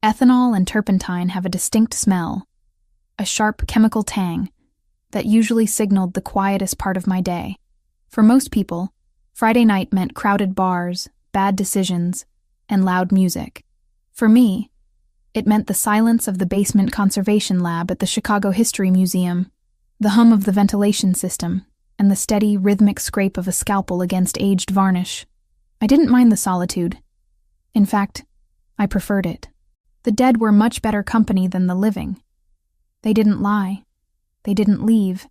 Ethanol and turpentine have a distinct smell, a sharp chemical tang that usually signaled the quietest part of my day. For most people, Friday night meant crowded bars, bad decisions, and loud music. For me, it meant the silence of the basement conservation lab at the Chicago History Museum, the hum of the ventilation system, and the steady, rhythmic scrape of a scalpel against aged varnish. I didn't mind the solitude. In fact, I preferred it. The dead were much better company than the living. They didn't lie. They didn't leave.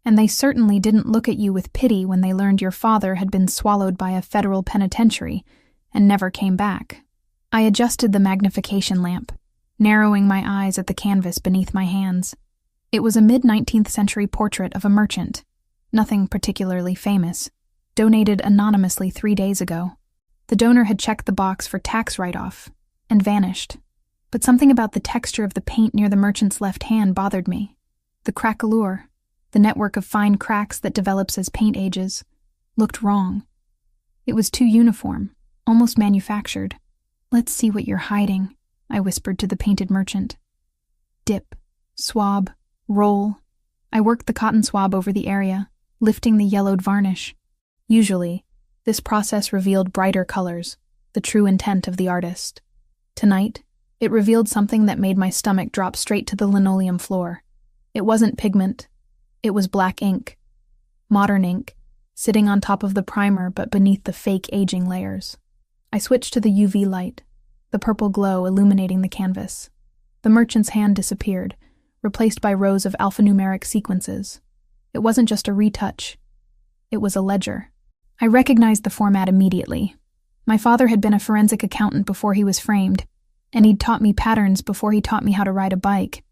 And they certainly didn't look at you with pity when they learned your father had been swallowed by a federal penitentiary and never came back. I adjusted the magnification lamp, narrowing my eyes at the canvas beneath my hands. It was a mid-19th century portrait of a merchant, nothing particularly famous, donated anonymously 3 days ago. The donor had checked the box for tax write-off and vanished. But something about the texture of the paint near the merchant's left hand bothered me. The craquelure, the network of fine cracks that develops as paint ages, looked wrong. It was too uniform, almost manufactured. "Let's see what you're hiding," I whispered to the painted merchant. Dip, swab, roll. I worked the cotton swab over the area, lifting the yellowed varnish. Usually, this process revealed brighter colors, the true intent of the artist. Tonight, it revealed something that made my stomach drop straight to the linoleum floor. It wasn't pigment. It was black ink. Modern ink, sitting on top of the primer but beneath the fake aging layers. I switched to the UV light, the purple glow illuminating the canvas. The merchant's hand disappeared, replaced by rows of alphanumeric sequences. It wasn't just a retouch. It was a ledger. I recognized the format immediately. My father had been a forensic accountant before he was framed, and he'd taught me patterns before he taught me how to ride a bike.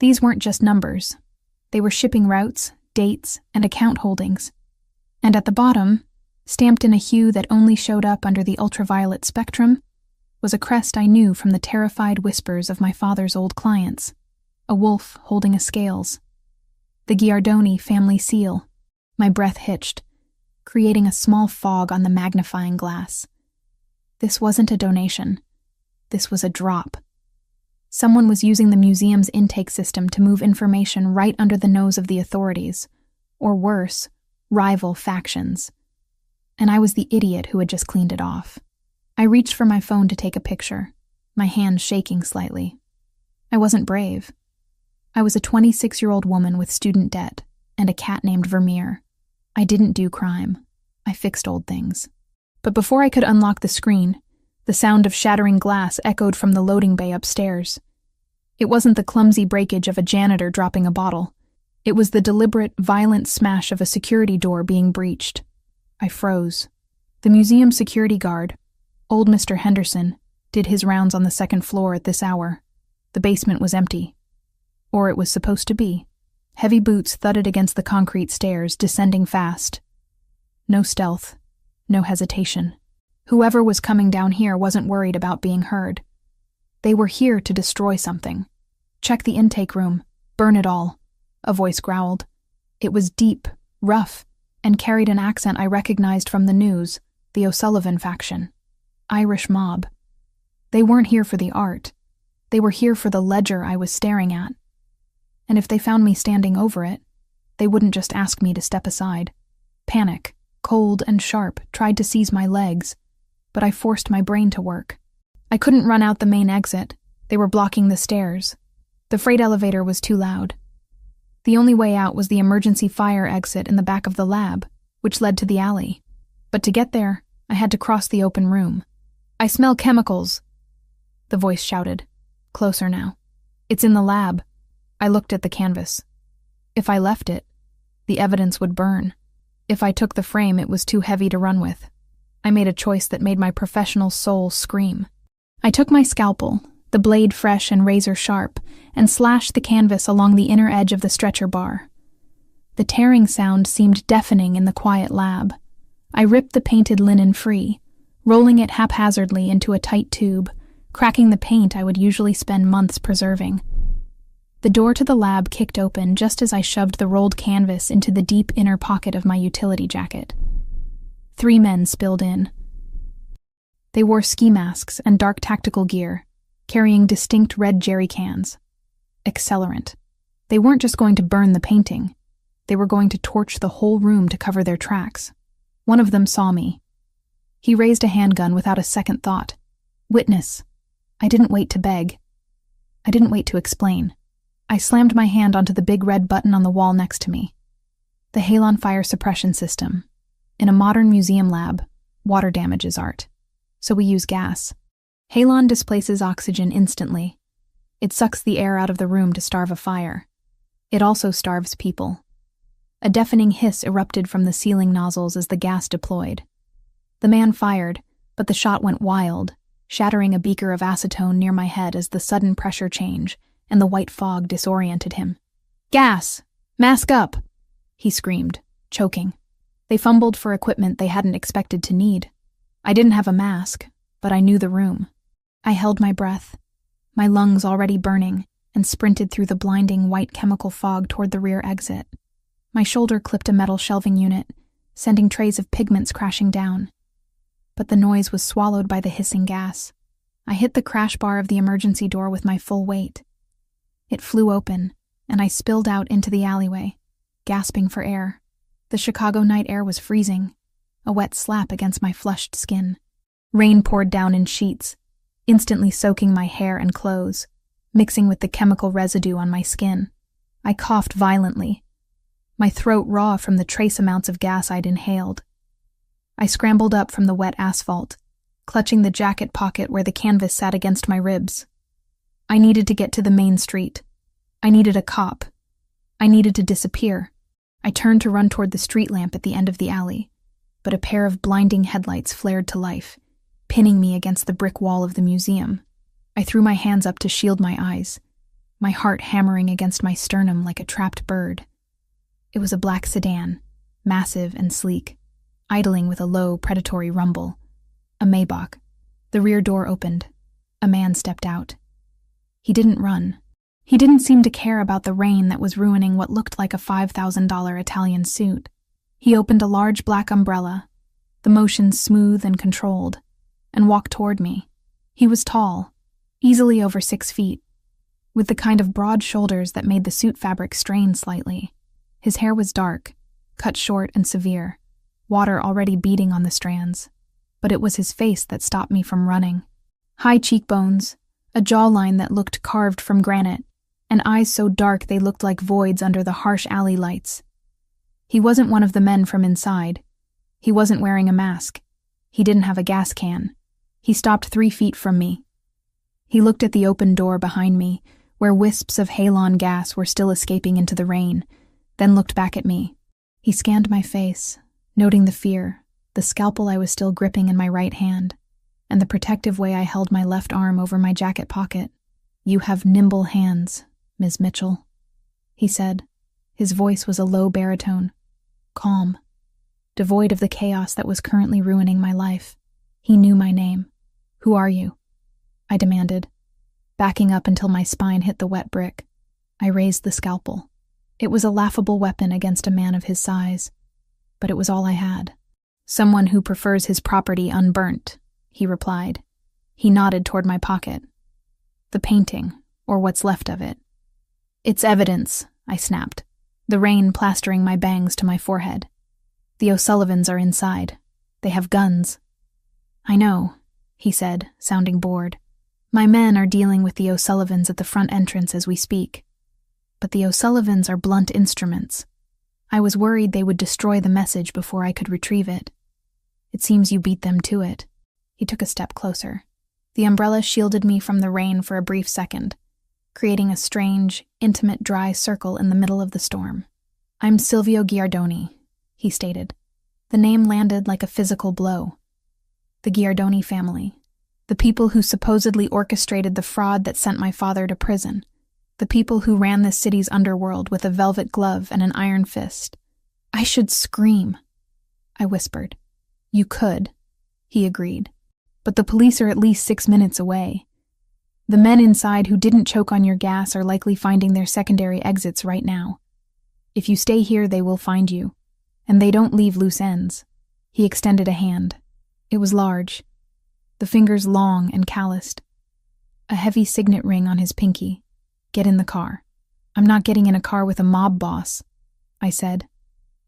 These weren't just numbers. They were shipping routes, dates, and account holdings. And at the bottom, stamped in a hue that only showed up under the ultraviolet spectrum, was a crest I knew from the terrified whispers of my father's old clients. A wolf holding a scales. The Giardoni family seal. My breath hitched, creating a small fog on the magnifying glass. This wasn't a donation. This was a drop. Someone was using the museum's intake system to move information right under the nose of the authorities, or worse, rival factions. And I was the idiot who had just cleaned it off. I reached for my phone to take a picture, my hand shaking slightly. I wasn't brave. I was a 26-year-old woman with student debt and a cat named Vermeer. I didn't do crime. I fixed old things. But before I could unlock the screen, the sound of shattering glass echoed from the loading bay upstairs. It wasn't the clumsy breakage of a janitor dropping a bottle. It was the deliberate, violent smash of a security door being breached. I froze. The museum security guard, old Mr. Henderson, did his rounds on the second floor at this hour. The basement was empty. Or it was supposed to be. Heavy boots thudded against the concrete stairs, descending fast. No stealth. No hesitation. Whoever was coming down here wasn't worried about being heard. They were here to destroy something. Check the intake room. Burn it all. A voice growled. It was deep, rough, and carried an accent I recognized from the news, the O'Sullivan faction. Irish mob. They weren't here for the art. They were here for the ledger I was staring at. And if they found me standing over it, they wouldn't just ask me to step aside. Panic, cold and sharp, tried to seize my legs, but I forced my brain to work. I couldn't run out the main exit. They were blocking the stairs. The freight elevator was too loud. The only way out was the emergency fire exit in the back of the lab, which led to the alley. But to get there, I had to cross the open room. "I smell chemicals," the voice shouted. Closer now. "It's in the lab." I looked at the canvas. If I left it, the evidence would burn. If I took the frame, it was too heavy to run with. I made a choice that made my professional soul scream. I took my scalpel, the blade fresh and razor sharp, and slashed the canvas along the inner edge of the stretcher bar. The tearing sound seemed deafening in the quiet lab. I ripped the painted linen free, rolling it haphazardly into a tight tube, cracking the paint I would usually spend months preserving. The door to the lab kicked open just as I shoved the rolled canvas into the deep inner pocket of my utility jacket. 3 men spilled in. They wore ski masks and dark tactical gear, carrying distinct red jerry cans. Accelerant. They weren't just going to burn the painting. They were going to torch the whole room to cover their tracks. One of them saw me. He raised a handgun without a second thought. Witness. I didn't wait to beg. I didn't wait to explain. I slammed my hand onto the big red button on the wall next to me. The halon fire suppression system. In a modern museum lab, water damages art. So we use gas. Halon displaces oxygen instantly. It sucks the air out of the room to starve a fire. It also starves people. A deafening hiss erupted from the ceiling nozzles as the gas deployed. The man fired, but the shot went wild, shattering a beaker of acetone near my head as the sudden pressure change and the white fog disoriented him. "Gas! Mask up!" he screamed, choking. They fumbled for equipment they hadn't expected to need. I didn't have a mask, but I knew the room. I held my breath, my lungs already burning, and sprinted through the blinding white chemical fog toward the rear exit. My shoulder clipped a metal shelving unit, sending trays of pigments crashing down. But the noise was swallowed by the hissing gas. I hit the crash bar of the emergency door with my full weight. It flew open, and I spilled out into the alleyway, gasping for air. The Chicago night air was freezing, a wet slap against my flushed skin. Rain poured down in sheets, instantly soaking my hair and clothes, mixing with the chemical residue on my skin. I coughed violently, my throat raw from the trace amounts of gas I'd inhaled. I scrambled up from the wet asphalt, clutching the jacket pocket where the canvas sat against my ribs. I needed to get to the main street. I needed a cop. I needed to disappear. I turned to run toward the street lamp at the end of the alley, but a pair of blinding headlights flared to life, pinning me against the brick wall of the museum. I threw my hands up to shield my eyes, my heart hammering against my sternum like a trapped bird. It was a black sedan, massive and sleek, idling with a low, predatory rumble. A Maybach. The rear door opened. A man stepped out. He didn't run. He didn't seem to care about the rain that was ruining what looked like a $5,000 Italian suit. He opened a large black umbrella, the motion smooth and controlled, and walked toward me. He was tall, easily over 6 feet, with the kind of broad shoulders that made the suit fabric strain slightly. His hair was dark, cut short and severe, water already beating on the strands, but it was his face that stopped me from running. High cheekbones, a jawline that looked carved from granite, and eyes so dark they looked like voids under the harsh alley lights. He wasn't one of the men from inside. He wasn't wearing a mask. He didn't have a gas can. He stopped 3 feet from me. He looked at the open door behind me, where wisps of halon gas were still escaping into the rain, then looked back at me. He scanned my face, noting the fear, the scalpel I was still gripping in my right hand, and the protective way I held my left arm over my jacket pocket. "You have nimble hands, Ms. Mitchell," he said. His voice was a low baritone, calm, devoid of the chaos that was currently ruining my life. He knew my name. "Who are you?" I demanded, backing up until my spine hit the wet brick. I raised the scalpel. It was a laughable weapon against a man of his size, but it was all I had. "Someone who prefers his property unburnt," he replied. He nodded toward my pocket. "The painting, or what's left of it." "It's evidence," I snapped, the rain plastering my bangs to my forehead. "The O'Sullivans are inside. They have guns." "I know," he said, sounding bored. "My men are dealing with the O'Sullivans at the front entrance as we speak. But the O'Sullivans are blunt instruments. I was worried they would destroy the message before I could retrieve it. It seems you beat them to it." He took a step closer. The umbrella shielded me from the rain for a brief second, creating a strange, intimate, dry circle in the middle of the storm. "I'm Silvio Giardoni," he stated. The name landed like a physical blow. The Giardoni family. The people who supposedly orchestrated the fraud that sent my father to prison. The people who ran this city's underworld with a velvet glove and an iron fist. I should scream, I whispered. "You could," he agreed. "But the police are at least 6 minutes away. The men inside who didn't choke on your gas are likely finding their secondary exits right now. If you stay here, they will find you. And they don't leave loose ends." He extended a hand. It was large, the fingers long and calloused. a heavy signet ring on his pinky. "Get in the car." "I'm not getting in a car with a mob boss," I said,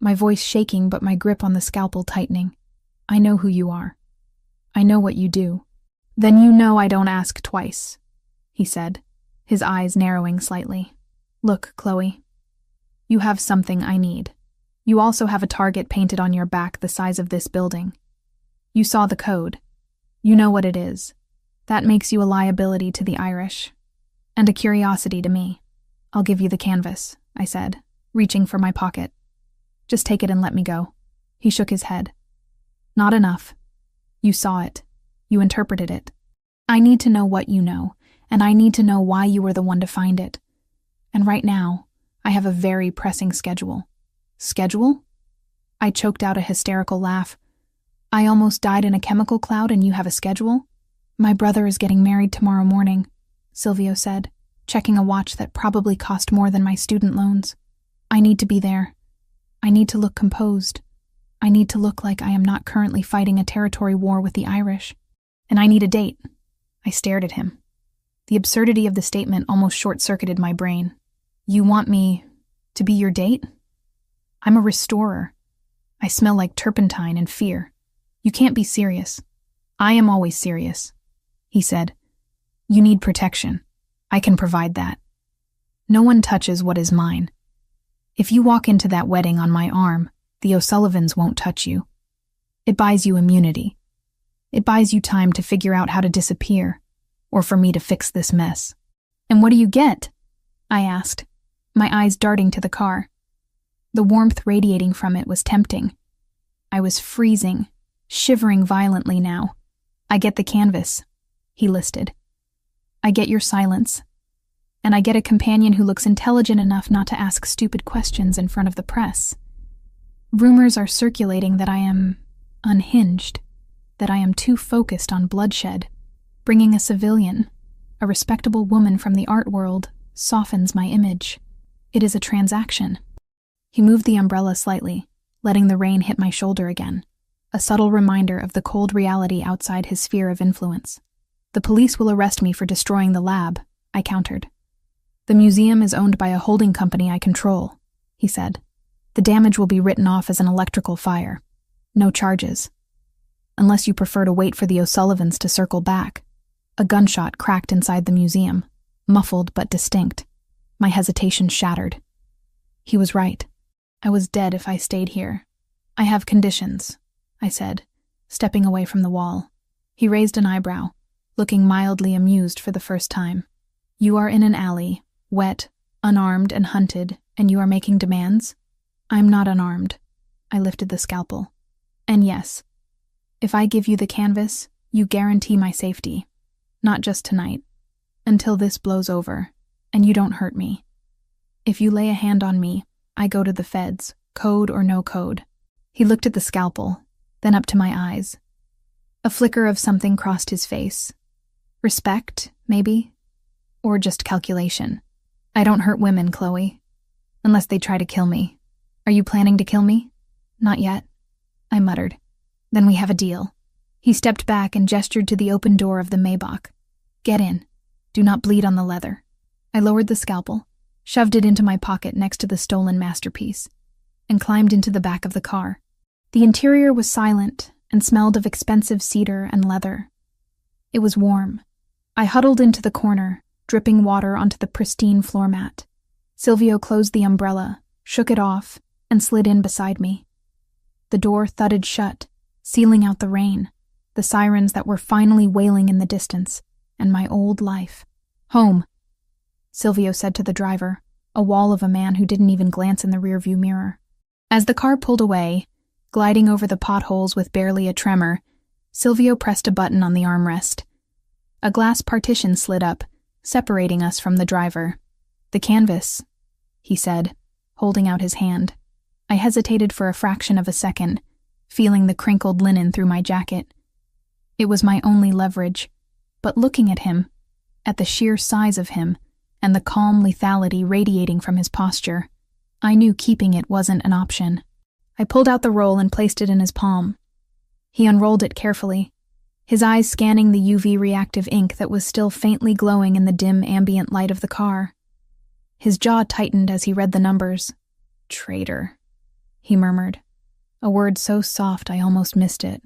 my voice shaking but my grip on the scalpel tightening. "I know who you are. I know what you do." "Then you know I don't ask twice," he said, his eyes narrowing slightly. "Look, Chloe, you have something I need. You also have a target painted on your back the size of this building. You saw the code. You know what it is. That makes you a liability to the Irish. And a curiosity to me. I'll give you the canvas," I said, reaching for my pocket. "Just take it and let me go." He shook his head. "Not enough. You saw it. You interpreted it. I need to know what you know, and I need to know why you were the one to find it. And right now, I have a very pressing schedule." "Schedule?" I choked out a hysterical laugh. "I almost died in a chemical cloud and you have a schedule?" "My brother is getting married tomorrow morning," Silvio said, checking a watch that probably cost more than my student loans. "I need to be there. I need to look composed. I need to look like I am not currently fighting a territory war with the Irish. And I need a date." I stared at him. The absurdity of the statement almost short-circuited my brain. "You want me to be your date? I'm a restorer. I smell like turpentine and fear. You can't be serious." "I am always serious," he said. "You need protection. I can provide that. No one touches what is mine. If you walk into that wedding on my arm, the O'Sullivans won't touch you. It buys you immunity. It buys you time to figure out how to disappear, or for me to fix this mess." "And what do you get?" I asked, my eyes darting to the car. The warmth radiating from it was tempting. I was freezing, shivering violently now. "I get the canvas," he listed. "I get your silence. And I get a companion who looks intelligent enough not to ask stupid questions in front of the press. Rumors are circulating that I am unhinged, that I am too focused on bloodshed. Bringing a civilian, a respectable woman from the art world, softens my image. It is a transaction." He moved the umbrella slightly, letting the rain hit my shoulder again, a subtle reminder of the cold reality outside his sphere of influence. "The police will arrest me for destroying the lab," I countered. "The museum is owned by a holding company I control," he said. "The damage will be written off as an electrical fire. No charges. Unless you prefer to wait for the O'Sullivans to circle back." A gunshot cracked inside the museum, muffled but distinct. My hesitation shattered. He was right. I was dead if I stayed here. "I have conditions," I said, stepping away from the wall. He raised an eyebrow, looking mildly amused for the first time. "You are in an alley, wet, unarmed and hunted, and you are making demands?" "I'm not unarmed." I lifted the scalpel. "And yes, if I give you the canvas, you guarantee my safety. Not just tonight, until this blows over, and you don't hurt me. If you lay a hand on me, I go to the feds, code or no code." He looked at the scalpel, then up to my eyes. A flicker of something crossed his face. Respect, maybe? Or just calculation. "I don't hurt women, Chloe. Unless they try to kill me. Are you planning to kill me?" "Not yet," I muttered. "Then we have a deal." He stepped back and gestured to the open door of the Maybach. "Get in. Do not bleed on the leather." I lowered the scalpel, shoved it into my pocket next to the stolen masterpiece, and climbed into the back of the car. The interior was silent and smelled of expensive cedar and leather. It was warm. I huddled into the corner, dripping water onto the pristine floor mat. Silvio closed the umbrella, shook it off, and slid in beside me. The door thudded shut, sealing out the rain, the sirens that were finally wailing in the distance, and my old life. "Home," Silvio said to the driver, a wall of a man who didn't even glance in the rearview mirror. As the car pulled away, gliding over the potholes with barely a tremor, Silvio pressed a button on the armrest. A glass partition slid up, separating us from the driver. "The canvas," he said, holding out his hand. I hesitated for a fraction of a second, feeling the crinkled linen through my jacket. It was my only leverage, but looking at him, at the sheer size of him, and the calm lethality radiating from his posture, I knew keeping it wasn't an option. I pulled out the roll and placed it in his palm. He unrolled it carefully. his eyes scanning the UV reactive ink that was still faintly glowing in the dim ambient light of the car. His jaw tightened as he read the numbers. "Traitor," he murmured, a word so soft I almost missed it.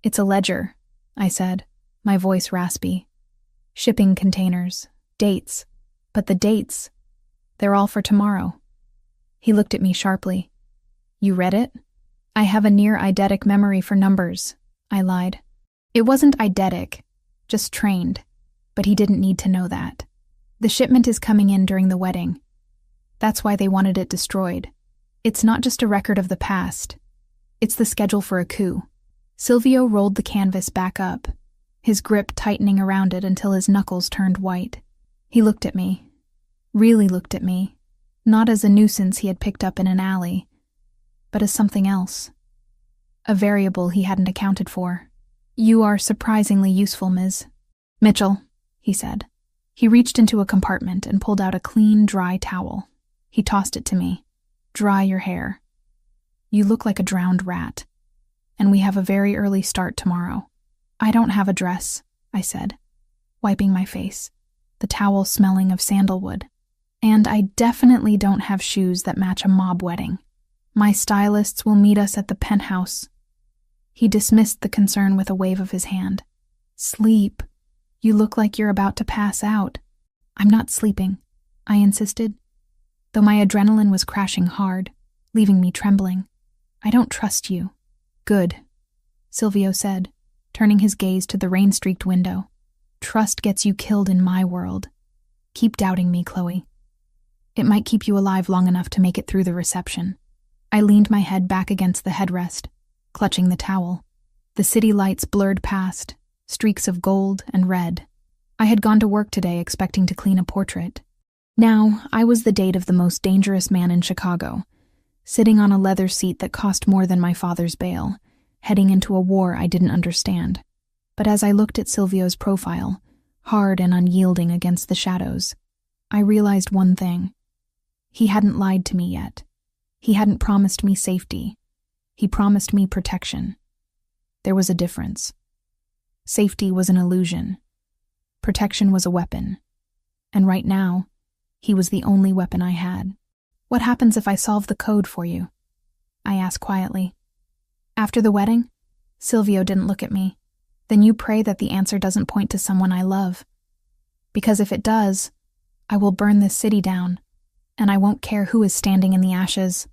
"It's a ledger," I said, my voice raspy. "Shipping containers, dates, but the dates, they're all for tomorrow." He looked at me sharply. "You read it?" "I have a near eidetic memory for numbers," I lied. It wasn't eidetic, just trained, but he didn't need to know that. "The shipment is coming in during the wedding. That's why they wanted it destroyed. It's not just a record of the past. It's the schedule for a coup." Silvio rolled the canvas back up, his grip tightening around it until his knuckles turned white. He looked at me, really looked at me, not as a nuisance he had picked up in an alley, but as something else. A variable he hadn't accounted for. "You are surprisingly useful, Ms. Mitchell," he said. He reached into a compartment and pulled out a clean, dry towel. He tossed it to me. "Dry your hair. You look like a drowned rat. And we have a very early start tomorrow." "I don't have a dress," I said, wiping my face, the towel smelling of sandalwood. "And I definitely don't have shoes that match a mob wedding. My stylists will meet us at the penthouse." He dismissed the concern with a wave of his hand. "Sleep. You look like you're about to pass out." "I'm not sleeping," I insisted, though my adrenaline was crashing hard, leaving me trembling. "I don't trust you." "Good," Silvio said, turning his gaze to the rain-streaked window. "Trust gets you killed in my world. Keep doubting me, Chloe. It might keep you alive long enough to make it through the reception." I leaned my head back against the headrest, clutching the towel. The city lights blurred past, streaks of gold and red. I had gone to work today expecting to clean a portrait. Now, I was the date of the most dangerous man in Chicago, sitting on a leather seat that cost more than my father's bail, heading into a war I didn't understand. But as I looked at Silvio's profile, hard and unyielding against the shadows, I realized one thing. He hadn't lied to me yet. He hadn't promised me safety. He promised me protection. There was a difference. Safety was an illusion. Protection was a weapon. And right now, he was the only weapon I had. "What happens if I solve the code for you?" I asked quietly. "After the wedding?" Silvio didn't look at me. "Then you pray that the answer doesn't point to someone I love. Because if it does, I will burn this city down, and I won't care who is standing in the ashes."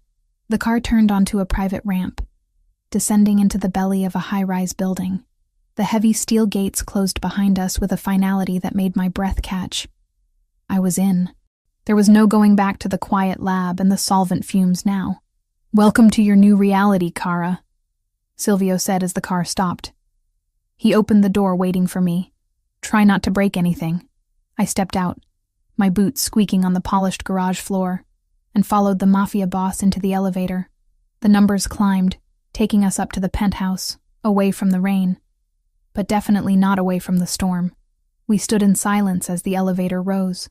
The car turned onto a private ramp, descending into the belly of a high-rise building. The heavy steel gates closed behind us with a finality that made my breath catch. I was in. There was no going back to the quiet lab and the solvent fumes now. "Welcome to your new reality, Kara," Silvio said as the car stopped. He opened the door waiting for me. "Try not to break anything." I stepped out, my boots squeaking on the polished garage floor, and followed the Mafia boss into the elevator. The numbers climbed, taking us up to the penthouse, away from the rain, but definitely not away from the storm. We stood in silence as the elevator rose.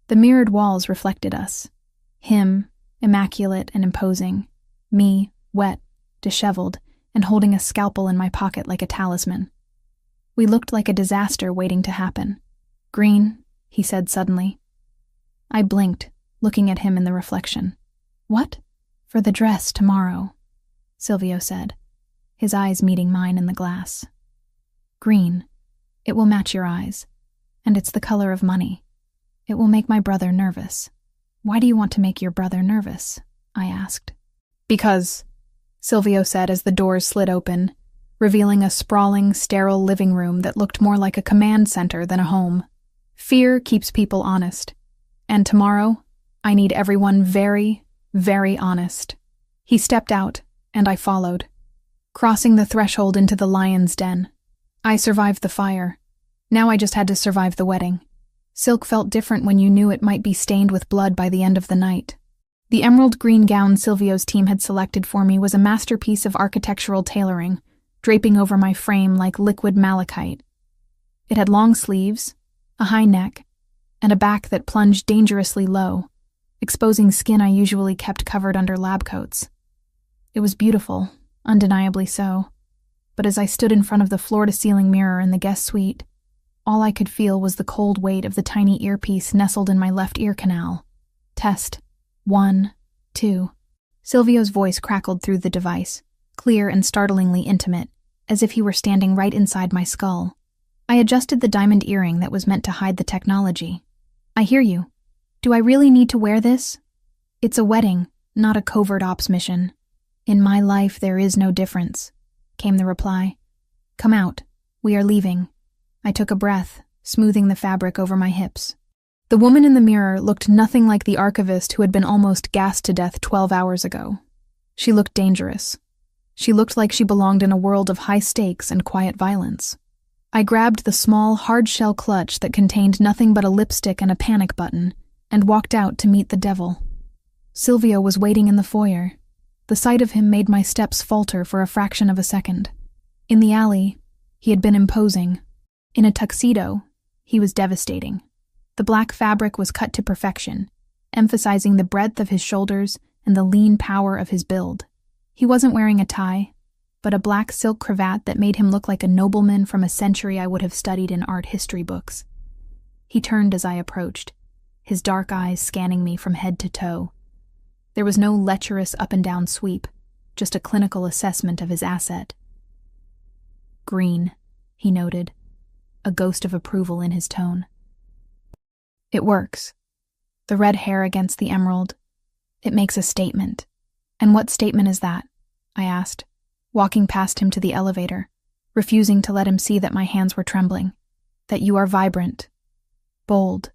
The mirrored walls reflected us. Him, immaculate and imposing. Me, wet, disheveled, and holding a scalpel in my pocket like a talisman. We looked like a disaster waiting to happen. "Green," he said suddenly. I blinked, looking at him in the reflection. "What?" "For the dress tomorrow," Silvio said, his eyes meeting mine in the glass. "Green. It will match your eyes. And it's the color of money. It will make my brother nervous." "Why do you want to make your brother nervous?" I asked. "Because," Silvio said as the doors slid open, revealing a sprawling, sterile living room that looked more like a command center than a home. "Fear keeps people honest. And tomorrow, I need everyone very, very honest." He stepped out, and I followed, crossing the threshold into the lion's den. I survived the fire. Now I just had to survive the wedding. Silk felt different when you knew it might be stained with blood by the end of the night. The emerald green gown Silvio's team had selected for me was a masterpiece of architectural tailoring, draping over my frame like liquid malachite. It had long sleeves, a high neck, and a back that plunged dangerously low, exposing skin I usually kept covered under lab coats. It was beautiful, undeniably so. But as I stood in front of the floor-to-ceiling mirror in the guest suite, all I could feel was the cold weight of the tiny earpiece nestled in my left ear canal. Test. 1, 2. Silvio's voice crackled through the device, clear and startlingly intimate, as if he were standing right inside my skull. I adjusted the diamond earring that was meant to hide the technology. I hear you. Do I really need to wear this? It's a wedding, not a covert ops mission. In my life, there is no difference, came the reply. Come out. We are leaving. I took a breath, smoothing the fabric over my hips. The woman in the mirror looked nothing like the archivist who had been almost gassed to death 12 hours ago. She looked dangerous. She looked like she belonged in a world of high stakes and quiet violence. I grabbed the small, hard-shell clutch that contained nothing but a lipstick and a panic button and walked out to meet the devil. Silvio was waiting in the foyer. The sight of him made my steps falter for a fraction of a second. In the alley, he had been imposing. In a tuxedo, he was devastating. The black fabric was cut to perfection, emphasizing the breadth of his shoulders and the lean power of his build. He wasn't wearing a tie, but a black silk cravat that made him look like a nobleman from a century I would have studied in art history books. He turned as I approached, his dark eyes scanning me from head to toe. There was no lecherous up-and-down sweep, just a clinical assessment of his asset. Green, he noted, a ghost of approval in his tone. It works. The red hair against the emerald. It makes a statement. And what statement is that? I asked, walking past him to the elevator, refusing to let him see that my hands were trembling. That you are vibrant. Bold.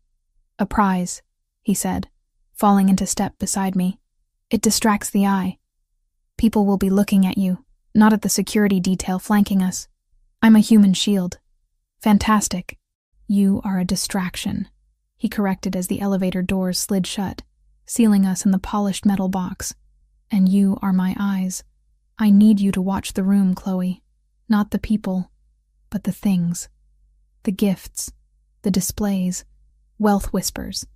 A prize, he said, falling into step beside me. It distracts the eye. People will be looking at you, not at the security detail flanking us. I'm a human shield. Fantastic. You are a distraction, he corrected as the elevator doors slid shut, sealing us in the polished metal box. And you are my eyes. I need you to watch the room, Chloe. Not the people, but the things. The gifts, the displays. Wealth whispers,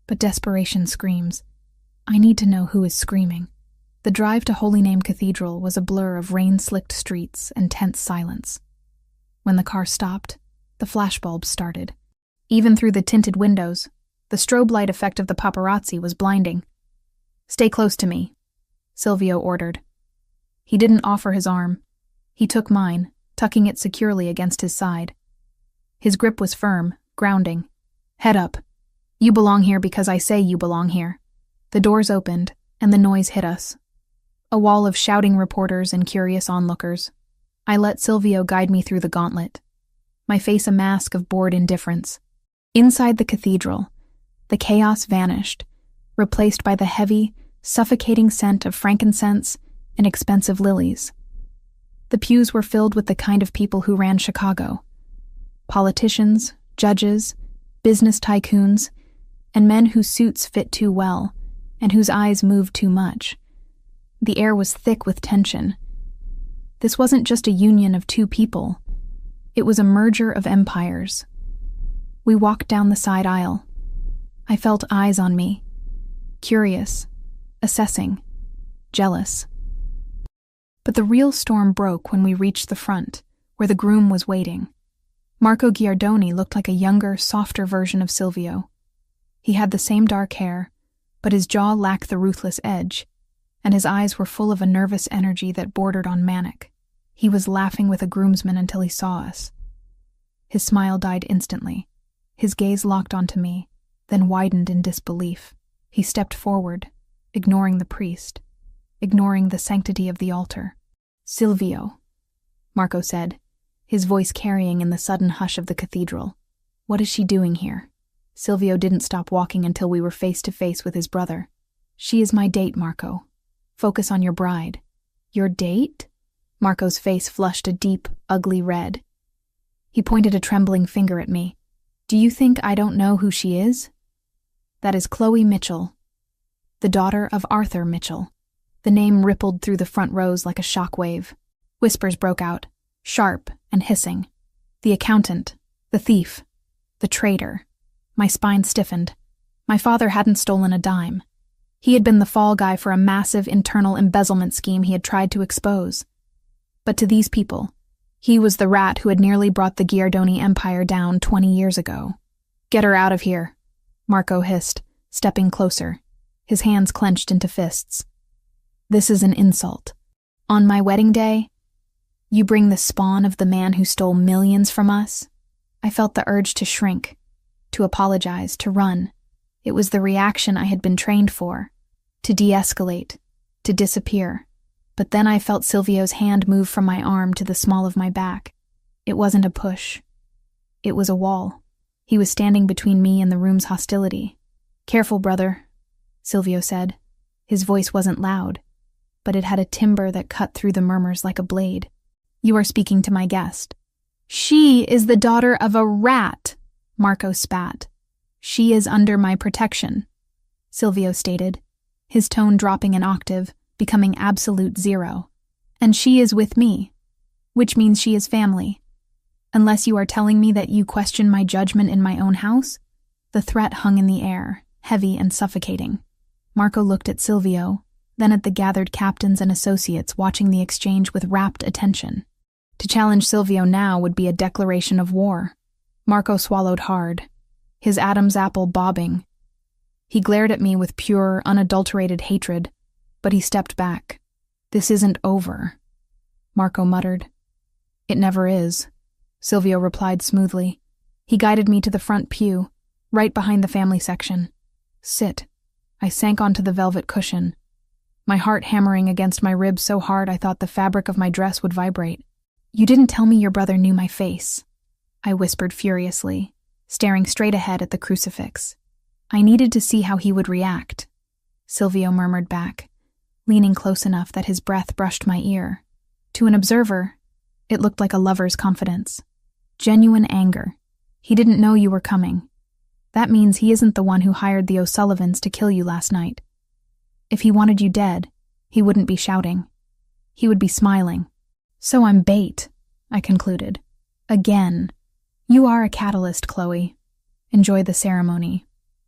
but desperation screams. I need to know who is screaming. The drive to Holy Name Cathedral was a blur of rain-slicked streets and tense silence. When the car stopped, the flashbulbs started. Even through the tinted windows, the strobe light effect of the paparazzi was blinding. Stay close to me, Silvio ordered. He didn't offer his arm. He took mine, tucking it securely against his side. His grip was firm, grounding. Head up. You belong here because I say you belong here. The doors opened, and the noise hit us. A wall of shouting reporters and curious onlookers. I let Silvio guide me through the gauntlet, my face a mask of bored indifference. Inside the cathedral, the chaos vanished, replaced by the heavy, suffocating scent of frankincense and expensive lilies. The pews were filled with the kind of people who ran Chicago. Politicians, judges, business tycoons, and men whose suits fit too well, and whose eyes moved too much. The air was thick with tension. This wasn't just a union of two people. It was a merger of empires. We walked down the side aisle. I felt eyes on me. Curious, assessing, jealous. But the real storm broke when we reached the front, where the groom was waiting. Marco Giardoni looked like a younger, softer version of Silvio. He had the same dark hair, but his jaw lacked the ruthless edge, and his eyes were full of a nervous energy that bordered on manic. He was laughing with a groomsman until he saw us. His smile died instantly. His gaze locked onto me, then widened in disbelief. He stepped forward, ignoring the priest, ignoring the sanctity of the altar. Silvio, Marco said, his voice carrying in the sudden hush of the cathedral. What is she doing here? Silvio didn't stop walking until we were face to face with his brother. She is my date, Marco. Focus on your bride. Your date? Marco's face flushed a deep, ugly red. He pointed a trembling finger at me. Do you think I don't know who she is? That is Chloe Mitchell, the daughter of Arthur Mitchell. The name rippled through the front rows like a shockwave. Whispers broke out, sharp and hissing. The accountant, the thief, the traitor. My spine stiffened. My father hadn't stolen a dime. He had been the fall guy for a massive internal embezzlement scheme he had tried to expose. But to these people, He was the rat who had nearly brought the Giardoni Empire down 20 years ago. "Get her out of here," Marco hissed, stepping closer, his hands clenched into fists. "This is an insult. On my wedding day, you bring the spawn of the man who stole millions from us?" I felt the urge to shrink, to apologize, to run. It was the reaction I had been trained for, to de-escalate, to disappear. But then I felt Silvio's hand move from my arm to the small of my back. It wasn't a push. It was a wall. He was standing between me and the room's hostility. "Careful, brother," Silvio said. His voice wasn't loud, but it had a timbre that cut through the murmurs like a blade. "You are speaking to my guest." "She is the daughter of a rat," Marco spat. "She is under my protection," Silvio stated, his tone dropping an octave, becoming absolute zero. "And she is with me, which means she is family. Unless you are telling me that you question my judgment in my own house?" The threat hung in the air, heavy and suffocating. Marco looked at Silvio, then at the gathered captains and associates watching the exchange with rapt attention. To challenge Silvio now would be a declaration of war. Marco swallowed hard, his Adam's apple bobbing. He glared at me with pure, unadulterated hatred, but he stepped back. "This isn't over," Marco muttered. "It never is," Silvio replied smoothly. He guided me to the front pew, right behind the family section. "Sit." I sank onto the velvet cushion, my heart hammering against my ribs so hard I thought the fabric of my dress would vibrate. "You didn't tell me your brother knew my face," I whispered furiously, staring straight ahead at the crucifix. "I needed to see how he would react," Silvio murmured back, leaning close enough that his breath brushed my ear. To an observer, it looked like a lover's confidence. Genuine anger. "He didn't know you were coming. That means he isn't the one who hired the O'Sullivans to kill you last night. If he wanted you dead, he wouldn't be shouting. He would be smiling." "So I'm bait," I concluded. "Again. You are a catalyst, Chloe. Enjoy the ceremony."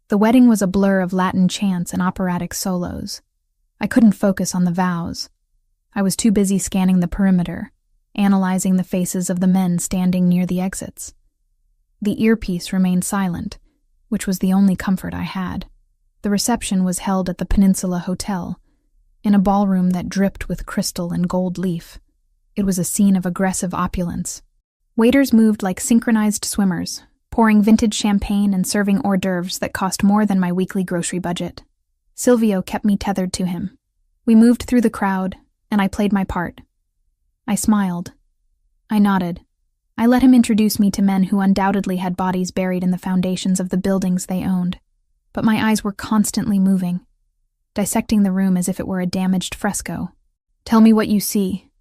The wedding was a blur of Latin chants and operatic solos. I couldn't focus on the vows. I was too busy scanning the perimeter, analyzing the faces of the men standing near the exits. The earpiece remained silent, which was the only comfort I had. The reception was held at the Peninsula Hotel, in a ballroom that dripped with crystal and gold leaf. It was a scene of aggressive opulence. Waiters moved like synchronized swimmers, pouring vintage champagne and serving hors d'oeuvres that cost more than my weekly grocery budget. Silvio kept me tethered to him. We moved through the crowd, and I played my part. I smiled. I nodded. I let him introduce me to men who undoubtedly had bodies buried in the foundations of the buildings they owned. But my eyes were constantly moving, dissecting the room as if it were a damaged fresco. "Tell me what you see,"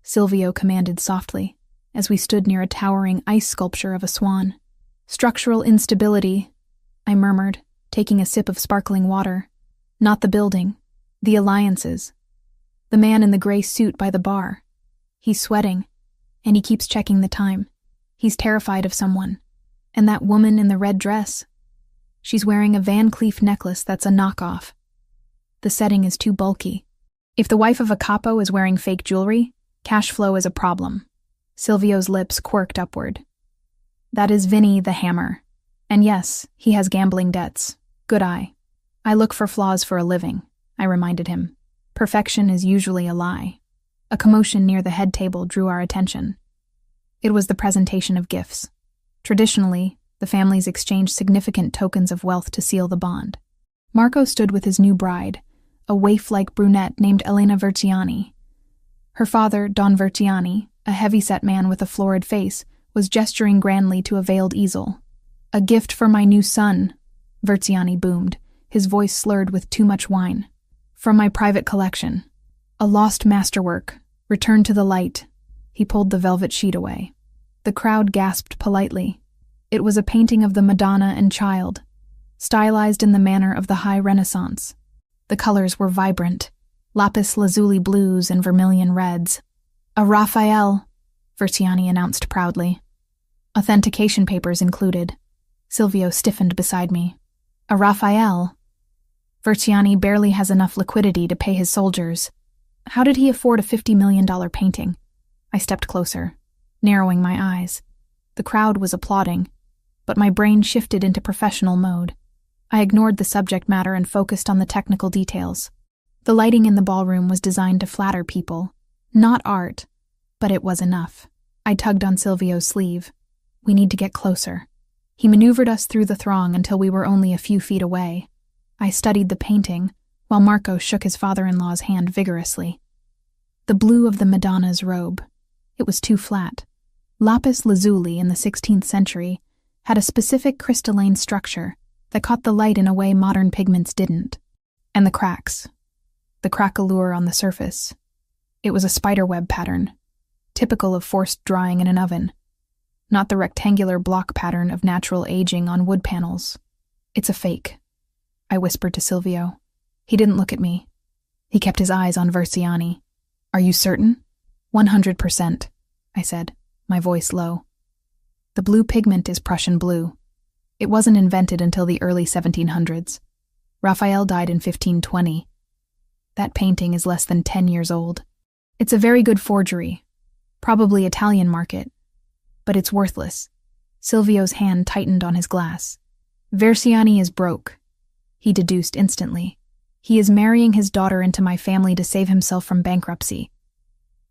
Silvio commanded softly, as we stood near a towering ice sculpture of a swan. "Structural instability," I murmured, taking a sip of sparkling water. "Not the building. The alliances. The man in the gray suit by the bar. He's sweating, and he keeps checking the time. He's terrified of someone. And that woman in the red dress. She's wearing a Van Cleef necklace that's a knockoff. The setting is too bulky. If the wife of a capo is wearing fake jewelry, cash flow is a problem." Silvio's lips quirked upward. "That is Vinny the Hammer. And yes, he has gambling debts. Good eye." "I look for flaws for a living," I reminded him. "Perfection is usually a lie." A commotion near the head table drew our attention. It was the presentation of gifts. Traditionally, the families exchanged significant tokens of wealth to seal the bond. Marco stood with his new bride, a waif-like brunette named Elena Verziani. Her father, Don Verziani, a heavy-set man with a florid face, was gesturing grandly to a veiled easel. "A gift for my new son," Verziani boomed, his voice slurred with too much wine. "From my private collection. A lost masterwork, returned to the light." He pulled the velvet sheet away. The crowd gasped politely. It was a painting of the Madonna and Child, stylized in the manner of the High Renaissance. The colors were vibrant, lapis lazuli blues and vermilion reds. "A Raphael," Verziani announced proudly. Authentication papers included. Silvio stiffened beside me. "A Raphael? Verziani barely has enough liquidity to pay his soldiers. How did he afford a $50 million painting?" I stepped closer. narrowing my eyes. The crowd was applauding, but my brain shifted into professional mode. I ignored the subject matter and focused on the technical details. The lighting in the ballroom was designed to flatter people, not art, but it was enough. I tugged on Silvio's sleeve. We need to get closer. He maneuvered us through the throng until we were only a few feet away. I studied the painting, while Marco shook his father-in-law's hand vigorously. The blue of the Madonna's robe. It was too flat. Lapis lazuli in the 16th century had a specific crystalline structure that caught the light in a way modern pigments didn't. And the cracks. The craquelure on the surface. It was a spiderweb pattern, typical of forced drying in an oven, not the rectangular block pattern of natural aging on wood panels. It's a fake, I whispered to Silvio. He didn't look at me. He kept his eyes on Versiani. Are you certain? 100%, I said, my voice low. The blue pigment is Prussian blue. It wasn't invented until the early 1700s. Raphael died in 1520. That painting is less than 10 years old. It's a very good forgery, probably Italian market, but it's worthless. Silvio's hand tightened on his glass. Versiani is broke, he deduced instantly. He is marrying his daughter into my family to save himself from bankruptcy.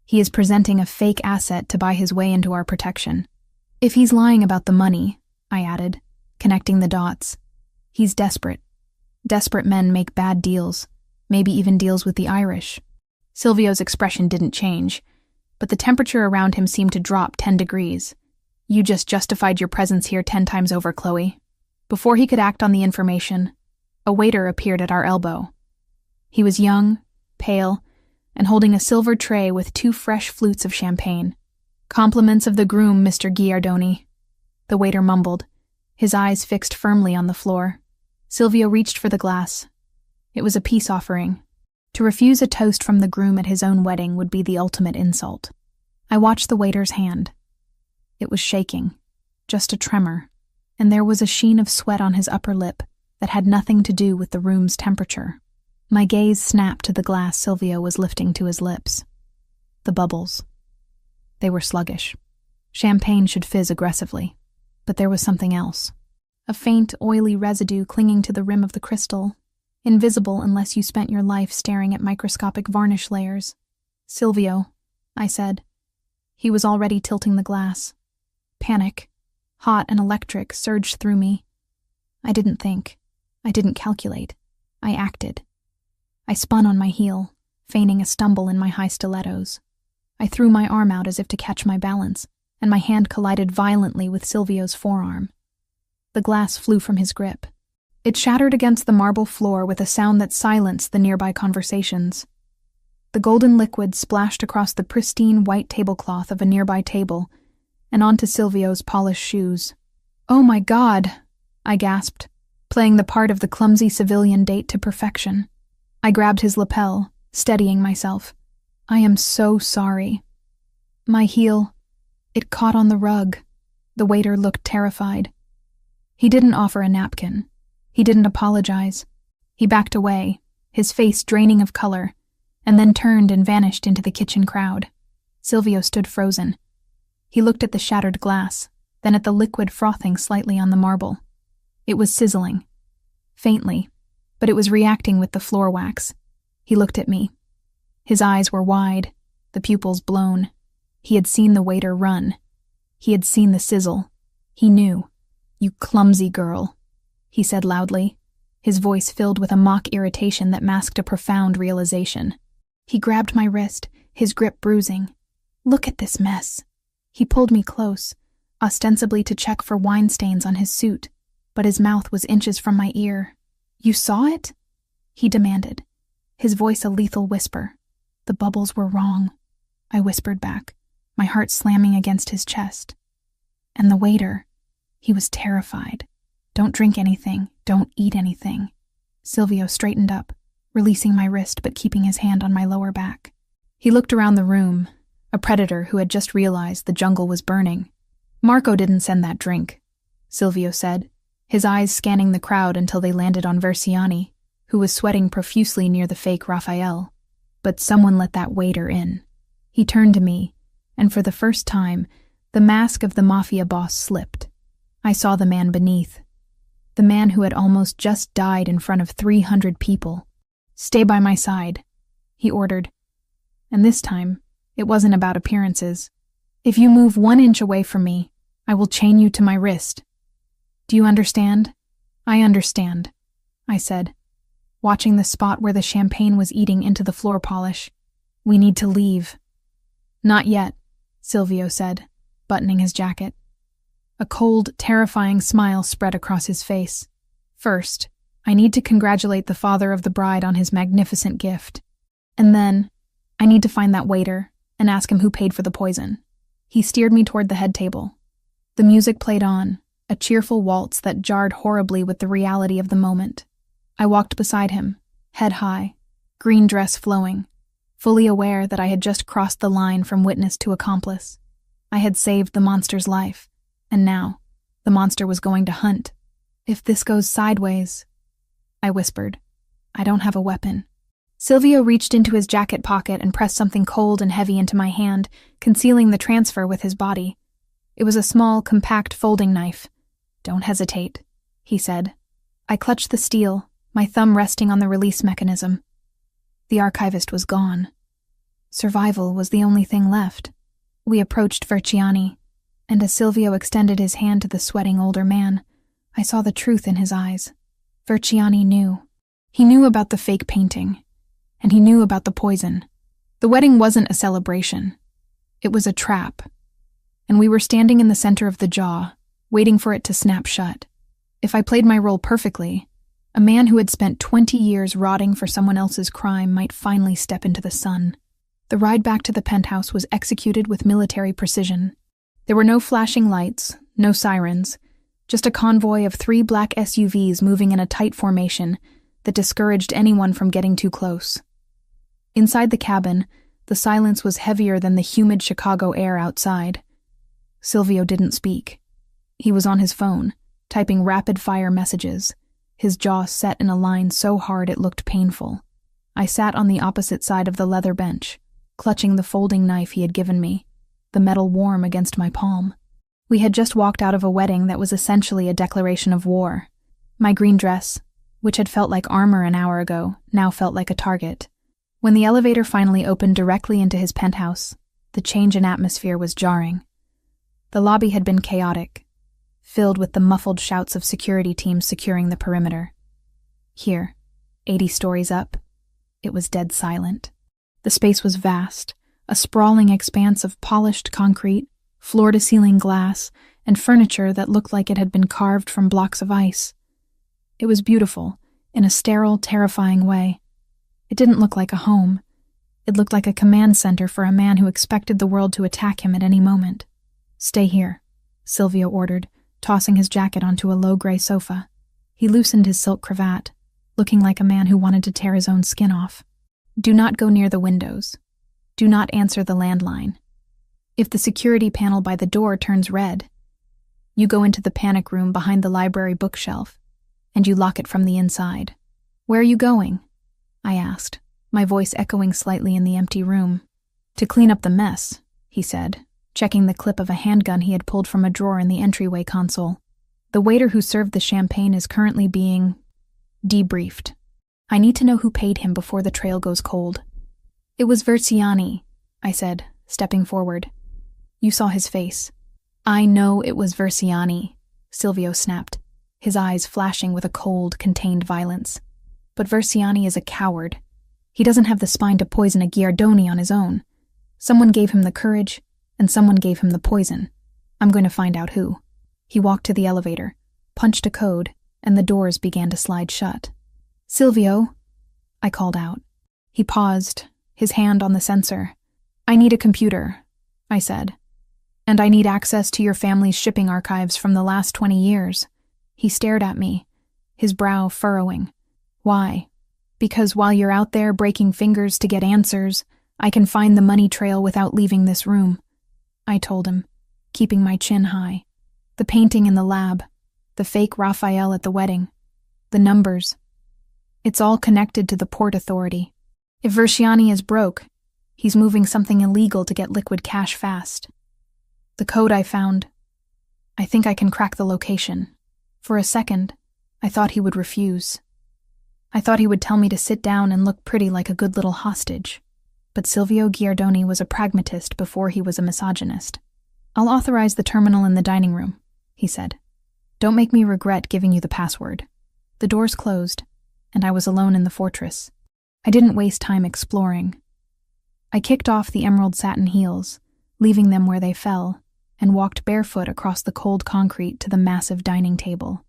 He is presenting a fake asset to buy his way into our protection. If he's lying about the money, I added, connecting the dots, he's desperate. Desperate men make bad deals, maybe even deals with the Irish. Silvio's expression didn't change, but the temperature around him seemed to drop 10 degrees. You just justified your presence here 10 times over, Chloe. Before he could act on the information, a waiter appeared at our elbow. He was young, pale, and holding a silver tray with 2 fresh flutes of champagne. Compliments of the groom, Mr. Giardoni, the waiter mumbled, his eyes fixed firmly on the floor. Silvio reached for the glass. It was a peace offering. To refuse a toast from the groom at his own wedding would be the ultimate insult. I watched the waiter's hand. It was shaking, just a tremor, and there was a sheen of sweat on his upper lip that had nothing to do with the room's temperature. My gaze snapped to the glass Silvio was lifting to his lips. The bubbles. They were sluggish. Champagne should fizz aggressively, but there was something else. A faint, oily residue clinging to the rim of the crystal, invisible unless you spent your life staring at microscopic varnish layers. Silvio, I said. He was already tilting the glass. Panic, hot and electric, surged through me. I didn't think. I didn't calculate. I acted. I spun on my heel, feigning a stumble in my high stilettos. I threw my arm out as if to catch my balance, and my hand collided violently with Silvio's forearm. The glass flew from his grip. It shattered against the marble floor with a sound that silenced the nearby conversations. The golden liquid splashed across the pristine white tablecloth of a nearby table and onto Silvio's polished shoes. "Oh my God," I gasped, playing the part of the clumsy civilian date to perfection. I grabbed his lapel, steadying myself. "I am so sorry." My heel, it caught on the rug. The waiter looked terrified. He didn't offer a napkin. He didn't apologize. He backed away, his face draining of color, and then turned and vanished into the kitchen crowd. Silvio stood frozen. He looked at the shattered glass, then at the liquid frothing slightly on the marble. It was sizzling. Faintly, but it was reacting with the floor wax. He looked at me. His eyes were wide, the pupils blown. He had seen the waiter run. He had seen the sizzle. He knew. "You clumsy girl," he said loudly, his voice filled with a mock irritation that masked a profound realization. He grabbed my wrist, his grip bruising. "Look at this mess." He pulled me close, ostensibly to check for wine stains on his suit, but his mouth was inches from my ear. "You saw it?" he demanded, his voice a lethal whisper. "The bubbles were wrong," I whispered back, my heart slamming against his chest. And the waiter, he was terrified. "Don't drink anything, don't eat anything." Silvio straightened up, releasing my wrist but keeping his hand on my lower back. He looked around the room, a predator who had just realized the jungle was burning. "Marco didn't send that drink," Silvio said, his eyes scanning the crowd until they landed on Versiani, who was sweating profusely near the fake Raphael. "But someone let that waiter in." He turned to me, and for the first time, The mask of the Mafia boss slipped. I saw the man beneath. The man who had almost just died in front of 300 people. "Stay by my side," he ordered. And this time, it wasn't about appearances. "If you move 1 inch away from me, I will chain you to my wrist. Do you understand?" "I understand," I said, watching the spot where the champagne was eating into the floor polish. "We need to leave." "Not yet," Silvio said, buttoning his jacket. A cold, terrifying smile spread across his face. "First, I need to congratulate the father of the bride on his magnificent gift. And then, I need to find that waiter and ask him who paid for the poison." He steered me toward the head table. The music played on, a cheerful waltz that jarred horribly with the reality of the moment. I walked beside him, head high, green dress flowing, fully aware that I had just crossed the line from witness to accomplice. I had saved the monster's life, and now, the monster was going to hunt. "If this goes sideways," I whispered, "I don't have a weapon." Silvio reached into his jacket pocket and pressed something cold and heavy into my hand, concealing the transfer with his body. It was a small, compact folding knife. "Don't hesitate," he said. I clutched the steel, my thumb resting on the release mechanism. The archivist was gone. Survival was the only thing left. We approached Verciani, and as Silvio extended his hand to the sweating older man, I saw the truth in his eyes. Verciani knew. He knew about the fake painting, and he knew about the poison. The wedding wasn't a celebration. It was a trap, and we were standing in the center of the jaw, waiting for it to snap shut. If I played my role perfectly, a man who had spent 20 years rotting for someone else's crime might finally step into the sun. The ride back to the penthouse was executed with military precision. There were no flashing lights, no sirens, just a convoy of 3 black SUVs moving in a tight formation that discouraged anyone from getting too close. Inside the cabin, the silence was heavier than the humid Chicago air outside. Silvio didn't speak. He was on his phone, typing rapid-fire messages, his jaw set in a line so hard it looked painful. I sat on the opposite side of the leather bench, clutching the folding knife he had given me, the metal warm against my palm. We had just walked out of a wedding that was essentially a declaration of war. My green dress, which had felt like armor an hour ago, now felt like a target. When the elevator finally opened directly into his penthouse, the change in atmosphere was jarring. The lobby had been chaotic, filled with the muffled shouts of security teams securing the perimeter. Here, 80 stories up, it was dead silent. The space was vast, a sprawling expanse of polished concrete, floor-to-ceiling glass, and furniture that looked like it had been carved from blocks of ice. It was beautiful, in a sterile, terrifying way. It didn't look like a home. It looked like a command center for a man who expected the world to attack him at any moment. "Stay here," Silvio ordered, tossing his jacket onto a low gray sofa. He loosened his silk cravat, looking like a man who wanted to tear his own skin off. "Do not go near the windows. Do not answer the landline. If the security panel by the door turns red, you go into the panic room behind the library bookshelf, and you lock it from the inside." "Where are you going?" I asked, my voice echoing slightly in the empty room. "To clean up the mess," he said, checking the clip of a handgun he had pulled from a drawer in the entryway console. "The waiter who served the champagne is currently being debriefed. I need to know who paid him before the trail goes cold." "It was Verciani," I said, stepping forward. "You saw his face." "I know it was Verciani," Silvio snapped, his eyes flashing with a cold, contained violence. "But Verciani is a coward. He doesn't have the spine to poison a Giardoni on his own. Someone gave him the courage, and someone gave him the poison. I'm going to find out who." He walked to the elevator, punched a code, and the doors began to slide shut. "Silvio," I called out. He paused, his hand on the sensor. "I need a computer," I said. "And I need access to your family's shipping archives from the last 20 years. He stared at me, his brow furrowing. "Why?" "Because while you're out there breaking fingers to get answers, I can find the money trail without leaving this room," I told him, keeping my chin high. "The painting in the lab, the fake Raphael at the wedding, the numbers. It's all connected to the Port Authority. If Verciani is broke, he's moving something illegal to get liquid cash fast." The code I found. I think I can crack the location. For a second, I thought he would refuse. I thought he would tell me to sit down and look pretty like a good little hostage. But Silvio Giardoni was a pragmatist before he was a misogynist. "I'll authorize the terminal in the dining room," he said. "Don't make me regret giving you the password." The doors closed, and I was alone in the fortress. I didn't waste time exploring. I kicked off the emerald satin heels, leaving them where they fell, and walked barefoot across the cold concrete to the massive dining table.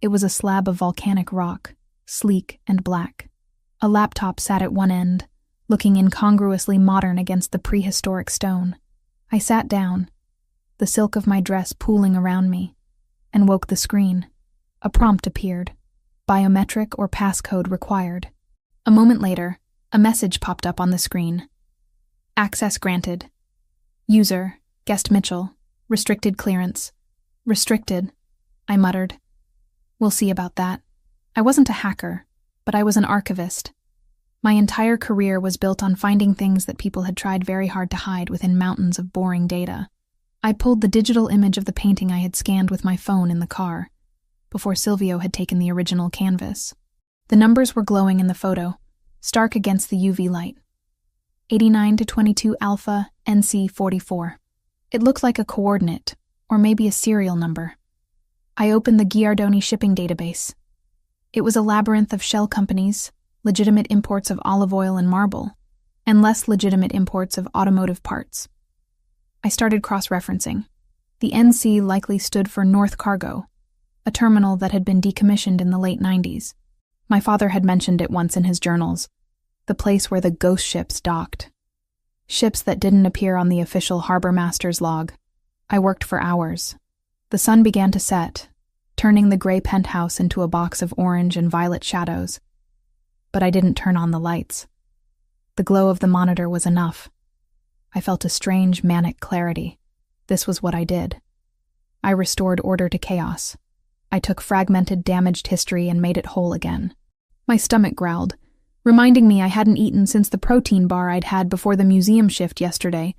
It was a slab of volcanic rock, sleek and black. A laptop sat at one end, looking incongruously modern against the prehistoric stone. I sat down, the silk of my dress pooling around me, and woke the screen. A prompt appeared. Biometric or passcode required. A moment later, a message popped up on the screen. Access granted. User, Guest Mitchell. Restricted clearance. Restricted, I muttered. We'll see about that. I wasn't a hacker, but I was an archivist. My entire career was built on finding things that people had tried very hard to hide within mountains of boring data. I pulled the digital image of the painting I had scanned with my phone in the car, before Silvio had taken the original canvas. The numbers were glowing in the photo, stark against the UV light. 89 to 22 Alpha NC 44. It looked like a coordinate, or maybe a serial number. I opened the Giardoni shipping database. It was a labyrinth of shell companies, legitimate imports of olive oil and marble, and less legitimate imports of automotive parts. I started cross-referencing. The NC likely stood for North Cargo, a terminal that had been decommissioned in the late 90s. My father had mentioned it once in his journals, the place where the ghost ships docked. Ships that didn't appear on the official harbor master's log. I worked for hours. The sun began to set, turning the gray penthouse into a box of orange and violet shadows. But I didn't turn on the lights. The glow of the monitor was enough. I felt a strange, manic clarity. This was what I did. I restored order to chaos. I took fragmented, damaged history and made it whole again. My stomach growled, reminding me I hadn't eaten since the protein bar I'd had before the museum shift yesterday,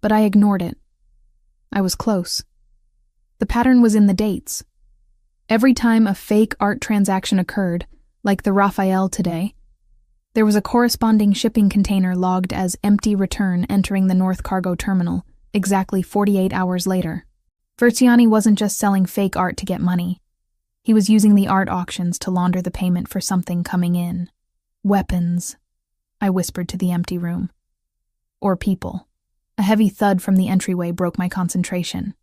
but I ignored it. I was close. The pattern was in the dates. Every time a fake art transaction occurred, like the Raphael today, there was a corresponding shipping container logged as empty return entering the North Cargo terminal, exactly 48 hours later. Verziani wasn't just selling fake art to get money. He was using the art auctions to launder the payment for something coming in. Weapons, I whispered to the empty room. Or people. A heavy thud from the entryway broke my concentration.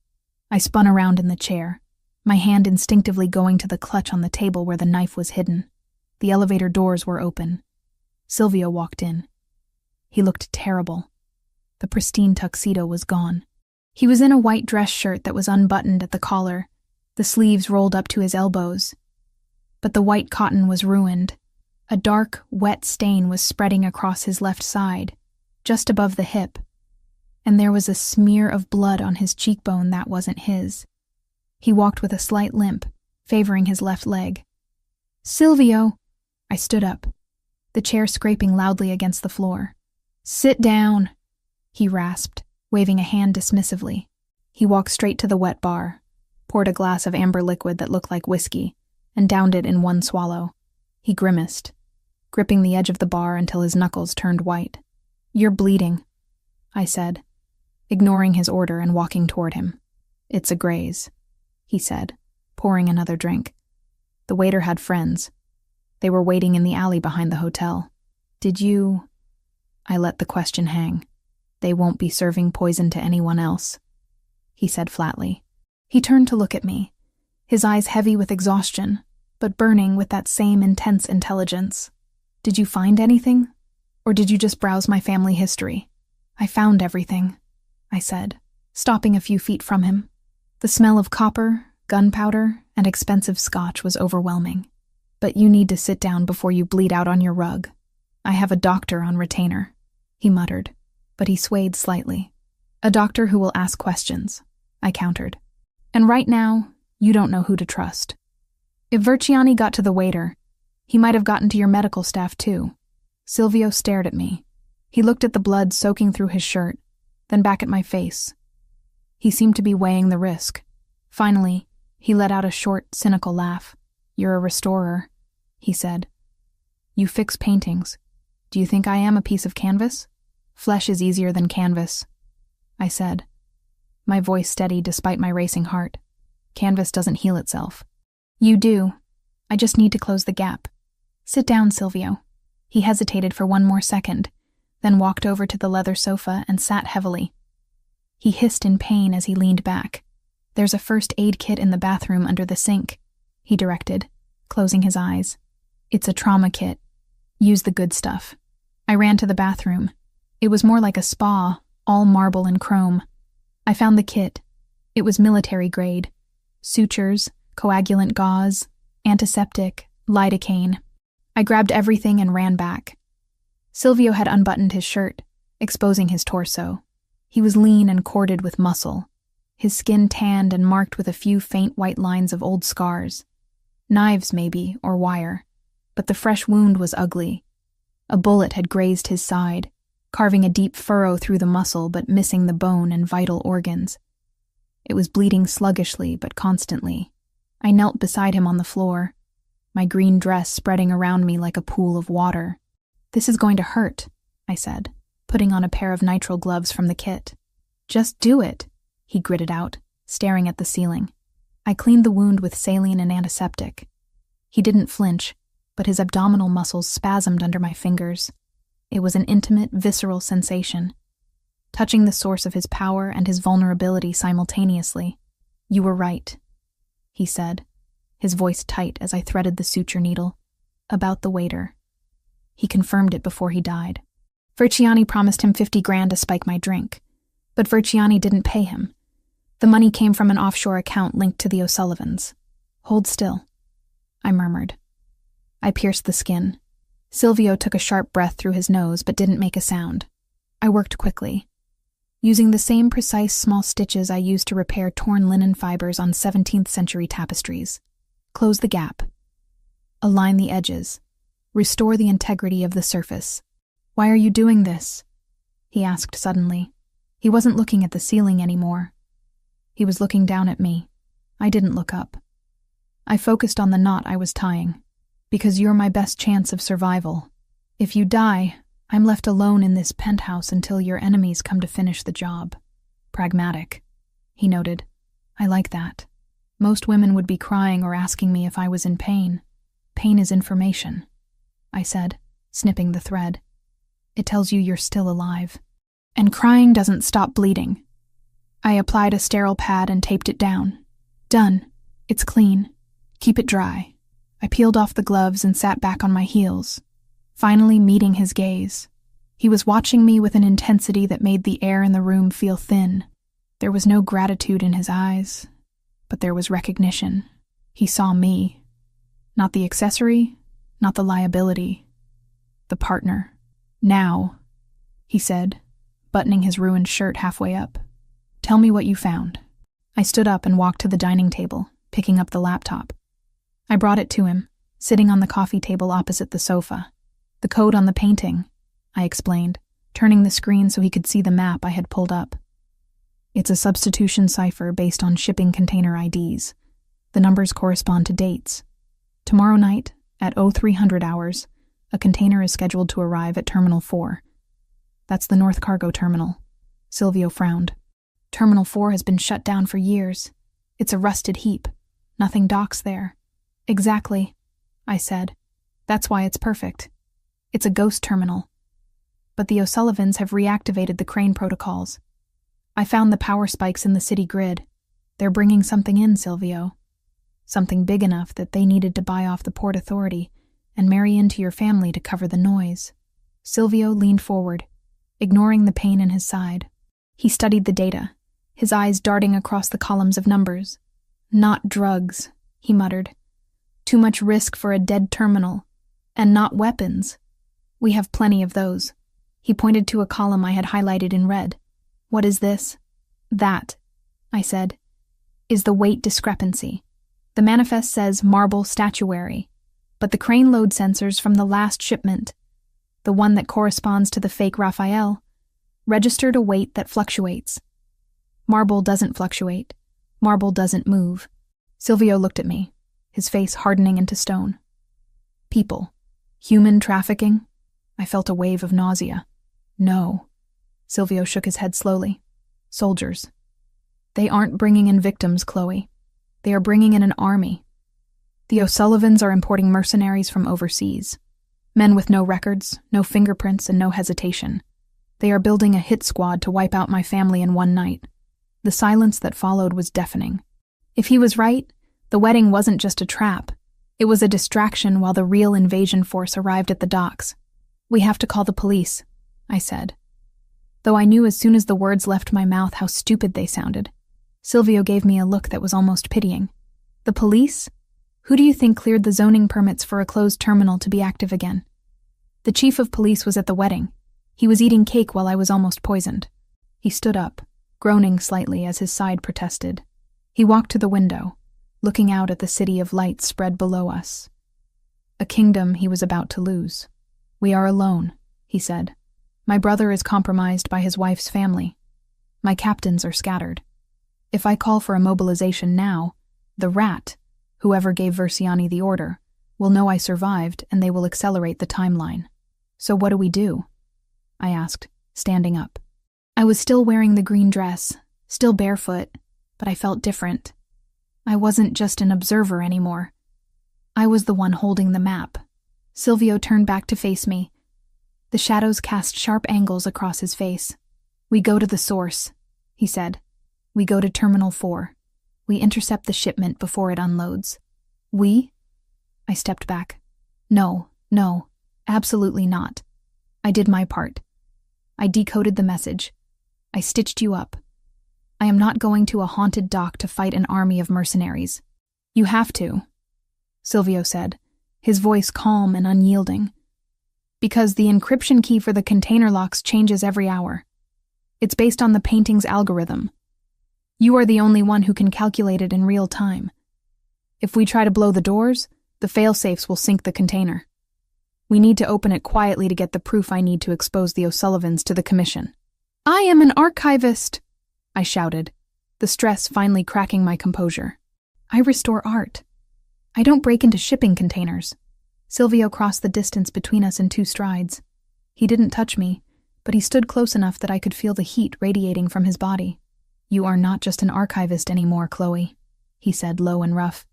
I spun around in the chair, my hand instinctively going to the clutch on the table where the knife was hidden. The elevator doors were open. Silvio walked in. He looked terrible. The pristine tuxedo was gone. He was in a white dress shirt that was unbuttoned at the collar, the sleeves rolled up to his elbows. But the white cotton was ruined. A dark, wet stain was spreading across his left side, just above the hip, and there was a smear of blood on his cheekbone that wasn't his. He walked with a slight limp, favoring his left leg. "Silvio!" I stood up, the chair scraping loudly against the floor. "Sit down," he rasped, waving a hand dismissively. He walked straight to the wet bar, poured a glass of amber liquid that looked like whiskey, and downed it in one swallow. He grimaced, gripping the edge of the bar until his knuckles turned white. "You're bleeding," I said, ignoring his order and walking toward him. "It's a graze," he said, pouring another drink. The waiter had friends. They were waiting in the alley behind the hotel. "Did you—" I let the question hang. "They won't be serving poison to anyone else," he said flatly. He turned to look at me, his eyes heavy with exhaustion, but burning with that same intense intelligence. "Did you find anything? Or did you just browse my family history?" "I found everything," I said, stopping a few feet from him. The smell of copper, gunpowder, and expensive scotch was overwhelming. "But you need to sit down before you bleed out on your rug. I have a doctor on retainer," he muttered, but he swayed slightly. "A doctor who will ask questions," I countered. "And right now, you don't know who to trust. If Verziani got to the waiter, he might have gotten to your medical staff too." Silvio stared at me. He looked at the blood soaking through his shirt, then back at my face. He seemed to be weighing the risk. Finally, he let out a short, cynical laugh. "You're a restorer," he said. "You fix paintings. Do you think I am a piece of canvas? Flesh is easier than canvas," I said, my voice steady despite my racing heart. "Canvas doesn't heal itself." "You do. I just need to close the gap. Sit down, Silvio." He hesitated for one more second, then walked over to the leather sofa and sat heavily. He hissed in pain as he leaned back. "There's a first aid kit in the bathroom under the sink," he directed, closing his eyes. "It's a trauma kit. Use the good stuff." I ran to the bathroom. It was more like a spa, all marble and chrome. I found the kit. It was military grade. Sutures, coagulant gauze, antiseptic, lidocaine. I grabbed everything and ran back. Silvio had unbuttoned his shirt, exposing his torso. He was lean and corded with muscle, his skin tanned and marked with a few faint white lines of old scars. Knives, maybe, or wire. But the fresh wound was ugly. A bullet had grazed his side, carving a deep furrow through the muscle but missing the bone and vital organs. It was bleeding sluggishly but constantly. I knelt beside him on the floor, my green dress spreading around me like a pool of water. "This is going to hurt," I said, putting on a pair of nitrile gloves from the kit. "Just do it," he gritted out, staring at the ceiling. I cleaned the wound with saline and antiseptic. He didn't flinch, but his abdominal muscles spasmed under my fingers. It was an intimate, visceral sensation, touching the source of his power and his vulnerability simultaneously. "You were right," he said, his voice tight as I threaded the suture needle. "About the waiter. He confirmed it before he died. Verciani promised him 50 grand to spike my drink, but Verciani didn't pay him. The money came from an offshore account linked to the O'Sullivans. Hold still," I murmured. I pierced the skin. Silvio took a sharp breath through his nose but didn't make a sound. I worked quickly, using the same precise small stitches I used to repair torn linen fibers on 17th century tapestries. Close the gap. Align the edges. Restore the integrity of the surface. "Why are you doing this?" he asked suddenly. He wasn't looking at the ceiling anymore. He was looking down at me. I didn't look up. I focused on the knot I was tying. "Because you're my best chance of survival. If you die, I'm left alone in this penthouse until your enemies come to finish the job." "Pragmatic," he noted. "I like that. Most women would be crying or asking me if I was in pain. Pain is information," I said, snipping the thread. "It tells you you're still alive. And crying doesn't stop bleeding." I applied a sterile pad and taped it down. "Done. It's clean. Keep it dry." I peeled off the gloves and sat back on my heels, finally meeting his gaze. He was watching me with an intensity that made the air in the room feel thin. There was no gratitude in his eyes, but there was recognition. He saw me. Not the accessory, not the liability. The partner. "Now," he said, buttoning his ruined shirt halfway up. "Tell me what you found." I stood up and walked to the dining table, picking up the laptop. I brought it to him, sitting on the coffee table opposite the sofa. "The code on the painting," I explained, turning the screen so he could see the map I had pulled up. "It's a substitution cipher based on shipping container IDs. The numbers correspond to dates. Tomorrow night, at 0300 hours, a container is scheduled to arrive at Terminal 4. That's the North Cargo Terminal." Silvio frowned. "Terminal 4 has been shut down for years. It's a rusted heap. Nothing docks there." "Exactly," I said. "That's why it's perfect. It's a ghost terminal. But the O'Sullivans have reactivated the crane protocols. I found the power spikes in the city grid. They're bringing something in, Silvio. Something big enough that they needed to buy off the Port Authority and marry into your family to cover the noise." Silvio leaned forward, ignoring the pain in his side. He studied the data, his eyes darting across the columns of numbers. "Not drugs," he muttered. "Too much risk for a dead terminal. And not weapons. We have plenty of those." He pointed to a column I had highlighted in red. "What is this?" "That," I said, "is the weight discrepancy. The manifest says marble statuary, but the crane load sensors from the last shipment, the one that corresponds to the fake Raphael, registered a weight that fluctuates. Marble doesn't fluctuate. Marble doesn't move. Silvio looked at me, his face hardening into stone. People. Human trafficking? I felt a wave of nausea. No. Silvio shook his head slowly. Soldiers. They aren't bringing in victims, Chloe. They are bringing in an army. The O'Sullivans are importing mercenaries from overseas. Men with no records, no fingerprints, and no hesitation. They are building a hit squad to wipe out my family in one night. The silence that followed was deafening. If he was right, the wedding wasn't just a trap. It was a distraction while the real invasion force arrived at the docks. We have to call the police, I said. Though I knew as soon as the words left my mouth how stupid they sounded. Silvio gave me a look that was almost pitying. The police? Who do you think cleared the zoning permits for a closed terminal to be active again? The chief of police was at the wedding. He was eating cake while I was almost poisoned. He stood up, groaning slightly as his side protested. He walked to the window, looking out at the city of light spread below us. A kingdom he was about to lose. We are alone, he said. My brother is compromised by his wife's family. My captains are scattered. If I call for a mobilization now, the rat, whoever gave Versiani the order, will know I survived and they will accelerate the timeline. So what do we do? I asked, standing up. I was still wearing the green dress, still barefoot, but I felt different. I wasn't just an observer anymore. I was the one holding the map. Silvio turned back to face me. The shadows cast sharp angles across his face. We go to the source, he said. We go to Terminal 4. We intercept the shipment before it unloads. We? I stepped back. No, absolutely not. I did my part. I decoded the message. I stitched you up. I am not going to a haunted dock to fight an army of mercenaries. You have to, Silvio said, his voice calm and unyielding. Because the encryption key for the container locks changes every hour. It's based on the painting's algorithm. You are the only one who can calculate it in real time. If we try to blow the doors, the fail-safes will sink the container. We need to open it quietly to get the proof I need to expose the O'Sullivans to the commission. I am an archivist, I shouted, the stress finally cracking my composure. I restore art. I don't break into shipping containers. Silvio crossed the distance between us in 2 strides. He didn't touch me, but he stood close enough that I could feel the heat radiating from his body. You are not just an archivist anymore, Chloe, he said low and rough.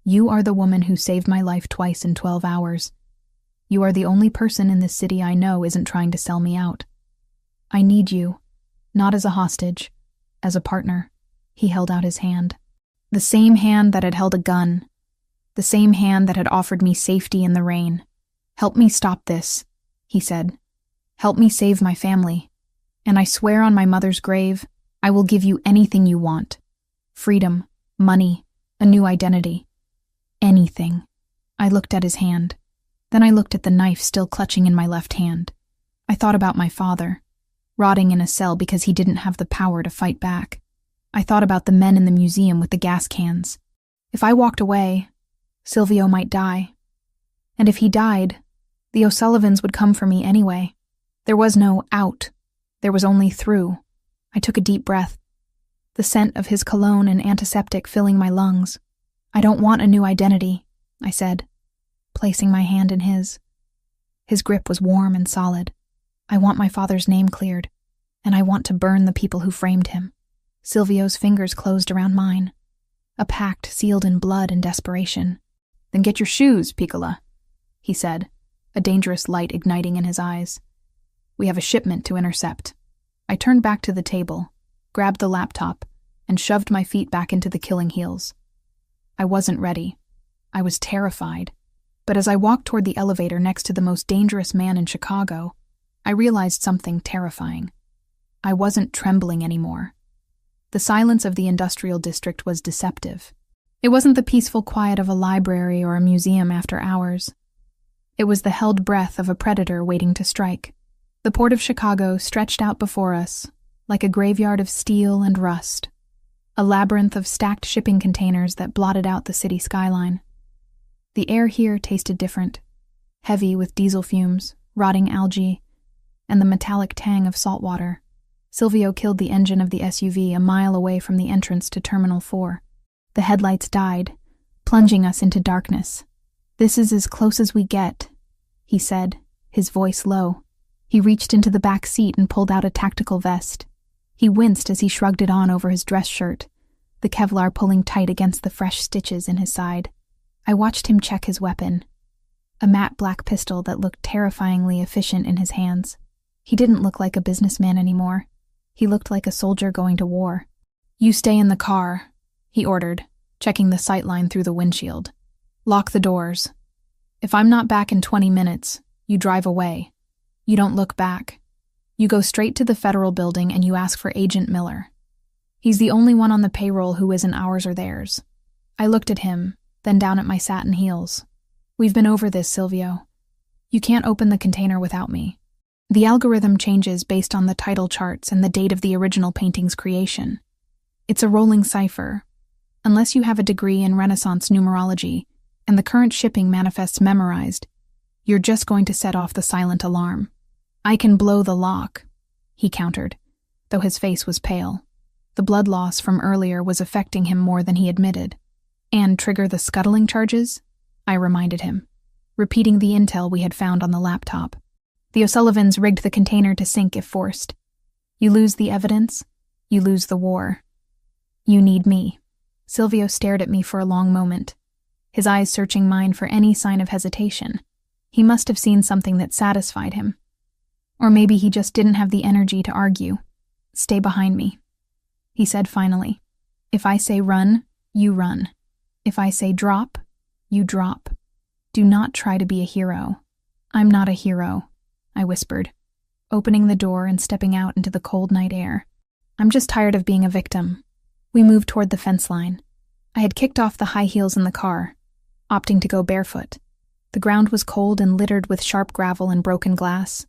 You are the woman who saved my life twice in 12 hours. You are the only person in this city I know isn't trying to sell me out. I need you, not as a hostage, as a partner. He held out his hand. The same hand that had held a gun. The same hand that had offered me safety in the rain. Help me stop this, he said. Help me save my family. And I swear on my mother's grave, I will give you anything you want. Freedom, money, a new identity. Anything. I looked at his hand. Then I looked at the knife still clutching in my left hand. I thought about my father, rotting in a cell because he didn't have the power to fight back. I thought about the men in the museum with the gas cans. If I walked away, Silvio might die. And if he died, the O'Sullivans would come for me anyway. There was no out. There was only through. I took a deep breath, the scent of his cologne and antiseptic filling my lungs. I don't want a new identity, I said, placing my hand in his. His grip was warm and solid. I want my father's name cleared, and I want to burn the people who framed him. Silvio's fingers closed around mine, a pact sealed in blood and desperation. Then get your shoes, Piccola, he said, a dangerous light igniting in his eyes. We have a shipment to intercept. I turned back to the table, grabbed the laptop, and shoved my feet back into the killing heels. I wasn't ready. I was terrified. But as I walked toward the elevator next to the most dangerous man in Chicago, I realized something terrifying. I wasn't trembling anymore. The silence of the industrial district was deceptive. It wasn't the peaceful quiet of a library or a museum after hours. It was the held breath of a predator waiting to strike. The port of Chicago stretched out before us, like a graveyard of steel and rust, a labyrinth of stacked shipping containers that blotted out the city skyline. The air here tasted different, heavy with diesel fumes, rotting algae, and the metallic tang of salt water. Silvio killed the engine of the SUV a mile away from the entrance to Terminal 4. The headlights died, plunging us into darkness. "This is as close as we get," he said, his voice low. He reached into the back seat and pulled out a tactical vest. He winced as he shrugged it on over his dress shirt, the Kevlar pulling tight against the fresh stitches in his side. I watched him check his weapon, a matte black pistol that looked terrifyingly efficient in his hands. He didn't look like a businessman anymore. He looked like a soldier going to war. "You stay in the car," he ordered, checking the sightline through the windshield. "Lock the doors. If I'm not back in 20 minutes, you drive away. You don't look back. You go straight to the federal building and you ask for Agent Miller. He's the only one on the payroll who isn't ours or theirs." I looked at him, then down at my satin heels. "We've been over this, Silvio. You can't open the container without me. The algorithm changes based on the title charts and the date of the original painting's creation. It's a rolling cipher. Unless you have a degree in Renaissance numerology and the current shipping manifests memorized, you're just going to set off the silent alarm. I can blow the lock," he countered, though his face was pale. The blood loss from earlier was affecting him more than he admitted. "And trigger the scuttling charges?" I reminded him, repeating the intel we had found on the laptop. "The O'Sullivans rigged the container to sink if forced. You lose the evidence, you lose the war. You need me." Silvio stared at me for a long moment, his eyes searching mine for any sign of hesitation. He must have seen something that satisfied him. Or maybe he just didn't have the energy to argue. "Stay behind me," he said finally. "If I say run, you run. If I say drop, you drop. Do not try to be a hero." "I'm not a hero," I whispered, opening the door and stepping out into the cold night air. "I'm just tired of being a victim." We moved toward the fence line. I had kicked off the high heels in the car, opting to go barefoot. The ground was cold and littered with sharp gravel and broken glass,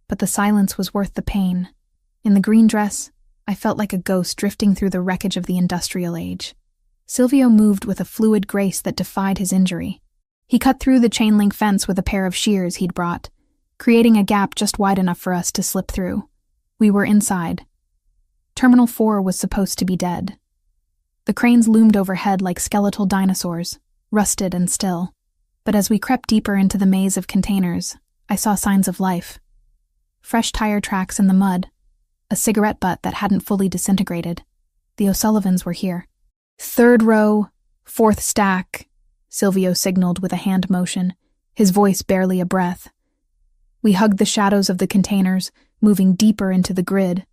but the silence was worth the pain. In the green dress, I felt like a ghost drifting through the wreckage of the industrial age. Silvio moved with a fluid grace that defied his injury. He cut through the chain-link fence with a pair of shears he'd brought, creating a gap just wide enough for us to slip through. We were inside. Terminal 4 was supposed to be dead. The cranes loomed overhead like skeletal dinosaurs, rusted and still. But as we crept deeper into the maze of containers, I saw signs of life. Fresh tire tracks in the mud, a cigarette butt that hadn't fully disintegrated. The O'Sullivans were here. "Third row, fourth stack," Silvio signaled with a hand motion, his voice barely a breath. We hugged the shadows of the containers, moving deeper into the grid.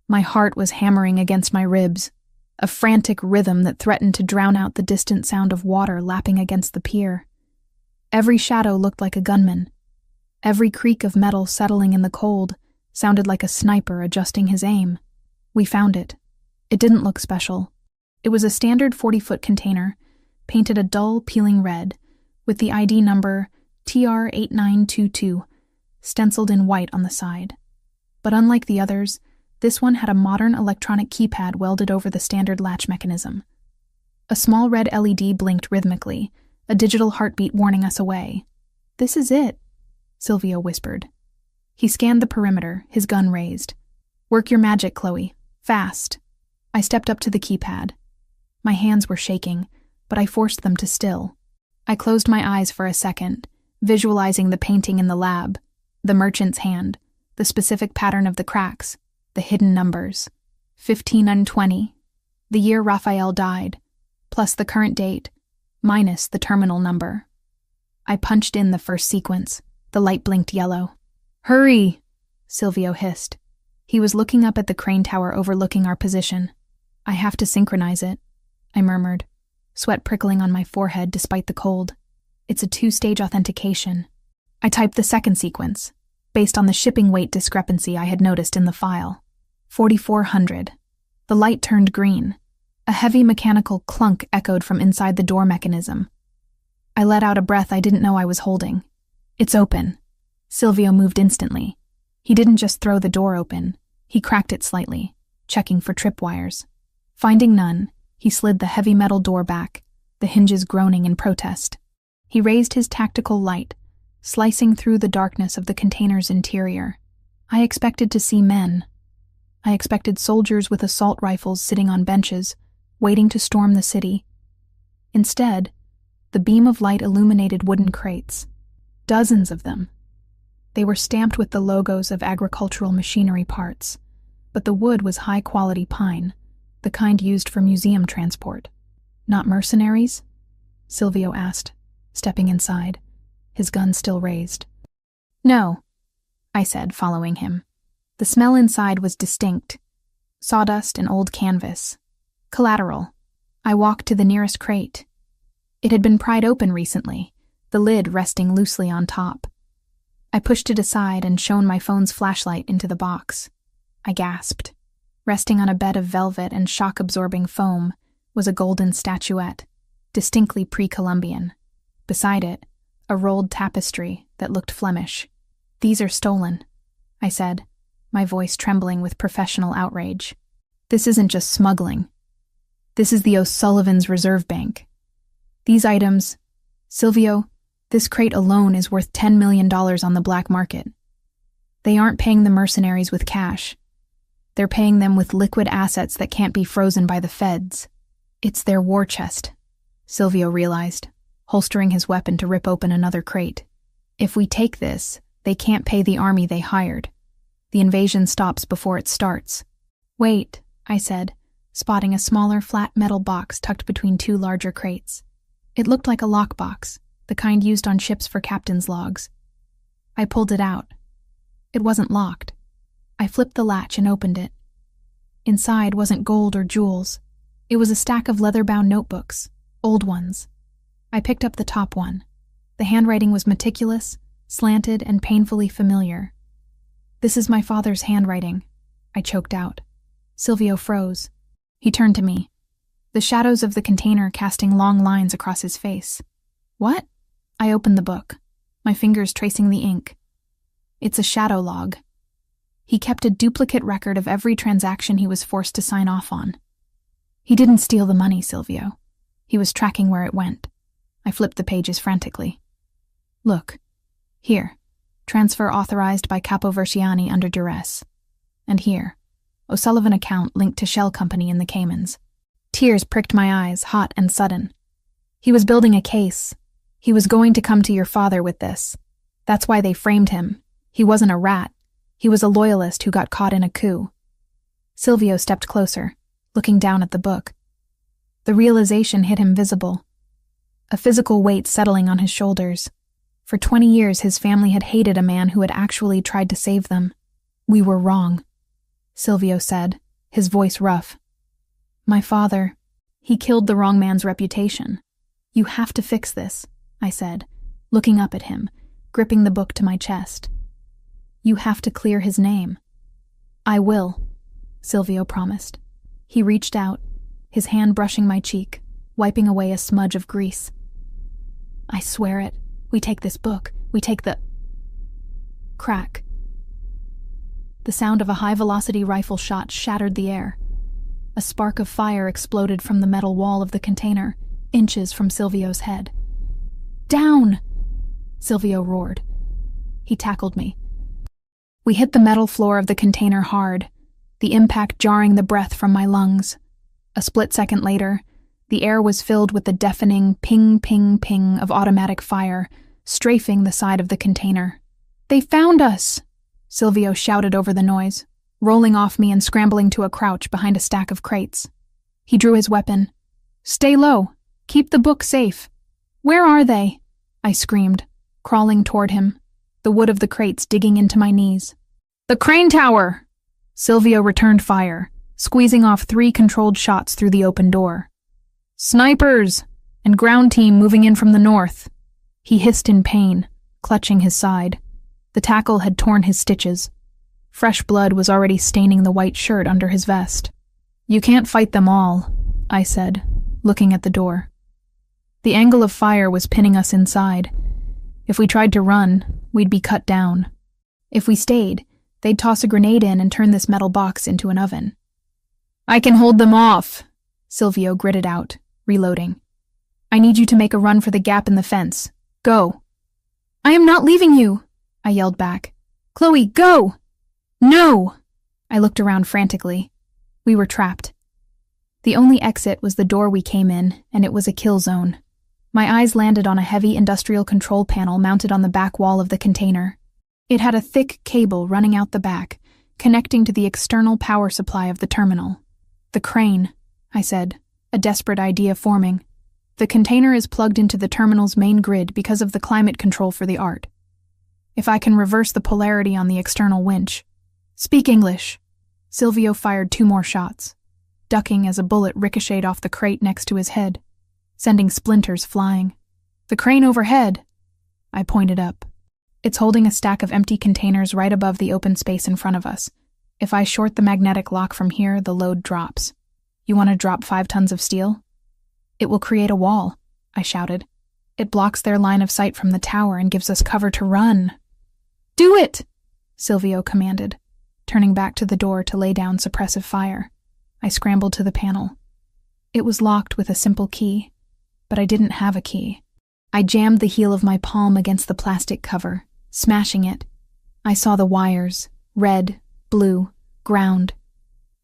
My heart was hammering against my ribs, a frantic rhythm that threatened to drown out the distant sound of water lapping against the pier. Every shadow looked like a gunman. Every creak of metal settling in the cold sounded like a sniper adjusting his aim. We found it. It didn't look special. It was a standard 40-foot container, painted a dull, peeling red, with the ID number TR8922 stenciled in white on the side. But unlike the others, this one had a modern electronic keypad welded over the standard latch mechanism. A small red LED blinked rhythmically, a digital heartbeat warning us away. "This is it," Silvio whispered. He scanned the perimeter, his gun raised. "Work your magic, Chloe. Fast." I stepped up to the keypad. My hands were shaking, but I forced them to still. I closed my eyes for a second, visualizing the painting in the lab, the merchant's hand, the specific pattern of the cracks, the hidden numbers. 15 and 20, the year Raphael died, plus the current date, minus the terminal number. I punched in the first sequence. The light blinked yellow. "Hurry!" Silvio hissed. He was looking up at the crane tower overlooking our position. "I have to synchronize it," I murmured, sweat prickling on my forehead despite the cold. "It's a 2-stage authentication." I typed the second sequence, based on the shipping weight discrepancy I had noticed in the file. 4,400. The light turned green. A heavy mechanical clunk echoed from inside the door mechanism. I let out a breath I didn't know I was holding. "It's open." Silvio moved instantly. He didn't just throw the door open. He cracked it slightly, checking for tripwires. Finding none, he slid the heavy metal door back, the hinges groaning in protest. He raised his tactical light, slicing through the darkness of the container's interior. I expected to see men. I expected soldiers with assault rifles sitting on benches, waiting to storm the city. Instead, the beam of light illuminated wooden crates. Dozens of them. They were stamped with the logos of agricultural machinery parts, but the wood was high-quality pine, the kind used for museum transport. Not mercenaries? Silvio asked, stepping inside, his gun still raised. No, I said, following him. The smell inside was distinct. Sawdust and old canvas. Collateral. I walked to the nearest crate. It had been pried open recently, the lid resting loosely on top. I pushed it aside and shone my phone's flashlight into the box. I gasped. Resting on a bed of velvet and shock-absorbing foam was a golden statuette, distinctly pre-Columbian. Beside it, a rolled tapestry that looked Flemish. "These are stolen," I said, my voice trembling with professional outrage. "This isn't just smuggling. This is the O'Sullivan's Reserve Bank. These items, Silvio, this crate alone is worth $10 million on the black market. They aren't paying the mercenaries with cash. They're paying them with liquid assets that can't be frozen by the feds. It's their war chest," Silvio realized, holstering his weapon to rip open another crate. "If we take this, they can't pay the army they hired. The invasion stops before it starts." "Wait," I said, spotting a smaller flat metal box tucked between two larger crates. It looked like a lockbox, the kind used on ships for captain's logs. I pulled it out. It wasn't locked. I flipped the latch and opened it. Inside wasn't gold or jewels. It was a stack of leather-bound notebooks, old ones. I picked up the top one. The handwriting was meticulous, slanted, and painfully familiar. "This is my father's handwriting," I choked out. Silvio froze. He turned to me, the shadows of the container casting long lines across his face. "What?" I opened the book, my fingers tracing the ink. "It's a shadow log." He kept a duplicate record of every transaction he was forced to sign off on. "He didn't steal the money, Silvio. He was tracking where it went." I flipped the pages frantically. "Look. Here. Transfer authorized by Capo Versiani under duress. And here. O'Sullivan account linked to shell company in the Caymans." Tears pricked my eyes, hot and sudden. "He was building a case. He was going to come to your father with this. That's why they framed him. He wasn't a rat. He was a loyalist who got caught in a coup." Silvio stepped closer, looking down at the book. The realization hit him visible. A physical weight settling on his shoulders. For 20 years his family had hated a man who had actually tried to save them. "We were wrong," Silvio said, his voice rough. "My father, he killed the wrong man's reputation. You have to fix this," I said, looking up at him, gripping the book to my chest. "You have to clear his name." "I will," Silvio promised. He reached out, his hand brushing my cheek, wiping away a smudge of grease. "I swear it. We take this book. We take the—" Crack. The sound of a high-velocity rifle shot shattered the air. A spark of fire exploded from the metal wall of the container, inches from Silvio's head. "Down!" Silvio roared. He tackled me. We hit the metal floor of the container hard, the impact jarring the breath from my lungs. A split second later, the air was filled with the deafening ping, ping, ping of automatic fire, strafing the side of the container. "They found us!" Silvio shouted over the noise, rolling off me and scrambling to a crouch behind a stack of crates. He drew his weapon. "Stay low. Keep the book safe." "Where are they?" I screamed, crawling toward him, the wood of the crates digging into my knees. "The crane tower!" Silvio returned fire, squeezing off 3 controlled shots through the open door. "Snipers! And ground team moving in from the north." He hissed in pain, clutching his side. The tackle had torn his stitches. Fresh blood was already staining the white shirt under his vest. "You can't fight them all," I said, looking at the door. The angle of fire was pinning us inside. If we tried to run, we'd be cut down. If we stayed, they'd toss a grenade in and turn this metal box into an oven. "I can hold them off," Silvio gritted out, reloading. "I need you to make a run for the gap in the fence. Go." "I am not leaving you," I yelled back. "Chloe, go!" "No!" I looked around frantically. We were trapped. The only exit was the door we came in, and it was a kill zone. My eyes landed on a heavy industrial control panel mounted on the back wall of the container. It had a thick cable running out the back, connecting to the external power supply of the terminal. "The crane," I said, a desperate idea forming. "The container is plugged into the terminal's main grid because of the climate control for the art. If I can reverse the polarity on the external winch." "Speak English." Silvio fired 2 more shots, ducking as a bullet ricocheted off the crate next to his head, sending splinters flying. "The crane overhead." I pointed up. "It's holding a stack of empty containers right above the open space in front of us. If I short the magnetic lock from here, the load drops. You want to drop 5 tons of steel?" "It will create a wall," I shouted. "It blocks their line of sight from the tower and gives us cover to run." "Do it!" Silvio commanded, turning back to the door to lay down suppressive fire. I scrambled to the panel. It was locked with a simple key, but I didn't have a key. I jammed the heel of my palm against the plastic cover, smashing it. I saw the wires, red, blue, ground.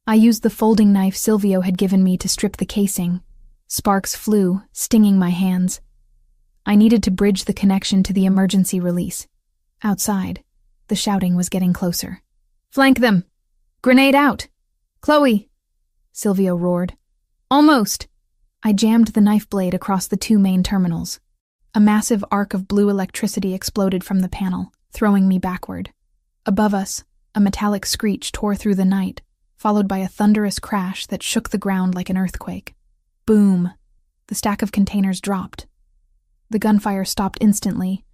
I used the folding knife Silvio had given me to strip the casing. Sparks flew, stinging my hands. I needed to bridge the connection to the emergency release. Outside, the shouting was getting closer. "Flank them! Grenade out! Chloe!" Silvio roared. "Almost!" I jammed the knife blade across the 2 main terminals. A massive arc of blue electricity exploded from the panel, throwing me backward. Above us, a metallic screech tore through the night, followed by a thunderous crash that shook the ground like an earthquake. Boom! The stack of containers dropped. The gunfire stopped instantly,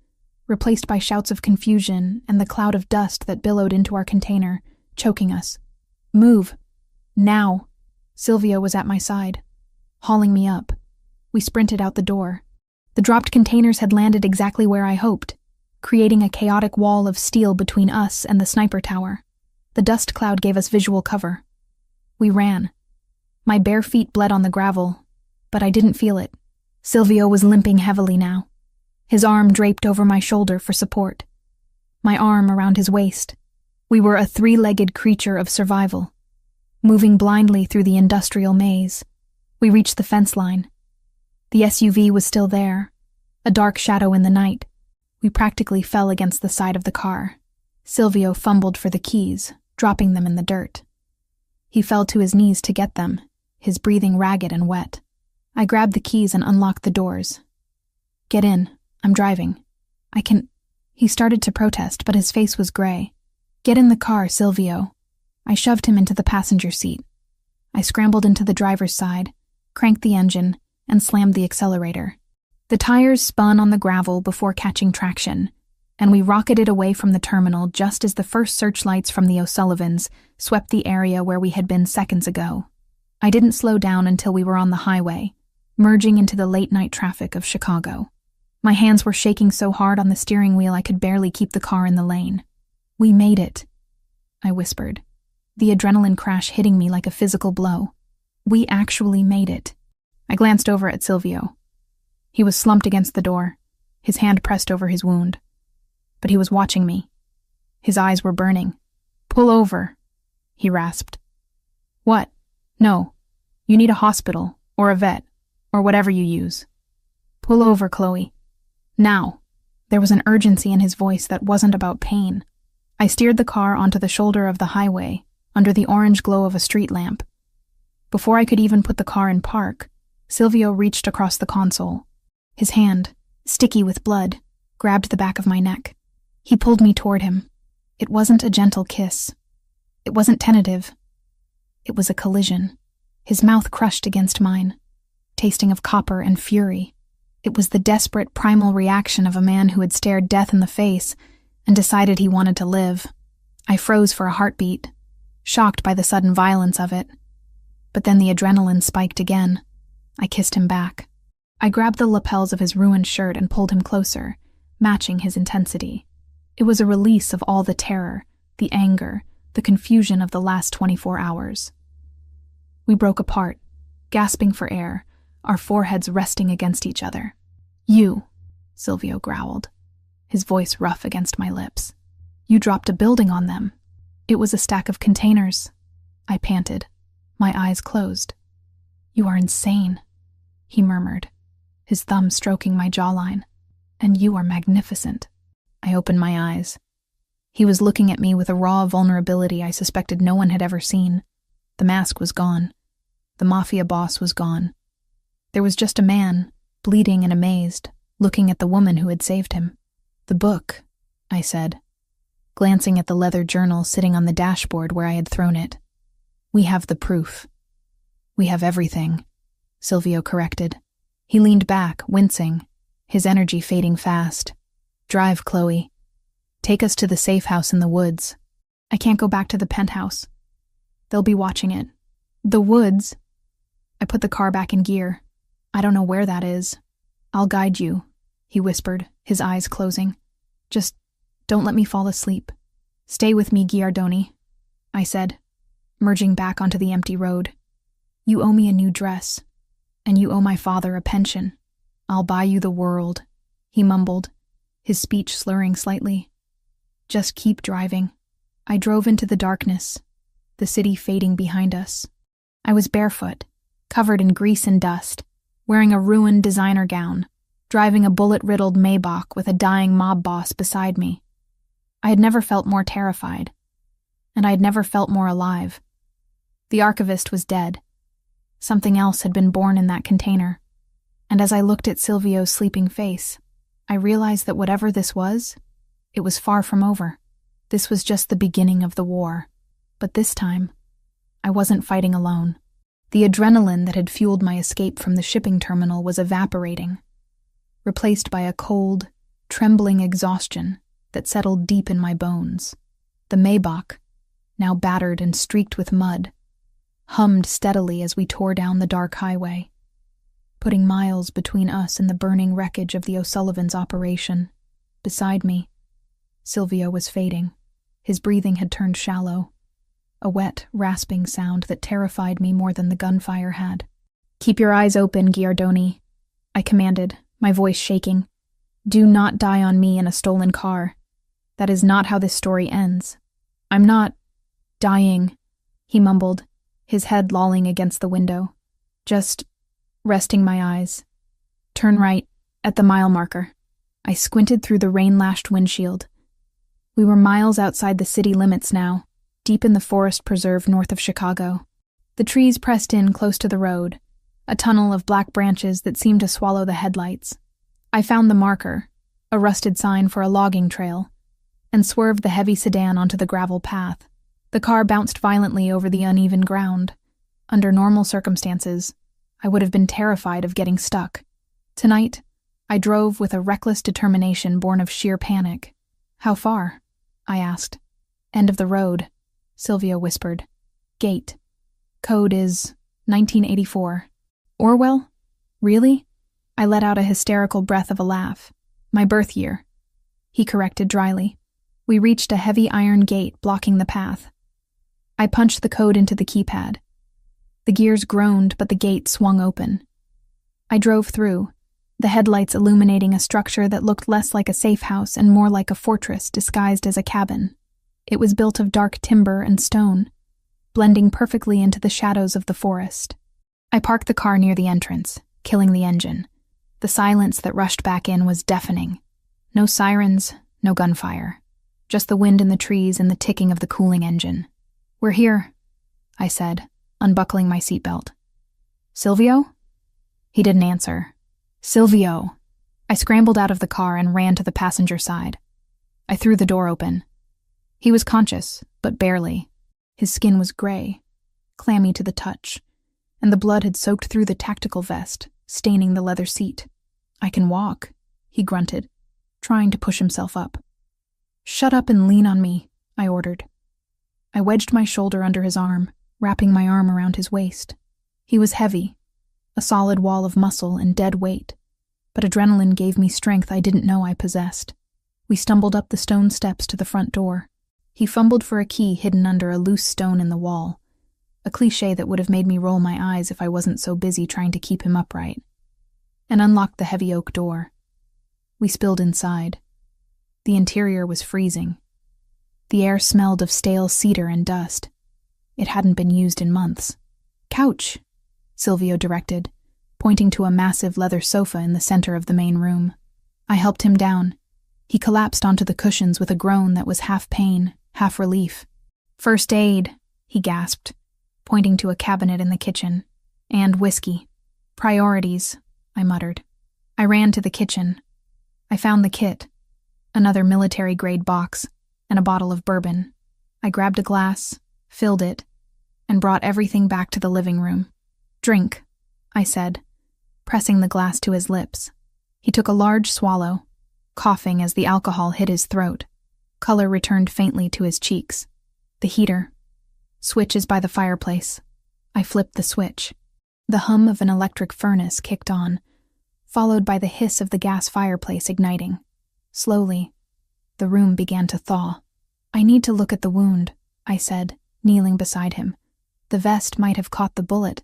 replaced by shouts of confusion and the cloud of dust that billowed into our container, choking us. "Move! Now!" Silvio was at my side, hauling me up. We sprinted out the door. The dropped containers had landed exactly where I hoped, creating a chaotic wall of steel between us and the sniper tower. The dust cloud gave us visual cover. We ran. My bare feet bled on the gravel, but I didn't feel it. Silvio was limping heavily now, his arm draped over my shoulder for support, my arm around his waist. We were a 3-legged creature of survival, moving blindly through the industrial maze. We reached the fence line. The SUV was still there, a dark shadow in the night. We practically fell against the side of the car. Silvio fumbled for the keys, dropping them in the dirt. He fell to his knees to get them, his breathing ragged and wet. I grabbed the keys and unlocked the doors. "Get in. I'm driving. I can—" He started to protest, but his face was gray. "Get in the car, Silvio." I shoved him into the passenger seat. I scrambled into the driver's side, cranked the engine, and slammed the accelerator. The tires spun on the gravel before catching traction, and we rocketed away from the terminal just as the first searchlights from the O'Sullivans swept the area where we had been seconds ago. I didn't slow down until we were on the highway, merging into the late-night traffic of Chicago. My hands were shaking so hard on the steering wheel I could barely keep the car in the lane. "We made it," I whispered, the adrenaline crash hitting me like a physical blow. "We actually made it." I glanced over at Silvio. He was slumped against the door, his hand pressed over his wound. But he was watching me. His eyes were burning. "Pull over," he rasped. "What? No. You need a hospital, or a vet, or whatever you use. Pull over, Chloe. Now." There was an urgency in his voice that wasn't about pain. I steered the car onto the shoulder of the highway, under the orange glow of a street lamp. Before I could even put the car in park, Silvio reached across the console. His hand, sticky with blood, grabbed the back of my neck. He pulled me toward him. It wasn't a gentle kiss. It wasn't tentative. It was a collision. His mouth crushed against mine, tasting of copper and fury. It was the desperate, primal reaction of a man who had stared death in the face and decided he wanted to live. I froze for a heartbeat, shocked by the sudden violence of it. But then the adrenaline spiked again. I kissed him back. I grabbed the lapels of his ruined shirt and pulled him closer, matching his intensity. It was a release of all the terror, the anger, the confusion of the last 24 hours. We broke apart, gasping for air, our foreheads resting against each other. "You," Silvio growled, his voice rough against my lips. "You dropped a building on them." It was a stack of containers, I panted, my eyes closed. You are insane, he murmured, his thumb stroking my jawline. And you are magnificent. I opened my eyes. He was looking at me with a raw vulnerability I suspected no one had ever seen. The mask was gone. The Mafia boss was gone. There was just a man, bleeding and amazed, looking at the woman who had saved him. The book, I said, glancing at the leather journal sitting on the dashboard where I had thrown it. We have the proof. We have everything, Silvio corrected. He leaned back, wincing, his energy fading fast. Drive, Chloe. Take us to the safe house in the woods. I can't go back to the penthouse. They'll be watching it. The woods? I put the car back in gear. I don't know where that is. I'll guide you, he whispered, his eyes closing. Just don't let me fall asleep. Stay with me, Giardoni, I said, merging back onto the empty road. You owe me a new dress, and you owe my father a pension. I'll buy you the world, he mumbled, his speech slurring slightly. Just keep driving. I drove into the darkness, the city fading behind us. I was barefoot, covered in grease and dust, wearing a ruined designer gown, driving a bullet-riddled Maybach with a dying mob boss beside me. I had never felt more terrified, and I had never felt more alive. The archivist was dead. Something else had been born in that container, and as I looked at Silvio's sleeping face, I realized that whatever this was, it was far from over. This was just the beginning of the war. But this time, I wasn't fighting alone. The adrenaline that had fueled my escape from the shipping terminal was evaporating, replaced by a cold, trembling exhaustion that settled deep in my bones. The Maybach, now battered and streaked with mud, hummed steadily as we tore down the dark highway, putting miles between us and the burning wreckage of the O'Sullivan's operation. Beside me, Silvio was fading. His breathing had turned shallow, a wet, rasping sound that terrified me more than the gunfire had. Keep your eyes open, Giardoni, I commanded, my voice shaking. Do not die on me in a stolen car. That is not how this story ends. I'm not dying, he mumbled, his head lolling against the window. Just resting my eyes. Turn right, at the mile marker. I squinted through the rain-lashed windshield. We were miles outside the city limits now, deep in the forest preserve north of Chicago. The trees pressed in close to the road, a tunnel of black branches that seemed to swallow the headlights. I found the marker, a rusted sign for a logging trail, and swerved the heavy sedan onto the gravel path. The car bounced violently over the uneven ground. Under normal circumstances, I would have been terrified of getting stuck. Tonight, I drove with a reckless determination born of sheer panic. How far? I asked. End of the road, Silvio whispered. Gate. Code is 1984. Orwell? Really? I let out a hysterical breath of a laugh. My birth year. He corrected dryly. We reached a heavy iron gate blocking the path. I punched the code into the keypad. The gears groaned, but the gate swung open. I drove through, the headlights illuminating a structure that looked less like a safe house and more like a fortress disguised as a cabin. It was built of dark timber and stone, blending perfectly into the shadows of the forest. I parked the car near the entrance, killing the engine. The silence that rushed back in was deafening. No sirens, no gunfire. Just the wind in the trees and the ticking of the cooling engine. We're here, I said, unbuckling my seatbelt. Silvio? He didn't answer. Silvio! I scrambled out of the car and ran to the passenger side. I threw the door open. He was conscious, but barely. His skin was gray, clammy to the touch, and the blood had soaked through the tactical vest, staining the leather seat. I can walk, he grunted, trying to push himself up. Shut up and lean on me, I ordered. I wedged my shoulder under his arm, wrapping my arm around his waist. He was heavy, a solid wall of muscle and dead weight, but adrenaline gave me strength I didn't know I possessed. We stumbled up the stone steps to the front door. He fumbled for a key hidden under a loose stone in the wall, a cliché that would have made me roll my eyes if I wasn't so busy trying to keep him upright, and unlocked the heavy oak door. We spilled inside. The interior was freezing. The air smelled of stale cedar and dust. It hadn't been used in months. "Couch," Silvio directed, pointing to a massive leather sofa in the center of the main room. I helped him down. He collapsed onto the cushions with a groan that was half pain, half relief. "First aid," he gasped, pointing to a cabinet in the kitchen. "And whiskey." "Priorities," I muttered. I ran to the kitchen. I found the kit, another military-grade box, and a bottle of bourbon. I grabbed a glass, filled it, and brought everything back to the living room. "Drink," I said, pressing the glass to his lips. He took a large swallow, coughing as the alcohol hit his throat. Color returned faintly to his cheeks. "The heater. Switch is by the fireplace." I flipped the switch. The hum of an electric furnace kicked on, followed by the hiss of the gas fireplace igniting. Slowly, the room began to thaw. "I need to look at the wound," I said, kneeling beside him. "The vest might have caught the bullet,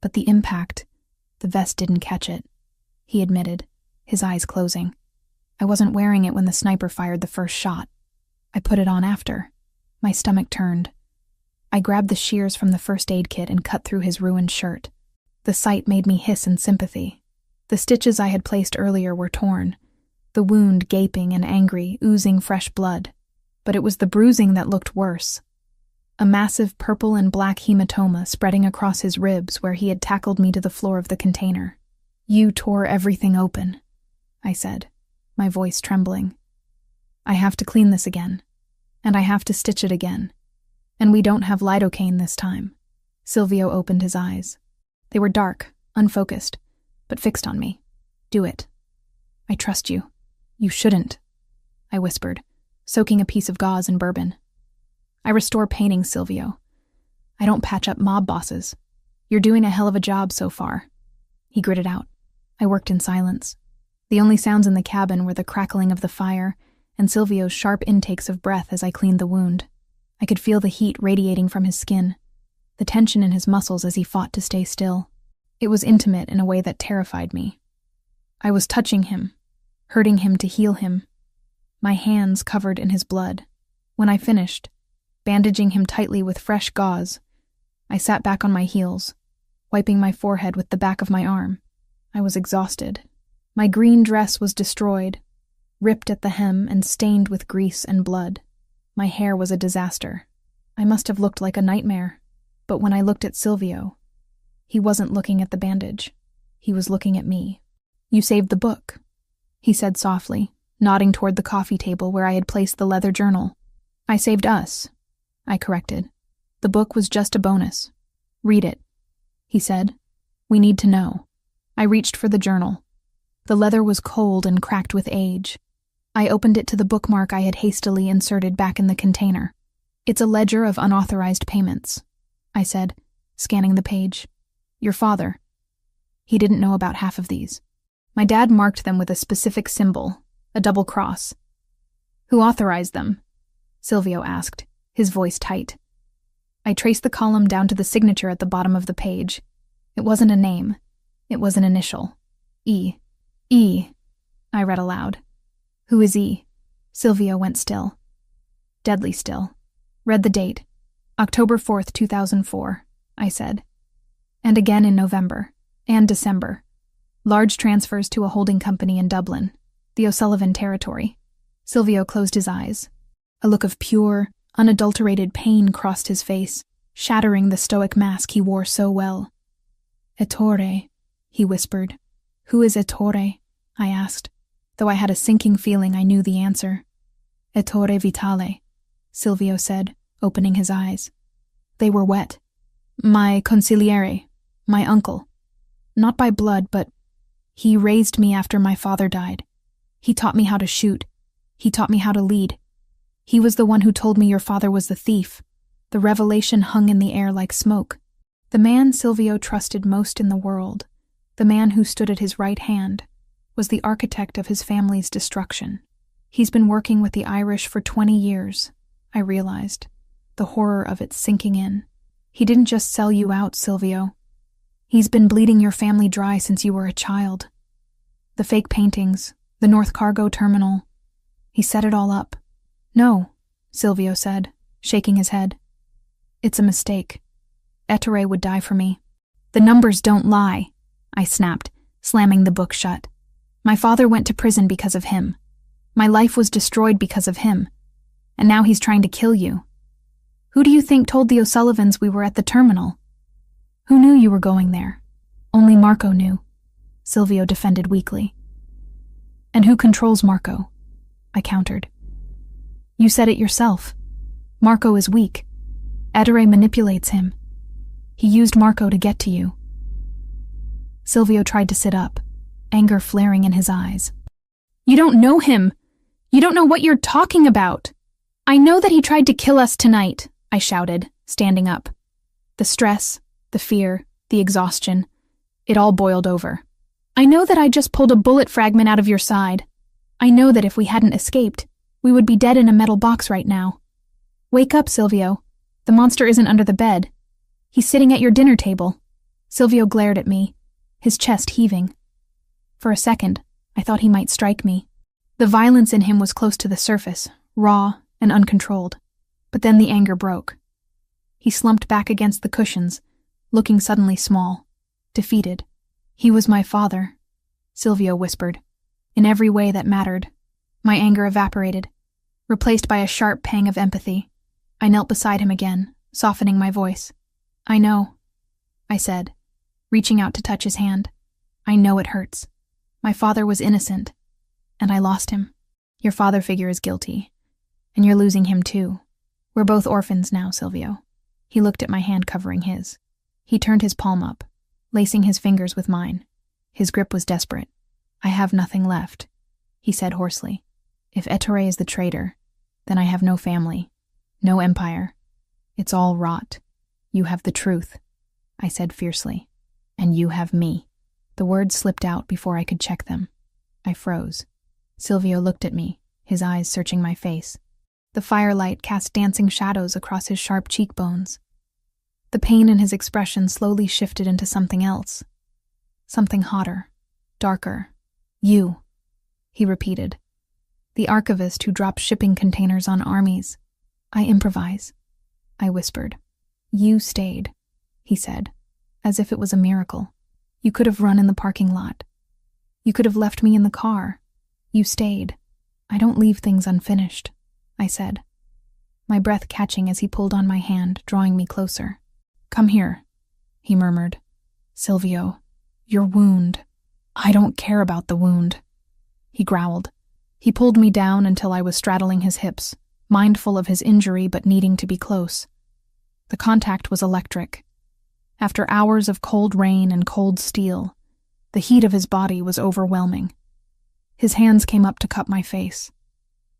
but the impact, the vest didn't catch it," he admitted, his eyes closing. "I wasn't wearing it when the sniper fired the first shot. I put it on after." My stomach turned. I grabbed the shears from the first aid kit and cut through his ruined shirt. The sight made me hiss in sympathy. The stitches I had placed earlier were torn, the wound gaping and angry, oozing fresh blood. But it was the bruising that looked worse. A massive purple and black hematoma spreading across his ribs where he had tackled me to the floor of the container. "You tore everything open," I said, my voice trembling. "I have to clean this again, and I have to stitch it again. And we don't have lidocaine this time." Silvio opened his eyes. They were dark, unfocused, but fixed on me. "Do it." "I trust you." "You shouldn't," I whispered, soaking a piece of gauze in bourbon. "I restore painting, Silvio. I don't patch up mob bosses. You're doing a hell of a job so far." He gritted out. I worked in silence. The only sounds in the cabin were the crackling of the fire and Silvio's sharp intakes of breath as I cleaned the wound. I could feel the heat radiating from his skin, the tension in his muscles as he fought to stay still. It was intimate in a way that terrified me. I was touching him, hurting him to heal him, my hands covered in his blood. When I finished, bandaging him tightly with fresh gauze, I sat back on my heels, wiping my forehead with the back of my arm. I was exhausted. My green dress was destroyed, ripped at the hem and stained with grease and blood. My hair was a disaster. I must have looked like a nightmare, but when I looked at Silvio, he wasn't looking at the bandage. He was looking at me. "You saved the book," he said softly, nodding toward the coffee table where I had placed the leather journal. "I saved us," I corrected. "The book was just a bonus. Read it," he said. "We need to know." I reached for the journal. The leather was cold and cracked with age. I opened it to the bookmark I had hastily inserted back in the container. "It's a ledger of unauthorized payments," I said, scanning the page. "Your father. He didn't know about half of these. My dad marked them with a specific symbol, a double cross." "Who authorized them?" Silvio asked, his voice tight. I traced the column down to the signature at the bottom of the page. It wasn't a name. It was an initial. E. "E," I read aloud. "Who is E?" Silvio went still. Deadly still. Read the date. October 4th, 2004, I said. And again in November. And December. Large transfers to a holding company in Dublin, the O'Sullivan territory. Silvio closed his eyes. A look of pure, unadulterated pain crossed his face, shattering the stoic mask he wore so well. "Ettore," he whispered. "Who is Ettore?" I asked, though I had a sinking feeling I knew the answer. "Ettore Vitale," Silvio said, opening his eyes. They were wet. "My consigliere, my uncle. Not by blood, but he raised me after my father died. He taught me how to shoot. He taught me how to lead. He was the one who told me your father was the thief." The revelation hung in the air like smoke. The man Silvio trusted most in the world, the man who stood at his right hand, was the architect of his family's destruction. He's been working with the Irish for 20 years, I realized, the horror of it sinking in. He didn't just sell you out, Silvio. He's been bleeding your family dry since you were a child. The fake paintings, the North Cargo terminal. He set it all up. No, Silvio said, shaking his head. It's a mistake. Ettore would die for me. The numbers don't lie, I snapped, slamming the book shut. My father went to prison because of him. My life was destroyed because of him. And now he's trying to kill you. Who do you think told the O'Sullivans we were at the terminal? Who knew you were going there? Only Marco knew, Silvio defended weakly. And who controls Marco? I countered. You said it yourself. Marco is weak. Ettore manipulates him. He used Marco to get to you. Silvio tried to sit up, anger flaring in his eyes. You don't know him. You don't know what you're talking about. I know that he tried to kill us tonight, I shouted, standing up. The stress, the fear, the exhaustion, it all boiled over. I know that I just pulled a bullet fragment out of your side. I know that if we hadn't escaped, we would be dead in a metal box right now. Wake up, Silvio. The monster isn't under the bed. He's sitting at your dinner table. Silvio glared at me, his chest heaving. For a second, I thought he might strike me. The violence in him was close to the surface, raw and uncontrolled. But then the anger broke. He slumped back against the cushions, looking suddenly small, defeated. He was my father, Silvio whispered. In every way that mattered. My anger evaporated, replaced by a sharp pang of empathy. I knelt beside him again, softening my voice. I know, I said, reaching out to touch his hand. I know it hurts. My father was innocent, and I lost him. Your father figure is guilty, and you're losing him too. We're both orphans now, Silvio. He looked at my hand covering his. He turned his palm up, lacing his fingers with mine. His grip was desperate. I have nothing left, he said hoarsely. If Ettore is the traitor, then I have no family, no empire. It's all rot. You have the truth, I said fiercely. And you have me. The words slipped out before I could check them. I froze. Silvio looked at me, his eyes searching my face. The firelight cast dancing shadows across his sharp cheekbones. The pain in his expression slowly shifted into something else. Something hotter, darker. You, he repeated. The archivist who dropped shipping containers on armies. I improvise, I whispered. You stayed, he said, as if it was a miracle. You could have run in the parking lot. You could have left me in the car. You stayed. I don't leave things unfinished, I said, my breath catching as he pulled on my hand, drawing me closer. Come here, he murmured. Silvio, your wound. I don't care about the wound, he growled. He pulled me down until I was straddling his hips, mindful of his injury but needing to be close. The contact was electric. After hours of cold rain and cold steel, the heat of his body was overwhelming. His hands came up to cup my face.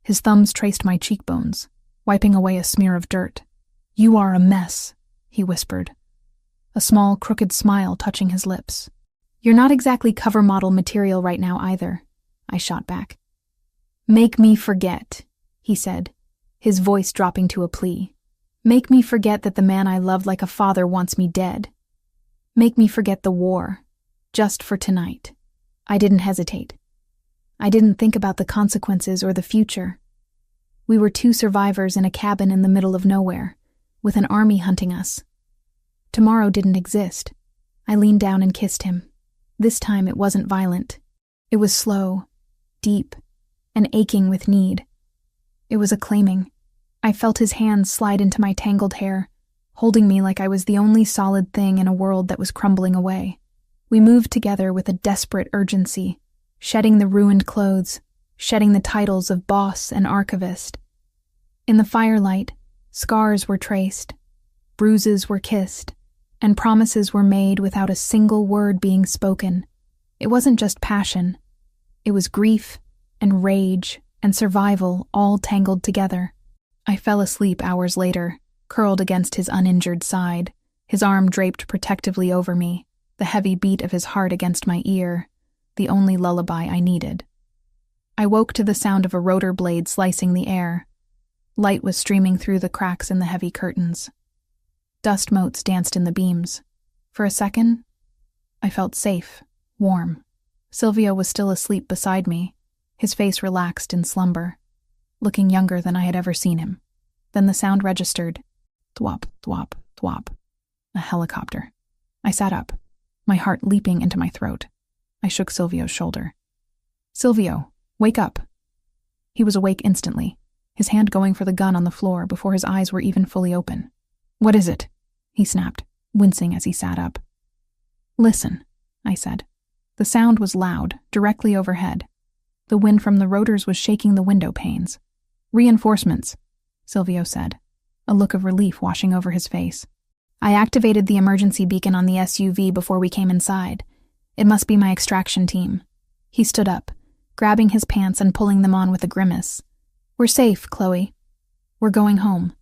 His thumbs traced my cheekbones, wiping away a smear of dirt. You are a mess, he whispered, a small, crooked smile touching his lips. You're not exactly cover model material right now either, I shot back. Make me forget, he said, his voice dropping to a plea. Make me forget that the man I loved like a father wants me dead. Make me forget the war, just for tonight. I didn't hesitate. I didn't think about the consequences or the future. We were two survivors in a cabin in the middle of nowhere, with an army hunting us. Tomorrow didn't exist. I leaned down and kissed him. This time it wasn't violent. It was slow, deep, and aching with need. It was acclaiming. I felt his hands slide into my tangled hair, holding me like I was the only solid thing in a world that was crumbling away. We moved together with a desperate urgency, shedding the ruined clothes, shedding the titles of boss and archivist. In the firelight, scars were traced, bruises were kissed, and promises were made without a single word being spoken. It wasn't just passion. It was grief and rage and survival all tangled together. I fell asleep hours later, curled against his uninjured side, his arm draped protectively over me, the heavy beat of his heart against my ear, the only lullaby I needed. I woke to the sound of a rotor blade slicing the air. Light was streaming through the cracks in the heavy curtains. Dust motes danced in the beams. For a second, I felt safe, warm. Silvio was still asleep beside me, his face relaxed in slumber, looking younger than I had ever seen him. Then the sound registered. Thwop, thwop, thwop. A helicopter. I sat up, my heart leaping into my throat. I shook Silvio's shoulder. "Silvio, wake up." He was awake instantly, his hand going for the gun on the floor before his eyes were even fully open. "What is it?" he snapped, wincing as he sat up. "Listen," I said. The sound was loud, directly overhead. The wind from the rotors was shaking the window panes. "Reinforcements," Silvio said, a look of relief washing over his face. "I activated the emergency beacon on the SUV before we came inside. It must be my extraction team." He stood up, grabbing his pants and pulling them on with a grimace. "We're safe, Chloe. We're going home."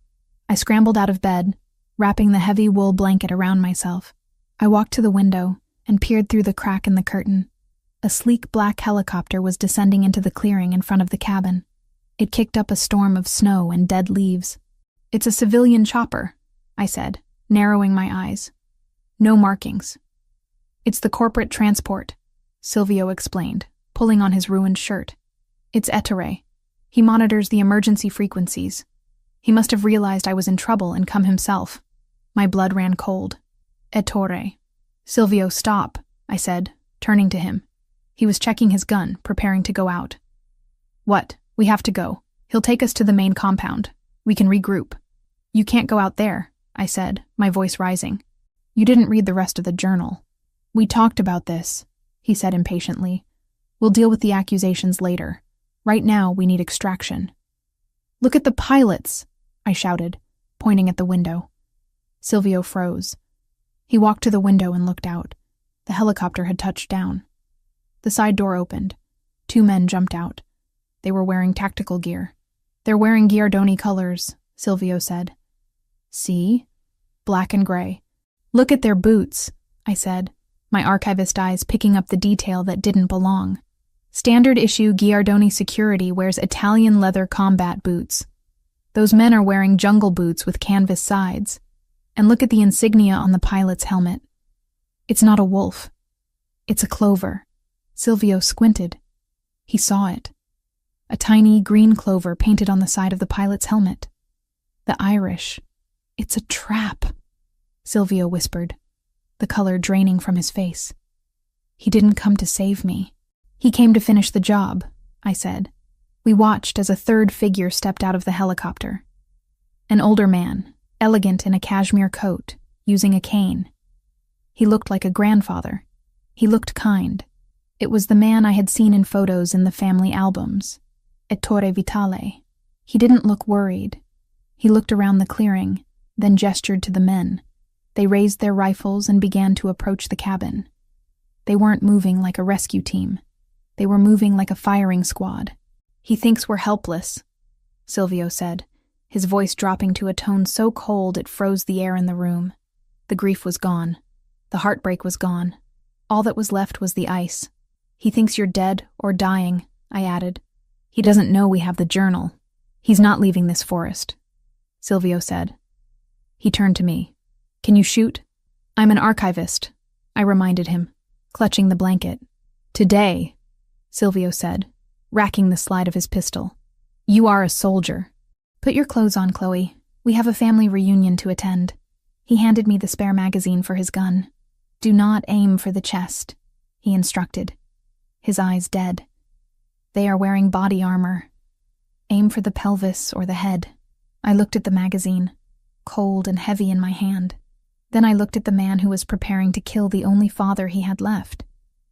I scrambled out of bed, wrapping the heavy wool blanket around myself. I walked to the window and peered through the crack in the curtain. A sleek black helicopter was descending into the clearing in front of the cabin. It kicked up a storm of snow and dead leaves. "It's a civilian chopper," I said, narrowing my eyes. "No markings." "It's the corporate transport," Silvio explained, pulling on his ruined shirt. "It's Ettore. He monitors the emergency frequencies. He must have realized I was in trouble and come himself." My blood ran cold. "Ettore." "Silvio, stop," I said, turning to him. He was checking his gun, preparing to go out. "What? We have to go. He'll take us to the main compound. We can regroup." "You can't go out there," I said, my voice rising. "You didn't read the rest of the journal." "We talked about this," he said impatiently. "We'll deal with the accusations later. Right now, we need extraction." "Look at the pilots," I shouted, pointing at the window. Silvio froze. He walked to the window and looked out. The helicopter had touched down. The side door opened. 2 men jumped out. They were wearing tactical gear. "They're wearing Giardoni colors," Silvio said. "See? Black and gray. Look at their boots," I said, my archivist eyes picking up the detail that didn't belong. "Standard issue Giardoni Security wears Italian leather combat boots. Those men are wearing jungle boots with canvas sides. And look at the insignia on the pilot's helmet. It's not a wolf. It's a clover." Silvio squinted. He saw it. A tiny green clover painted on the side of the pilot's helmet. The Irish. "It's a trap," Silvio whispered, the color draining from his face. "He didn't come to save me. He came to finish the job," I said. We watched as a third figure stepped out of the helicopter. An older man, elegant in a cashmere coat, using a cane. He looked like a grandfather. He looked kind. It was the man I had seen in photos in the family albums. Ettore Vitale. He didn't look worried. He looked around the clearing, then gestured to the men. They raised their rifles and began to approach the cabin. They weren't moving like a rescue team. They were moving like a firing squad. "He thinks we're helpless," Silvio said, his voice dropping to a tone so cold it froze the air in the room. The grief was gone. The heartbreak was gone. All that was left was the ice. "He thinks you're dead or dying," I added. "He doesn't know we have the journal. He's not leaving this forest," Silvio said. He turned to me. "Can you shoot?" "I'm an archivist," I reminded him, clutching the blanket. "Today," Silvio said, racking the slide of his pistol. "You are a soldier. Put your clothes on, Chloe. We have a family reunion to attend." He handed me the spare magazine for his gun. "Do not aim for the chest," he instructed, his eyes dead. "They are wearing body armor. Aim for the pelvis or the head." I looked at the magazine, cold and heavy in my hand. Then I looked at the man who was preparing to kill the only father he had left.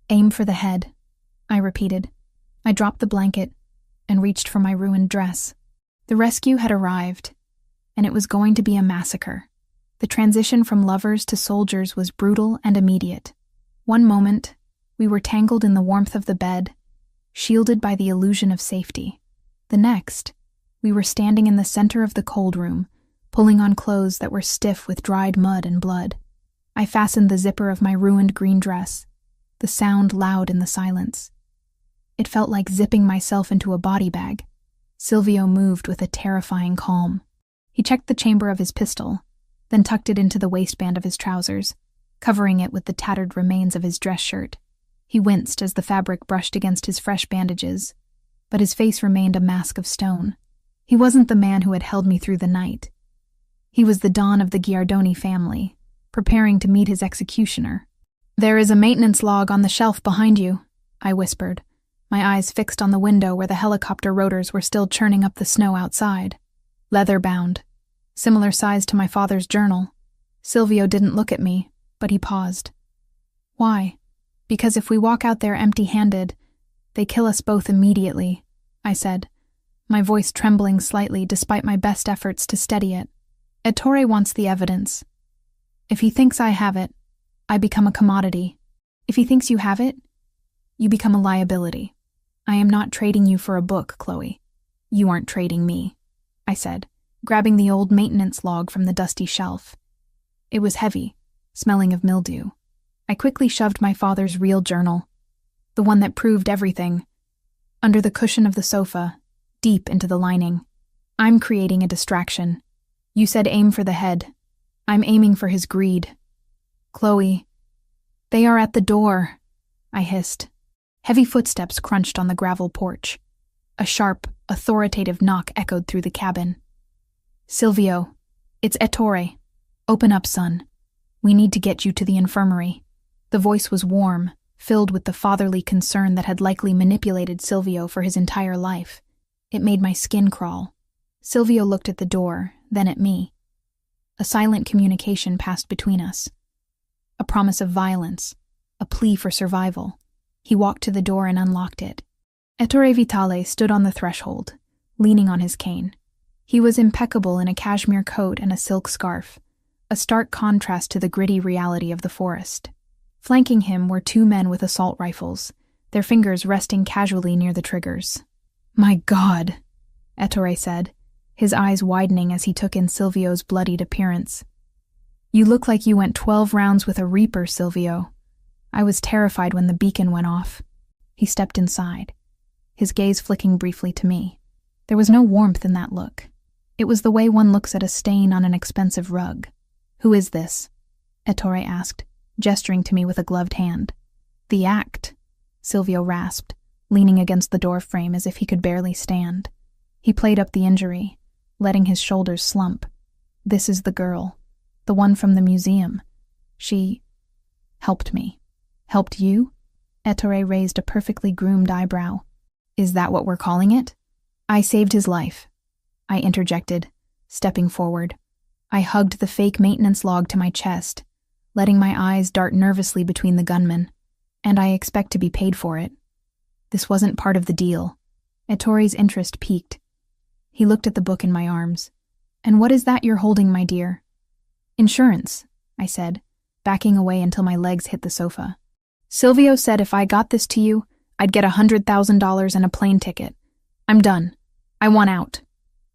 "Aim for the head," I repeated. I dropped the blanket and reached for my ruined dress. The rescue had arrived, and it was going to be a massacre. The transition from lovers to soldiers was brutal and immediate. One moment, we were tangled in the warmth of the bed, shielded by the illusion of safety. The next, we were standing in the center of the cold room, pulling on clothes that were stiff with dried mud and blood. I fastened the zipper of my ruined green dress, the sound loud in the silence. It felt like zipping myself into a body bag. Silvio moved with a terrifying calm. He checked the chamber of his pistol, then tucked it into the waistband of his trousers, covering it with the tattered remains of his dress shirt. He winced as the fabric brushed against his fresh bandages, but his face remained a mask of stone. He wasn't the man who had held me through the night. He was the Don of the Giardoni family, preparing to meet his executioner. "There is a maintenance log on the shelf behind you," I whispered, my eyes fixed on the window where the helicopter rotors were still churning up the snow outside. Leather-bound, similar size to my father's journal. Silvio didn't look at me, but he paused. "Why?" "Because if we walk out there empty-handed, they kill us both immediately," I said, my voice trembling slightly despite my best efforts to steady it. "Ettore wants the evidence. If he thinks I have it, I become a commodity. If he thinks you have it, you become a liability. I am not trading you for a book, Chloe. You aren't trading me," I said, grabbing the old maintenance log from the dusty shelf. It was heavy, smelling of mildew. I quickly shoved my father's real journal, the one that proved everything, under the cushion of the sofa, deep into the lining. "I'm creating a distraction. You said aim for the head. I'm aiming for his greed." "Chloe, they are at the door," I hissed. Heavy footsteps crunched on the gravel porch. A sharp, authoritative knock echoed through the cabin. "Silvio, it's Ettore. Open up, son. We need to get you to the infirmary." The voice was warm, filled with the fatherly concern that had likely manipulated Silvio for his entire life. It made my skin crawl. Silvio looked at the door, then at me. A silent communication passed between us. A promise of violence, a plea for survival. He walked to the door and unlocked it. Ettore Vitale stood on the threshold, leaning on his cane. He was impeccable in a cashmere coat and a silk scarf, a stark contrast to the gritty reality of the forest. Flanking him were two men with assault rifles, their fingers resting casually near the triggers. "My God," Ettore said, his eyes widening as he took in Silvio's bloodied appearance. "You look like you went 12 rounds with a reaper, Silvio. I was terrified when the beacon went off." He stepped inside, his gaze flicking briefly to me. There was no warmth in that look. It was the way one looks at a stain on an expensive rug. "Who is this?" Ettore asked, gesturing to me with a gloved hand. "The act," Silvio rasped, leaning against the door frame as if he could barely stand. He played up the injury, letting his shoulders slump. "This is the girl, the one from the museum. She helped me." "Helped you?" Ettore raised a perfectly groomed eyebrow. "Is that what we're calling it?" "I saved his life," I interjected, stepping forward. I hugged the fake maintenance log to my chest, letting my eyes dart nervously between the gunmen. "And I expect to be paid for it." This wasn't part of the deal. Ettore's interest piqued. He looked at the book in my arms. "And what is that you're holding, my dear?" "Insurance," I said, backing away until my legs hit the sofa. "Silvio said if I got this to you, I'd get $100,000 and a plane ticket. I'm done. I want out."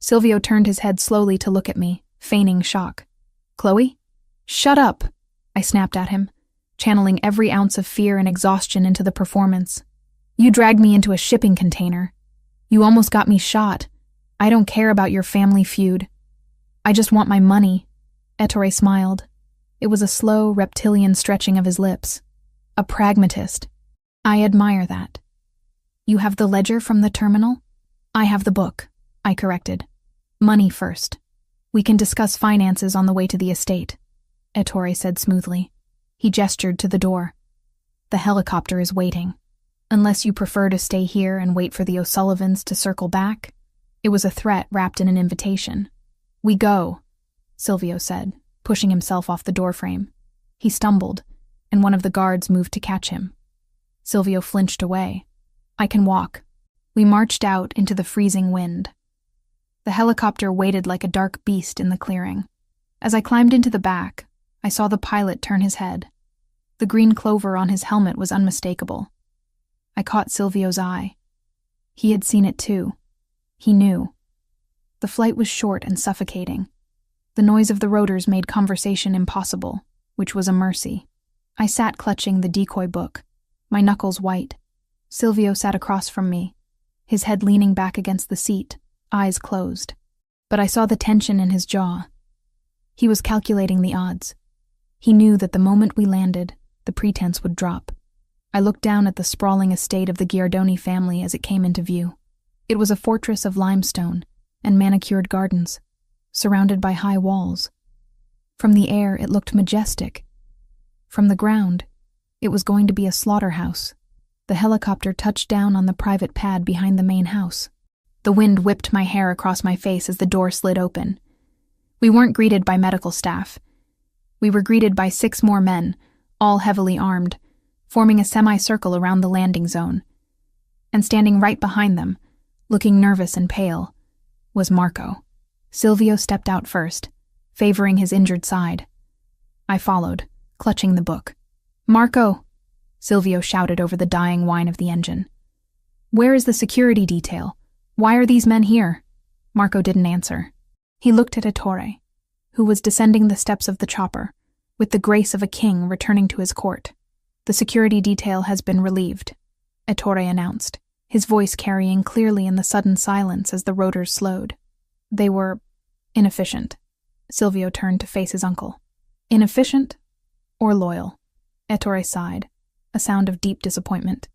Silvio turned his head slowly to look at me, feigning shock. "Chloe?" "Shut up," I snapped at him, channeling every ounce of fear and exhaustion into the performance. "You dragged me into a shipping container. You almost got me shot. I don't care about your family feud. I just want my money." Ettore smiled. It was a slow, reptilian stretching of his lips. "A pragmatist. I admire that. You have the ledger from the terminal?" "I have the book," I corrected. "Money first. We can discuss finances on the way to the estate," Ettore said smoothly. He gestured to the door. "The helicopter is waiting. Unless you prefer to stay here and wait for the O'Sullivans to circle back." It was a threat wrapped in an invitation. "We go," Silvio said, pushing himself off the doorframe. He stumbled, and one of the guards moved to catch him. Silvio flinched away. "I can walk." We marched out into the freezing wind. The helicopter waited like a dark beast in the clearing. As I climbed into the back, I saw the pilot turn his head. The green clover on his helmet was unmistakable. I caught Silvio's eye. He had seen it too. He knew. The flight was short and suffocating. The noise of the rotors made conversation impossible, which was a mercy. I sat clutching the decoy book, my knuckles white. Silvio sat across from me, his head leaning back against the seat, eyes closed. But I saw the tension in his jaw. He was calculating the odds. He knew that the moment we landed, the pretense would drop. I looked down at the sprawling estate of the Giardoni family as it came into view. It was a fortress of limestone, and manicured gardens, surrounded by high walls. From the air, it looked majestic. From the ground, it was going to be a slaughterhouse. The helicopter touched down on the private pad behind the main house. The wind whipped my hair across my face as the door slid open. We weren't greeted by medical staff. We were greeted by 6 more men, all heavily armed, forming a semicircle around the landing zone. And standing right behind them, looking nervous and pale, was Marco. Silvio stepped out first, favoring his injured side. I followed, clutching the book. "Marco!" Silvio shouted over the dying whine of the engine. "Where is the security detail? Why are these men here?" Marco didn't answer. He looked at Ettore, who was descending the steps of the chopper, with the grace of a king returning to his court. "The security detail has been relieved," Ettore announced, his voice carrying clearly in the sudden silence as the rotors slowed. "They were inefficient." Silvio turned to face his uncle. "Inefficient or loyal?" Ettore sighed, a sound of deep disappointment.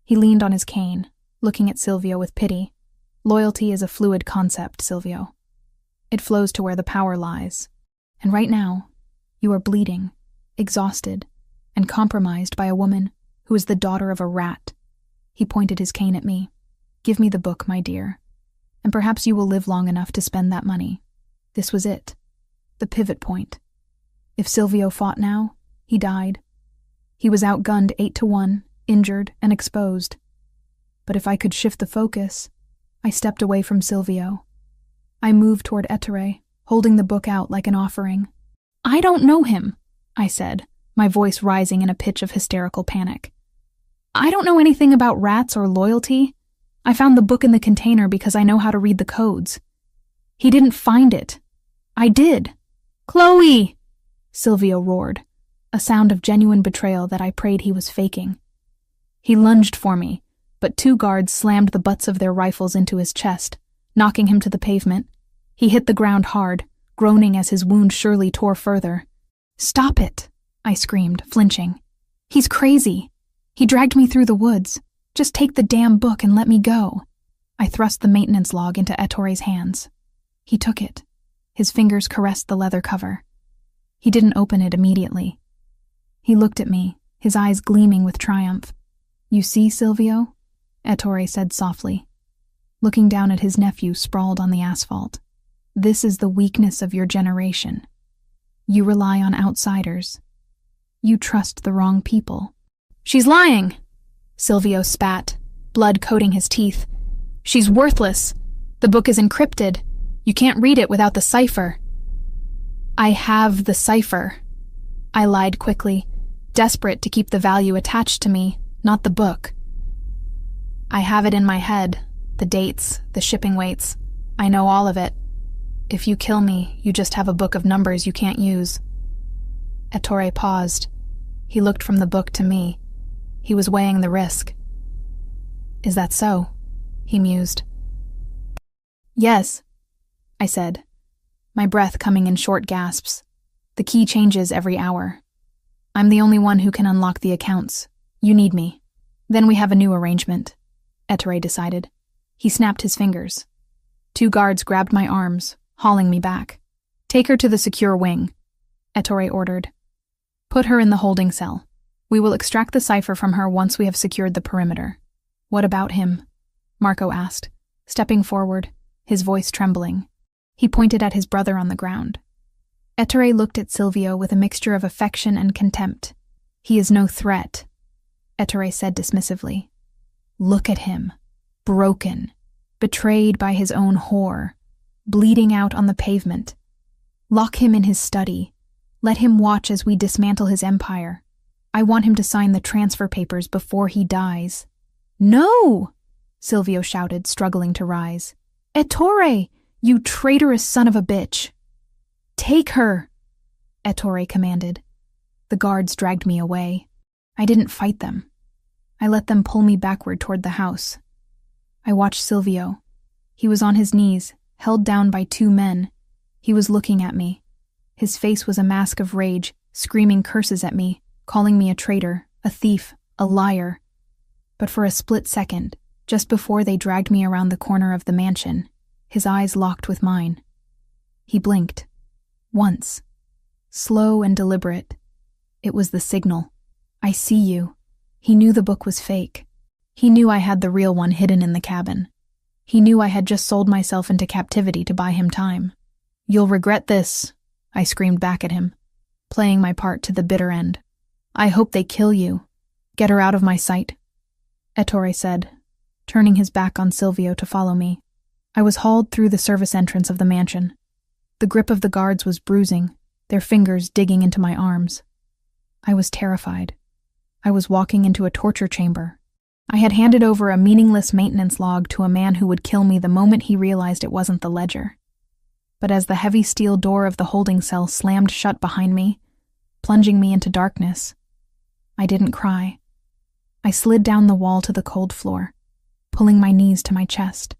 He leaned on his cane, looking at Silvio with pity. "Loyalty is a fluid concept, Silvio. It flows to where the power lies. And right now, you are bleeding, exhausted, and compromised by a woman who is the daughter of a rat." He pointed his cane at me. "Give me the book, my dear, and perhaps you will live long enough to spend that money." This was it, the pivot point. If Silvio fought now, he died. He was outgunned 8-1, injured and exposed. But if I could shift the focus, I stepped away from Silvio. I moved toward Ettore, holding the book out like an offering. "I don't know him," I said, my voice rising in a pitch of hysterical panic. "I don't know anything about rats or loyalty. I found the book in the container because I know how to read the codes. He didn't find it. I did." "Chloe!" Silvio roared, a sound of genuine betrayal that I prayed he was faking. He lunged for me, but 2 guards slammed the butts of their rifles into his chest, knocking him to the pavement. He hit the ground hard, groaning as his wound surely tore further. "Stop it!" I screamed, flinching. "He's crazy. He dragged me through the woods. Just take the damn book and let me go." I thrust the maintenance log into Ettore's hands. He took it. His fingers caressed the leather cover. He didn't open it immediately. He looked at me, his eyes gleaming with triumph. "You see, Silvio?" Ettore said softly, looking down at his nephew sprawled on the asphalt. "This is the weakness of your generation. You rely on outsiders. You trust the wrong people." "She's lying!" Silvio spat, blood coating his teeth. "She's worthless. The book is encrypted. You can't read it without the cipher." "I have the cipher," I lied quickly, desperate to keep the value attached to me, not the book. "I have it in my head, the dates, the shipping weights. I know all of it. If you kill me, you just have a book of numbers you can't use." Ettore paused. He looked from the book to me. He was weighing the risk. "Is that so?" he mused. "Yes," I said, my breath coming in short gasps. "The key changes every hour. I'm the only one who can unlock the accounts. You need me. Then we have a new arrangement," Ettore decided. He snapped his fingers. 2 guards grabbed my arms, hauling me back. "Take her to the secure wing," Ettore ordered. "Put her in the holding cell. We will extract the cipher from her once we have secured the perimeter." "What about him?" Marco asked, stepping forward, his voice trembling. He pointed at his brother on the ground. Ettore looked at Silvio with a mixture of affection and contempt. "He is no threat," Ettore said dismissively. "Look at him, broken, betrayed by his own whore, bleeding out on the pavement. Lock him in his study. Let him watch as we dismantle his empire. I want him to sign the transfer papers before he dies." "No!" Silvio shouted, struggling to rise. "Ettore, you traitorous son of a bitch!" "Take her!" Ettore commanded. The guards dragged me away. I didn't fight them. I let them pull me backward toward the house. I watched Silvio. He was on his knees, held down by 2 men. He was looking at me. His face was a mask of rage, screaming curses at me, calling me a traitor, a thief, a liar. But for a split second, just before they dragged me around the corner of the mansion, His eyes locked with mine. He blinked. Once. Slow and deliberate. It was the signal. I see you. He knew the book was fake. He knew I had the real one hidden in the cabin. He knew I had just sold myself into captivity to buy him time. "You'll regret this," I screamed back at him, playing my part to the bitter end. "I hope they kill you. Get her out of my sight," Ettore said, turning his back on Silvio to follow me. I was hauled through the service entrance of the mansion. The grip of the guards was bruising, their fingers digging into my arms. I was terrified. I was walking into a torture chamber. I had handed over a meaningless maintenance log to a man who would kill me the moment he realized it wasn't the ledger. But as the heavy steel door of the holding cell slammed shut behind me, plunging me into darkness, I didn't cry. I slid down the wall to the cold floor, pulling my knees to my chest.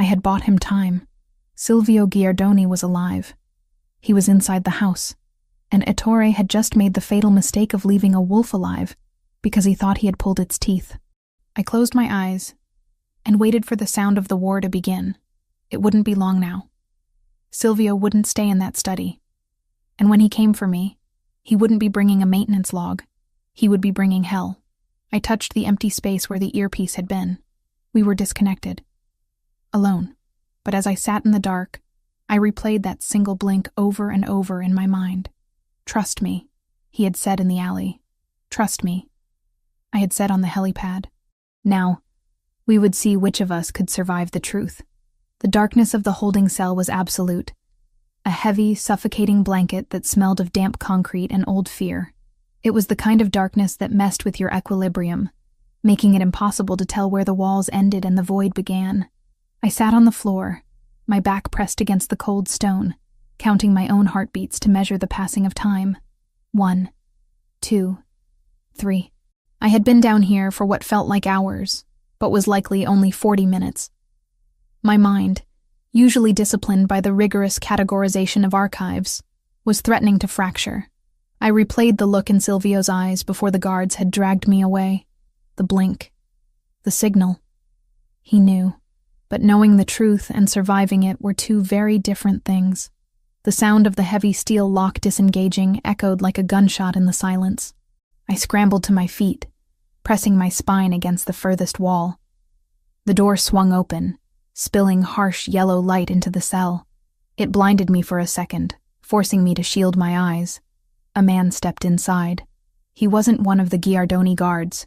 I had bought him time. Silvio Giardoni was alive. He was inside the house, and Ettore had just made the fatal mistake of leaving a wolf alive because he thought he had pulled its teeth. I closed my eyes and waited for the sound of the war to begin. It wouldn't be long now. Silvio wouldn't stay in that study. And when he came for me, he wouldn't be bringing a maintenance log. He would be bringing hell. I touched the empty space where the earpiece had been. We were disconnected. Alone. But as I sat in the dark, I replayed that single blink over and over in my mind. "Trust me," he had said in the alley. "Trust me," I had said on the helipad. Now, we would see which of us could survive the truth. The darkness of the holding cell was absolute. A heavy, suffocating blanket that smelled of damp concrete and old fear. It was the kind of darkness that messed with your equilibrium, making it impossible to tell where the walls ended and the void began. I sat on the floor, my back pressed against the cold stone, counting my own heartbeats to measure the passing of time. 1, 2, 3. I had been down here for what felt like hours, but was likely only 40 minutes. My mind, usually disciplined by the rigorous categorization of archives, was threatening to fracture. I replayed the look in Silvio's eyes before the guards had dragged me away. The blink. The signal. He knew. But knowing the truth and surviving it were two very different things. The sound of the heavy steel lock disengaging echoed like a gunshot in the silence. I scrambled to my feet, pressing my spine against the furthest wall. The door swung open, spilling harsh yellow light into the cell. It blinded me for a second, forcing me to shield my eyes. A man stepped inside. He wasn't one of the Giardoni guards.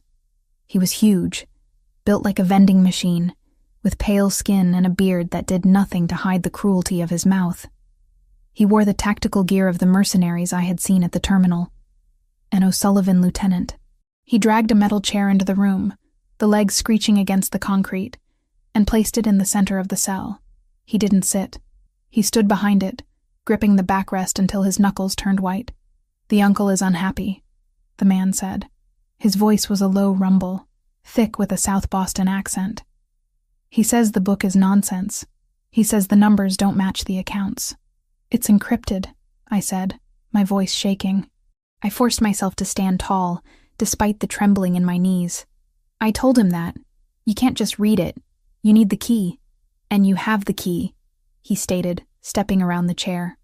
He was huge, built like a vending machine, with pale skin and a beard that did nothing to hide the cruelty of his mouth. He wore the tactical gear of the mercenaries I had seen at the terminal. An O'Sullivan lieutenant. He dragged a metal chair into the room, the legs screeching against the concrete, and placed it in the center of the cell. He didn't sit. He stood behind it, gripping the backrest until his knuckles turned white. "The uncle is unhappy," the man said. His voice was a low rumble, thick with a South Boston accent. "He says the book is nonsense. He says the numbers don't match the accounts." "It's encrypted," I said, my voice shaking. I forced myself to stand tall, despite the trembling in my knees. I told him that. "You can't just read it. You need the key." "And you have the key," he stated, stepping around the chair.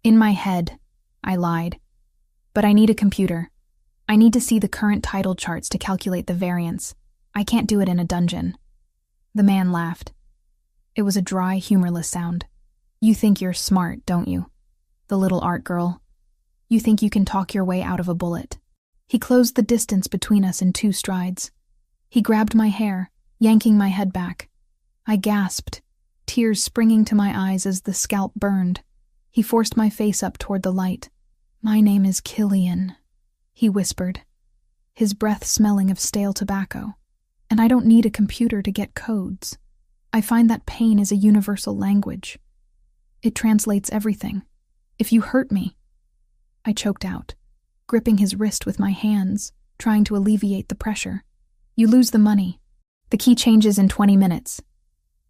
"In my head," I lied. "But I need a computer. I need to see the current title charts to calculate the variance. I can't do it in a dungeon." The man laughed. It was a dry, humorless sound. "You think you're smart, don't you? The little art girl. You think you can talk your way out of a bullet." He closed the distance between us in 2 strides. He grabbed my hair, yanking my head back. I gasped, tears springing to my eyes as the scalp burned. He forced my face up toward the light. "My name is Killian," he whispered, his breath smelling of stale tobacco. "And I don't need a computer to get codes. I find that pain is a universal language. It translates everything. If you hurt me..." I choked out, gripping his wrist with my hands, trying to alleviate the pressure. "You lose the money. The key changes in 20 minutes.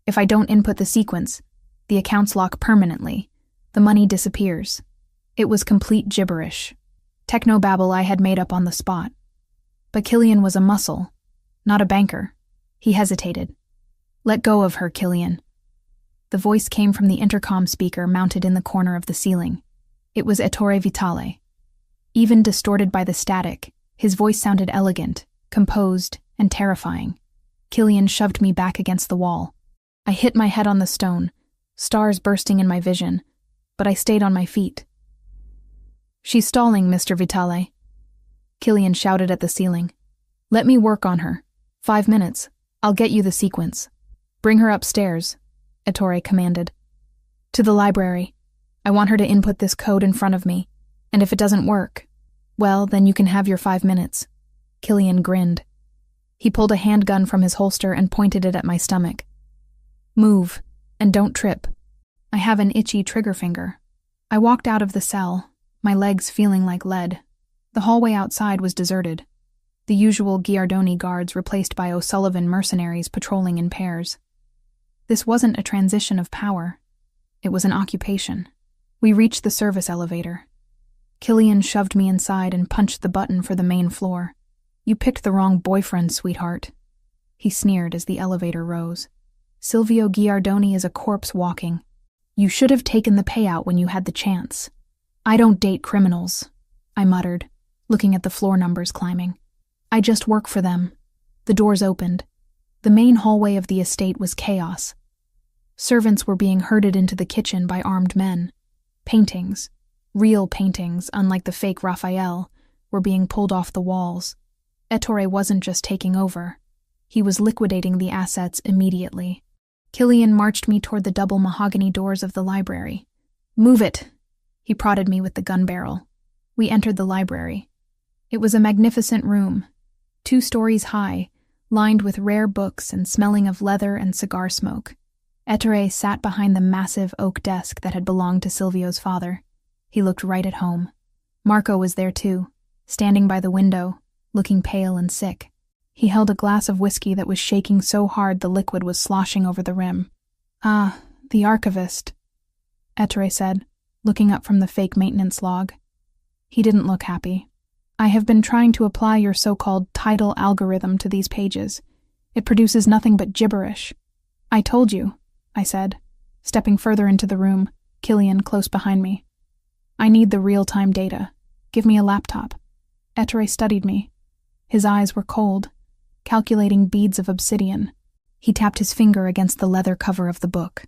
If I don't input the sequence, the accounts lock permanently. The money disappears." It was complete gibberish. Technobabble I had made up on the spot. But Killian was a muscle, not a banker. He hesitated. "Let go of her, Killian." The voice came from the intercom speaker mounted in the corner of the ceiling. It was Ettore Vitale. Even distorted by the static, his voice sounded elegant, composed, and terrifying. Killian shoved me back against the wall. I hit my head on the stone, stars bursting in my vision, but I stayed on my feet. "She's stalling, Mr. Vitale," Killian shouted at the ceiling. "Let me work on her. 5 minutes. I'll get you the sequence. Bring her upstairs," Ettore commanded. "To the library. I want her to input this code in front of me, and if it doesn't work, well, then you can have your 5 minutes." Killian grinned. He pulled a handgun from his holster and pointed it at my stomach. "Move, and don't trip." I have an itchy trigger finger. I walked out of the cell, my legs feeling like lead. The hallway outside was deserted. The usual Giardoni guards replaced by O'Sullivan mercenaries patrolling in pairs. This wasn't a transition of power. It was an occupation. We reached the service elevator. Killian shoved me inside and punched the button for the main floor. "You picked the wrong boyfriend, sweetheart," he sneered as the elevator rose. "Silvio Giardoni is a corpse walking. You should have taken the payout when you had the chance." "I don't date criminals," I muttered, looking at the floor numbers climbing. "I just work for them." The doors opened. The main hallway of the estate was chaos. Servants were being herded into the kitchen by armed men. Paintings, real paintings, unlike the fake Raphael, were being pulled off the walls. Ettore wasn't just taking over. He was liquidating the assets immediately. Killian marched me toward the double mahogany doors of the library. "Move it!" He prodded me with the gun barrel. We entered the library. It was a magnificent room, 2 stories high, lined with rare books and smelling of leather and cigar smoke. Ettore sat behind the massive oak desk that had belonged to Silvio's father. He looked right at home. Marco was there too, standing by the window, looking pale and sick. He held a glass of whiskey that was shaking so hard the liquid was sloshing over the rim. "Ah, the archivist," Ettore said, looking up from the fake maintenance log. He didn't look happy. "I have been trying to apply your so-called title algorithm to these pages. It produces nothing but gibberish." "I told you," I said, stepping further into the room, Killian close behind me. "I need the real-time data. Give me a laptop." Ettore studied me. His eyes were cold, calculating beads of obsidian. He tapped his finger against the leather cover of the book.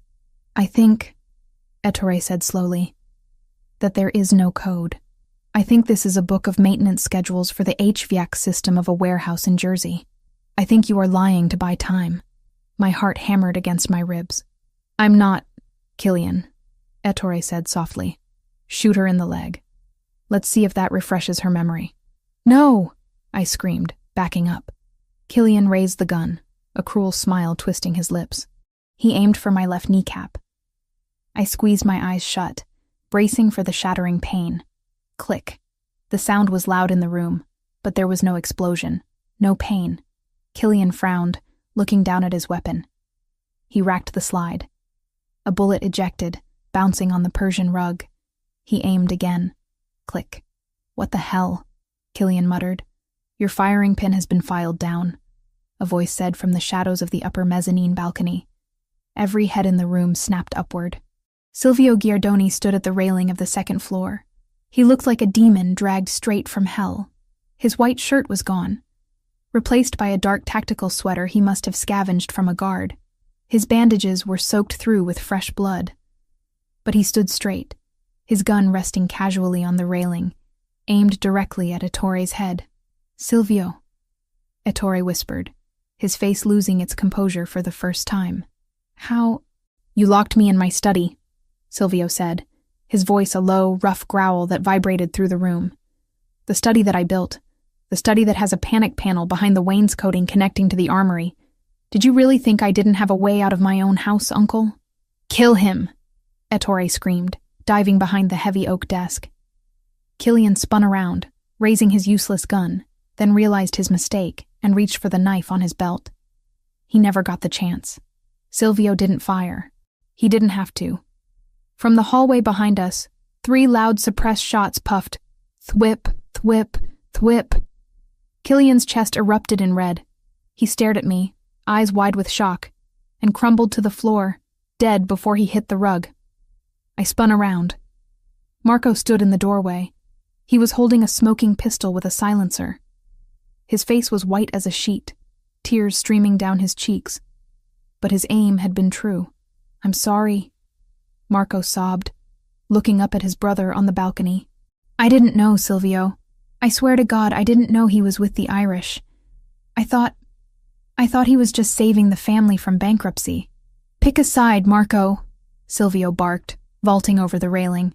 "I think," Ettore said slowly, "that there is no code. I think this is a book of maintenance schedules for the HVAC system of a warehouse in Jersey. I think you are lying to buy time." My heart hammered against my ribs. "I'm not, Killian," Ettore said softly. "Shoot her in the leg. Let's see if that refreshes her memory." "No!" I screamed, backing up. Killian raised the gun, a cruel smile twisting his lips. He aimed for my left kneecap. I squeezed my eyes shut, bracing for the shattering pain. Click. The sound was loud in the room, but there was no explosion, no pain. Killian frowned, looking down at his weapon. He racked the slide. A bullet ejected, bouncing on the Persian rug. He aimed again. Click. "What the hell?" Killian muttered. "Your firing pin has been filed down," a voice said from the shadows of the upper mezzanine balcony. Every head in the room snapped upward. Silvio Giardoni stood at the railing of the second floor. He looked like a demon dragged straight from hell. His white shirt was gone. Replaced by a dark tactical sweater he must have scavenged from a guard. His bandages were soaked through with fresh blood. But he stood straight, his gun resting casually on the railing, aimed directly at Ettore's head. "Silvio," Ettore whispered, his face losing its composure for the first time. "How—" "You locked me in my study," Silvio said, his voice a low, rough growl that vibrated through the room. "The study that I built. The study that has a panic panel behind the wainscoting connecting to the armory. Did you really think I didn't have a way out of my own house, Uncle?" "Kill him!" Ettore screamed, diving behind the heavy oak desk. Killian spun around, raising his useless gun, then realized his mistake and reached for the knife on his belt. He never got the chance. Silvio didn't fire. He didn't have to. From the hallway behind us, 3 loud suppressed shots puffed, thwip, thwip, thwip. Killian's chest erupted in red. He stared at me, eyes wide with shock, and crumbled to the floor, dead before he hit the rug. I spun around. Marco stood in the doorway. He was holding a smoking pistol with a silencer. His face was white as a sheet, tears streaming down his cheeks. But his aim had been true. "I'm sorry," Marco sobbed, looking up at his brother on the balcony. "I didn't know, Silvio. I swear to God, I didn't know he was with the Irish. I thought he was just saving the family from bankruptcy." "Pick a side, Marco," Silvio barked, vaulting over the railing.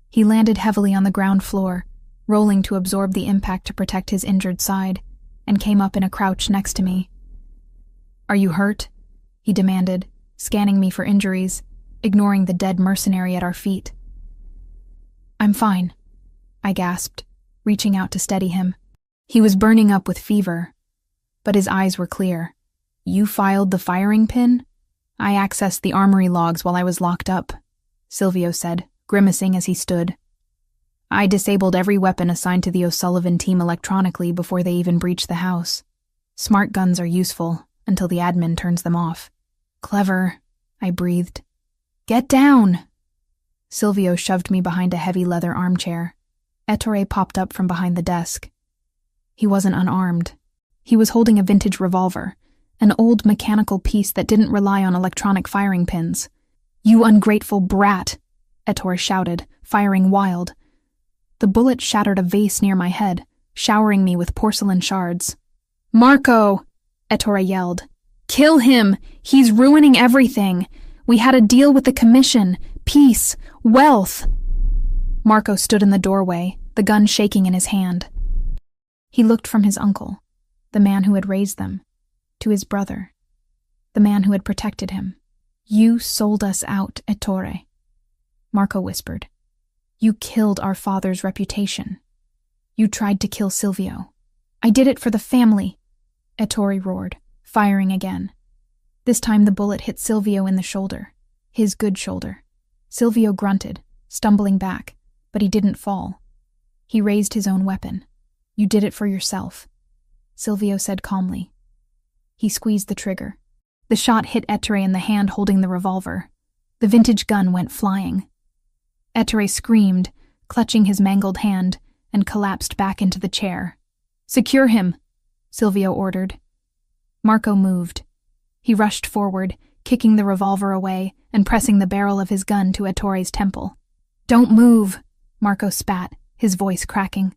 He landed heavily on the ground floor, rolling to absorb the impact to protect his injured side, and came up in a crouch next to me. "Are you hurt?" he demanded, scanning me for injuries, ignoring the dead mercenary at our feet. "I'm fine," I gasped, reaching out to steady him. He was burning up with fever, but his eyes were clear. "You filed the firing pin?" "I accessed the armory logs while I was locked up," Silvio said, grimacing as he stood. "I disabled every weapon assigned to the O'Sullivan team electronically before they even breached the house. Smart guns are useful until the admin turns them off." "Clever," I breathed. "Get down!" Silvio shoved me behind a heavy leather armchair. Ettore popped up from behind the desk. He wasn't unarmed. He was holding a vintage revolver, an old mechanical piece that didn't rely on electronic firing pins. "You ungrateful brat!" Ettore shouted, firing wild. The bullet shattered a vase near my head, showering me with porcelain shards. "Marco!" Ettore yelled. "Kill him! He's ruining everything! We had a deal with the commission, peace, wealth!" Marco stood in the doorway, the gun shaking in his hand. He looked from his uncle, the man who had raised them, to his brother, the man who had protected him. "You sold us out, Ettore," Marco whispered. "You killed our father's reputation. You tried to kill Silvio." "I did it for the family," Ettore roared, firing again. This time the bullet hit Silvio in the shoulder, his good shoulder. Silvio grunted, stumbling back, but he didn't fall. He raised his own weapon. "You did it for yourself," Silvio said calmly. He squeezed the trigger. The shot hit Ettore in the hand holding the revolver. The vintage gun went flying. Ettore screamed, clutching his mangled hand, and collapsed back into the chair. "Secure him," Silvio ordered. Marco moved. He rushed forward, kicking the revolver away and pressing the barrel of his gun to Ettore's temple. "Don't move," Marco spat, his voice cracking.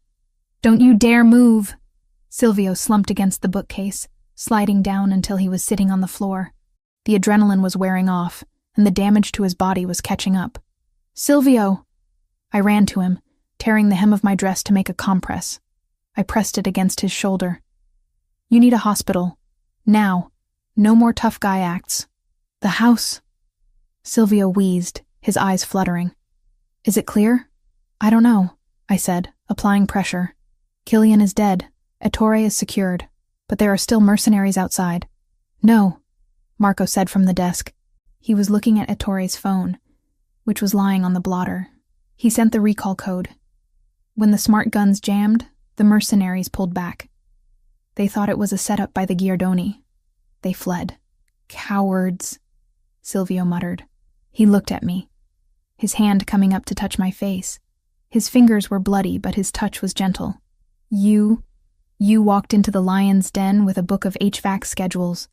"Don't you dare move." Silvio slumped against the bookcase, sliding down until he was sitting on the floor. The adrenaline was wearing off, and the damage to his body was catching up. "Silvio!" I ran to him, tearing the hem of my dress to make a compress. I pressed it against his shoulder. "You need a hospital. Now. No more tough guy acts." "The house." Silvio wheezed, his eyes fluttering. "Is it clear?" "I don't know," I said, applying pressure. "Killian is dead. Ettore is secured. But there are still mercenaries outside." "No," Marco said from the desk. He was looking at Ettore's phone, which was lying on the blotter. He sent the recall code. When the smart guns jammed, the mercenaries pulled back. They thought it was a setup by the Giardoni. They fled. "Cowards," Silvio muttered. He looked at me, his hand coming up to touch my face. His fingers were bloody, but his touch was gentle. You walked into the lion's den with a book of HVAC schedules."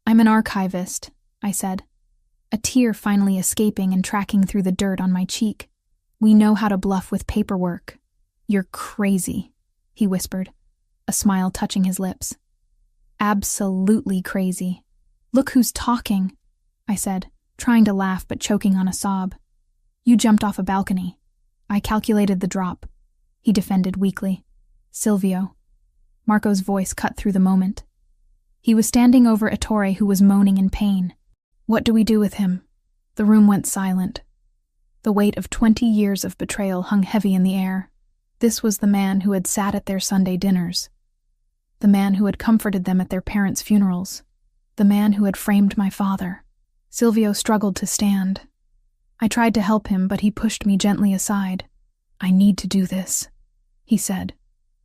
"I'm an archivist," I said, a tear finally escaping and tracking through the dirt on my cheek. "We know how to bluff with paperwork." "You're crazy," he whispered, a smile touching his lips. "Absolutely crazy." "Look who's talking," I said, trying to laugh but choking on a sob. "You jumped off a balcony." "I calculated the drop," he defended weakly. "Silvio." Marco's voice cut through the moment. He was standing over Ettore, who was moaning in pain. "What do we do with him?" The room went silent. The weight of 20 years of betrayal hung heavy in the air. This was the man who had sat at their Sunday dinners. The man who had comforted them at their parents' funerals. The man who had framed my father. Silvio struggled to stand. I tried to help him, but he pushed me gently aside. "I need to do this," he said.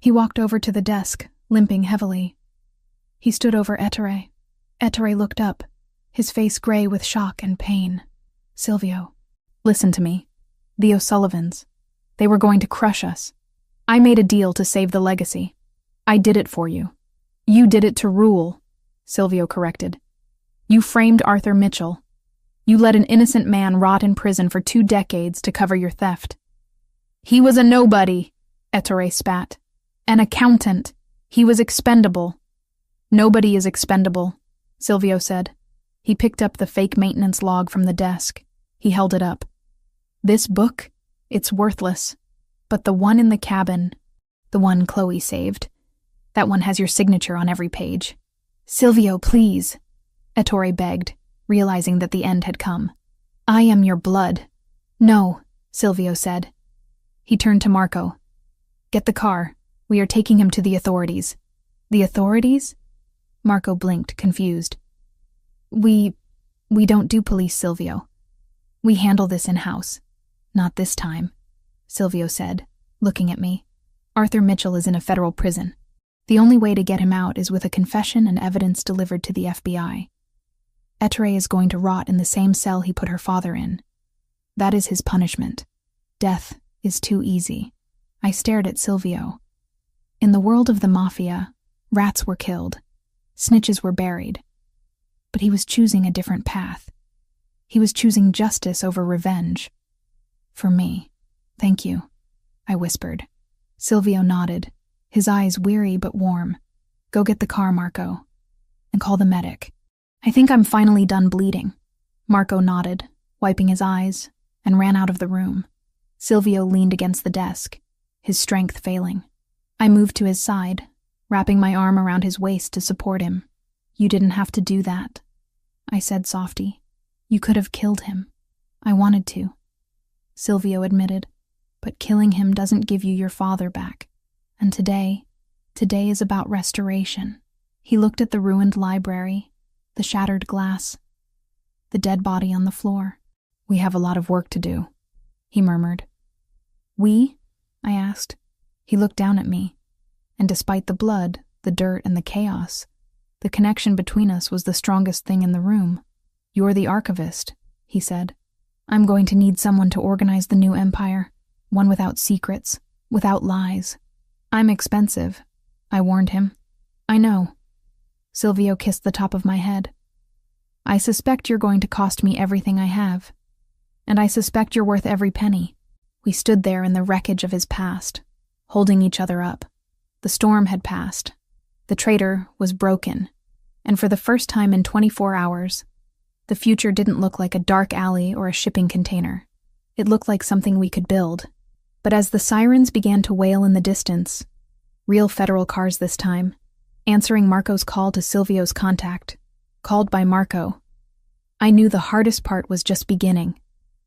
He walked over to the desk, limping heavily. He stood over Ettore. Ettore looked up, his face gray with shock and pain. Silvio, listen to me. The O'Sullivans. They were going to crush us. I made a deal to save the legacy. I did it for you. You did it to rule, Silvio corrected. You framed Arthur Mitchell. You let an innocent man rot in prison for 2 decades to cover your theft. He was a nobody, Ettore spat. An accountant. He was expendable. Nobody is expendable, Silvio said. He picked up the fake maintenance log from the desk. He held it up. This book? It's worthless. But the one in the cabin, the one Chloe saved, that one has your signature on every page. Silvio, please, Ettore begged, realizing that the end had come. I am your blood. No, Silvio said. He turned to Marco. Get the car. We are taking him to the authorities. The authorities? Marco blinked, confused. We don't do police, Silvio. We handle this in-house. Not this time, Silvio said, looking at me. Arthur Mitchell is in a federal prison. The only way to get him out is with a confession and evidence delivered to the FBI. Ettore is going to rot in the same cell he put her father in. That is his punishment. Death is too easy. I stared at Silvio. In the world of the Mafia, rats were killed. Snitches were buried. But he was choosing a different path. He was choosing justice over revenge. For me. Thank you, I whispered. Silvio nodded, his eyes weary but warm. Go get the car, Marco. And call the medic. I think I'm finally done bleeding. Marco nodded, wiping his eyes, and ran out of the room. Silvio leaned against the desk, his strength failing. I moved to his side, wrapping my arm around his waist to support him. You didn't have to do that, I said softly. You could have killed him. I wanted to, Silvio admitted, but killing him doesn't give you your father back. And today is about restoration. He looked at the ruined library, the shattered glass, the dead body on the floor. We have a lot of work to do, he murmured. We? I asked. He looked down at me, and despite the blood, the dirt, and the chaos, the connection between us was the strongest thing in the room. You're the archivist, he said. I'm going to need someone to organize the new empire, one without secrets, without lies. I'm expensive, I warned him. I know. Silvio kissed the top of my head. I suspect you're going to cost me everything I have, and I suspect you're worth every penny. We stood there in the wreckage of his past, holding each other up. The storm had passed. The traitor was broken, and for the first time in 24 hours, the future didn't look like a dark alley or a shipping container. It looked like something we could build. But as the sirens began to wail in the distance, real federal cars this time, answering Marco's call to Silvio's contact, called by Marco, I knew the hardest part was just beginning.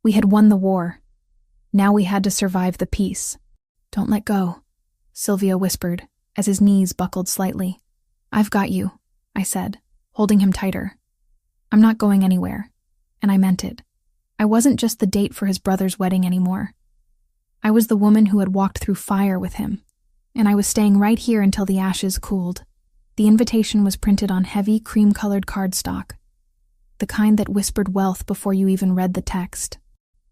We had won the war. Now we had to survive the peace. Don't let go, Silvio whispered, as his knees buckled slightly. I've got you, I said, holding him tighter. I'm not going anywhere, and I meant it. I wasn't just the date for his brother's wedding anymore. I was the woman who had walked through fire with him, and I was staying right here until the ashes cooled. The invitation was printed on heavy, cream-colored cardstock, the kind that whispered wealth before you even read the text.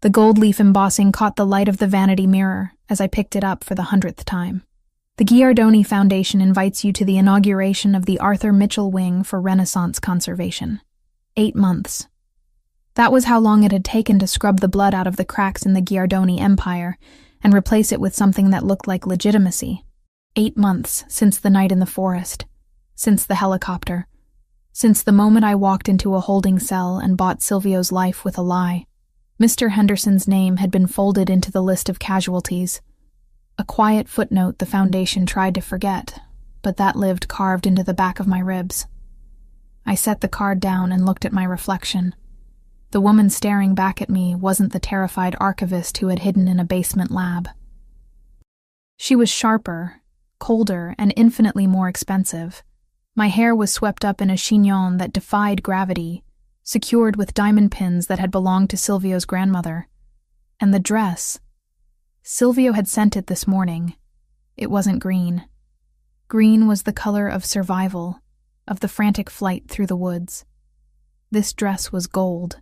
The gold leaf embossing caught the light of the vanity mirror as I picked it up for the 100th time. The Giardoni Foundation invites you to the inauguration of the Arthur Mitchell Wing for Renaissance Conservation. 8 months. That was how long it had taken to scrub the blood out of the cracks in the Giardoni empire and replace it with something that looked like legitimacy. 8 months since the night in the forest, since the helicopter, since the moment I walked into a holding cell and bought Silvio's life with a lie. Mr. Henderson's name had been folded into the list of casualties, a quiet footnote the Foundation tried to forget, but that lived carved into the back of my ribs. I set the card down and looked at my reflection. The woman staring back at me wasn't the terrified archivist who had hidden in a basement lab. She was sharper, colder, and infinitely more expensive. My hair was swept up in a chignon that defied gravity, secured with diamond pins that had belonged to Silvio's grandmother. And the dress. Silvio had sent it this morning. It wasn't green. Green was the color of survival, of the frantic flight through the woods. This dress was gold.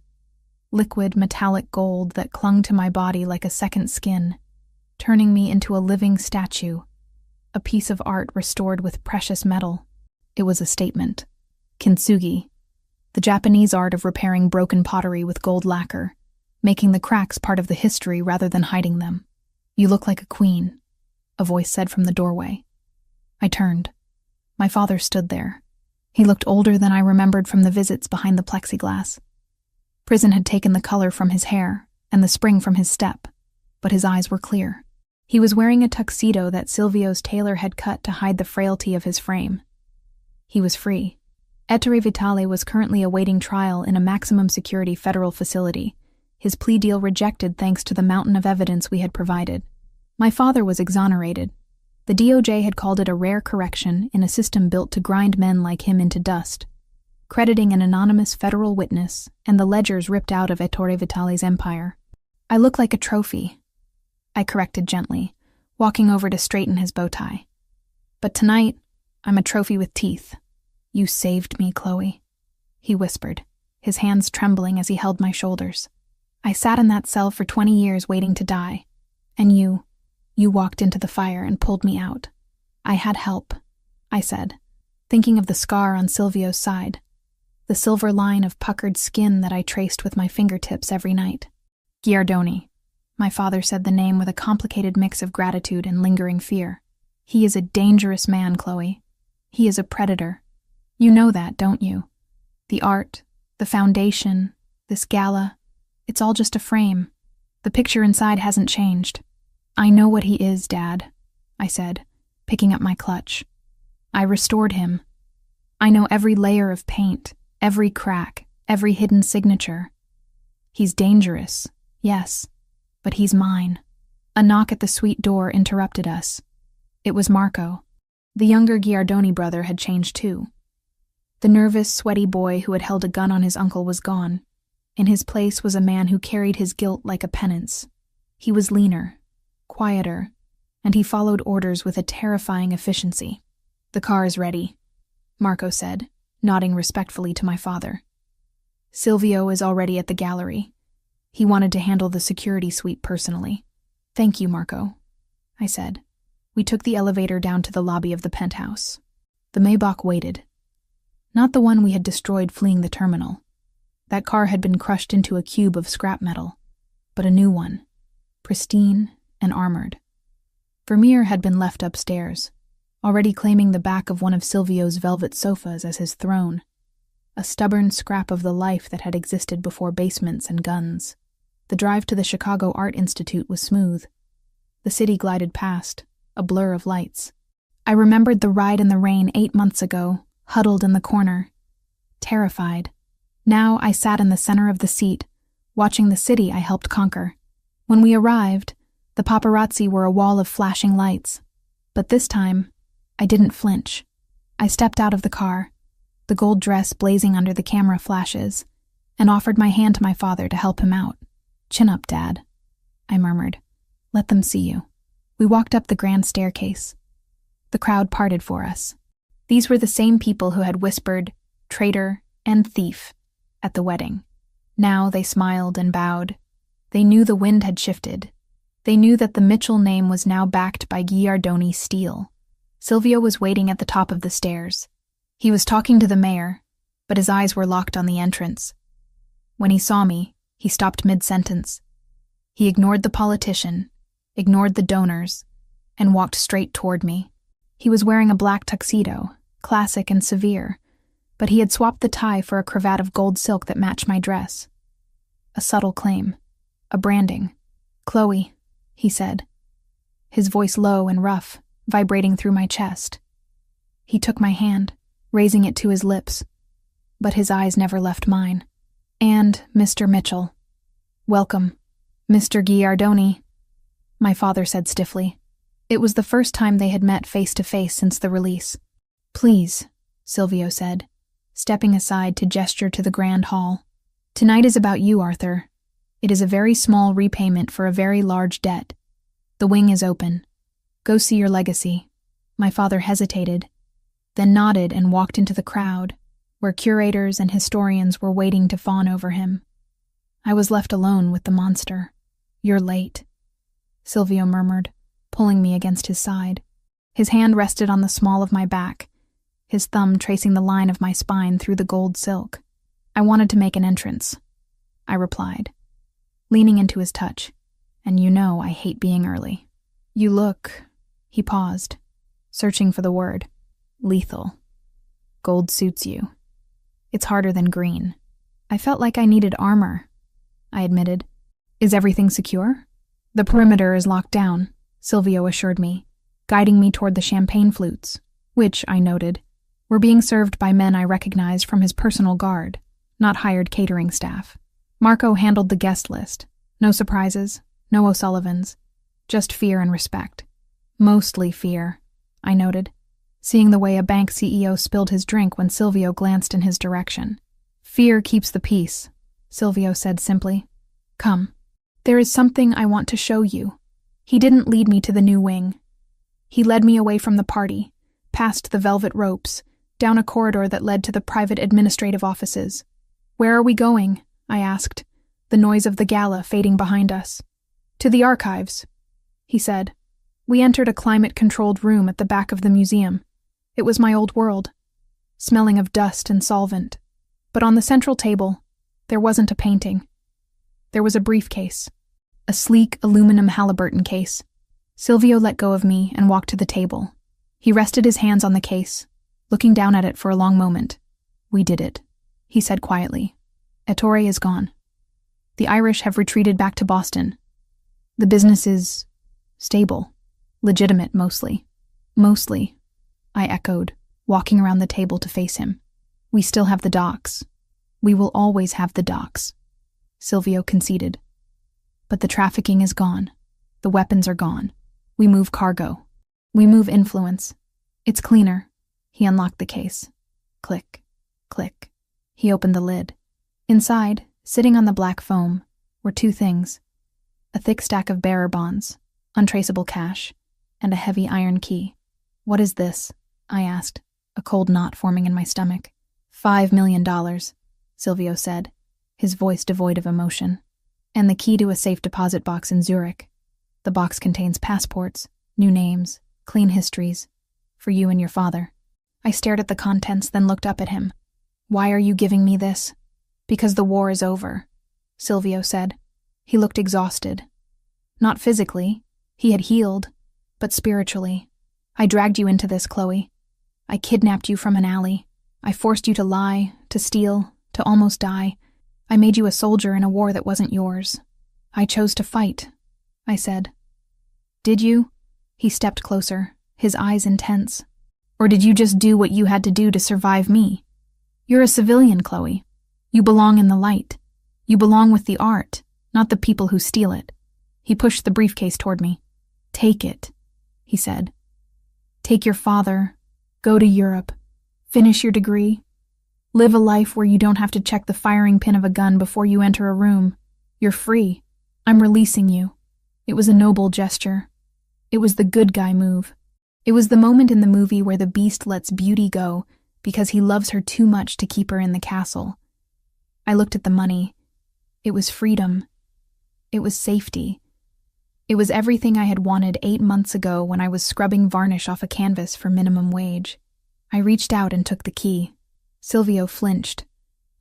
liquid metallic gold that clung to my body like a second skin, turning me into a living statue, a piece of art restored with precious metal. It was a statement. Kintsugi, the Japanese art of repairing broken pottery with gold lacquer, making the cracks part of the history rather than hiding them. "You look like a queen," a voice said from the doorway. I turned. My father stood there. He looked older than I remembered from the visits behind the plexiglass. Prison had taken the color from his hair and the spring from his step, but his eyes were clear. He was wearing a tuxedo that Silvio's tailor had cut to hide the frailty of his frame. He was free. Ettore Vitale was currently awaiting trial in a maximum security federal facility, his plea deal rejected thanks to the mountain of evidence we had provided. My father was exonerated. The DOJ had called it a rare correction in a system built to grind men like him into dust, crediting an anonymous federal witness and the ledgers ripped out of Ettore Vitale's empire. "I look like a trophy," I corrected gently, walking over to straighten his bow tie. "But tonight, I'm a trophy with teeth. You saved me, Chloe," he whispered, his hands trembling as he held my shoulders. "I sat in that cell for 20 years waiting to die, and you walked into the fire and pulled me out. I had help," I said, thinking of the scar on Silvio's side, the silver line of puckered skin that I traced with my fingertips every night. "Giardoni," my father said the name with a complicated mix of gratitude and lingering fear. "He is a dangerous man, Chloe. He is a predator. You know that, don't you? The art, the foundation, this gala, it's all just a frame. The picture inside hasn't changed." "I know what he is, Dad," I said, picking up my clutch. "I restored him. I know every layer of paint, every crack, every hidden signature. He's dangerous, yes, but he's mine." A knock at the suite door interrupted us. It was Marco. The younger Giardoni brother had changed too. The nervous, sweaty boy who had held a gun on his uncle was gone. In his place was a man who carried his guilt like a penance. He was leaner, quieter, and he followed orders with a terrifying efficiency. "The car is ready," Marco said, nodding respectfully to my father. "Silvio is already at the gallery. He wanted to handle the security suite personally." "Thank you, Marco," I said. We took the elevator down to the lobby of the penthouse. The Maybach waited. Not the one we had destroyed fleeing the terminal. That car had been crushed into a cube of scrap metal, but a new one, pristine and armored. Vermeer had been left upstairs, already claiming the back of one of Silvio's velvet sofas as his throne, a stubborn scrap of the life that had existed before basements and guns. The drive to the Chicago Art Institute was smooth. The city glided past, a blur of lights. I remembered the ride in the rain 8 months ago, huddled in the corner, terrified. Now I sat in the center of the seat, watching the city I helped conquer. When we arrived, the paparazzi were a wall of flashing lights. But this time, I didn't flinch. I stepped out of the car, the gold dress blazing under the camera flashes, and offered my hand to my father to help him out. "Chin up, Dad," I murmured. "Let them see you." We walked up the grand staircase. The crowd parted for us. These were the same people who had whispered, "traitor" and "thief" at the wedding. Now they smiled and bowed. They knew the wind had shifted. They knew that the Mitchell name was now backed by Giardoni steel. Silvio was waiting at the top of the stairs. He was talking to the mayor, but his eyes were locked on the entrance. When he saw me, he stopped mid-sentence. He ignored the politician, ignored the donors, and walked straight toward me. He was wearing a black tuxedo, classic and severe, but he had swapped the tie for a cravat of gold silk that matched my dress. A subtle claim, a branding. "Chloe," he said, his voice low and rough, vibrating through my chest. He took my hand, raising it to his lips, but his eyes never left mine. "And Mr. Mitchell. Welcome, Mr. Giardoni," my father said stiffly. It was the first time they had met face to face since the release. "Please," Silvio said, stepping aside to gesture to the grand hall. "Tonight is about you, Arthur. It is a very small repayment for a very large debt. The wing is open. Go see your legacy." My father hesitated, then nodded and walked into the crowd, where curators and historians were waiting to fawn over him. I was left alone with the monster. "You're late," Silvio murmured, pulling me against his side. His hand rested on the small of my back, his thumb tracing the line of my spine through the gold silk. "I wanted to make an entrance," I replied, leaning into his touch. "And you know I hate being early." "You look," he paused, searching for the word, "lethal. Gold suits you. It's harder than green." "I felt like I needed armor," I admitted. "Is everything secure?" "The perimeter is locked down," Silvio assured me, guiding me toward the champagne flutes, which, I noted, were being served by men I recognized from his personal guard, not hired catering staff. Marco handled the guest list. No surprises, no O'Sullivans, just fear and respect. Mostly fear, I noted, seeing the way a bank CEO spilled his drink when Silvio glanced in his direction. "Fear keeps the peace," Silvio said simply. "Come. There is something I want to show you." He didn't lead me to the new wing. He led me away from the party, past the velvet ropes, down a corridor that led to the private administrative offices. "Where are we going?" I asked, the noise of the gala fading behind us. "To the archives," he said. We entered a climate-controlled room at the back of the museum. It was my old world, smelling of dust and solvent. But on the central table, there wasn't a painting. There was a briefcase, a sleek aluminum Halliburton case. Silvio let go of me and walked to the table. He rested his hands on the case, looking down at it for a long moment. "We did it," he said quietly. "Ettore is gone. The Irish have retreated back to Boston. The business is stable, legitimate mostly." "Mostly," I echoed, walking around the table to face him. "We still have the docks. We will always have the docks," Silvio conceded. "But the trafficking is gone. The weapons are gone. We move cargo. We move influence. It's cleaner." He unlocked the case. Click, click. He opened the lid. Inside, sitting on the black foam, were two things: a thick stack of bearer bonds, untraceable cash, and a heavy iron key. "What is this?" I asked, a cold knot forming in my stomach. $5 million, Silvio said, his voice devoid of emotion. "And the key to a safe deposit box in Zurich. The box contains passports, new names, clean histories, for you and your father." I stared at the contents, then looked up at him. "Why are you giving me this?" "Because the war is over," Silvio said. He looked exhausted. Not physically, he had healed, but spiritually. "I dragged you into this, Chloe. I kidnapped you from an alley. I forced you to lie, to steal, to almost die. I made you a soldier in a war that wasn't yours. I chose to fight," I said. "Did you?" He stepped closer, his eyes intense. "Or did you just do what you had to do to survive me? You're a civilian, Chloe. You belong in the light. You belong with the art, not the people who steal it." He pushed the briefcase toward me. "Take it," he said. "Take your father, go to Europe, finish your degree, live a life where you don't have to check the firing pin of a gun before you enter a room. You're free. I'm releasing you." It was a noble gesture. It was the good guy move. It was the moment in the movie where the beast lets beauty go because he loves her too much to keep her in the castle. I looked at the money. It was freedom. It was safety. It was everything I had wanted 8 months ago when I was scrubbing varnish off a canvas for minimum wage. I reached out and took the key. Silvio flinched,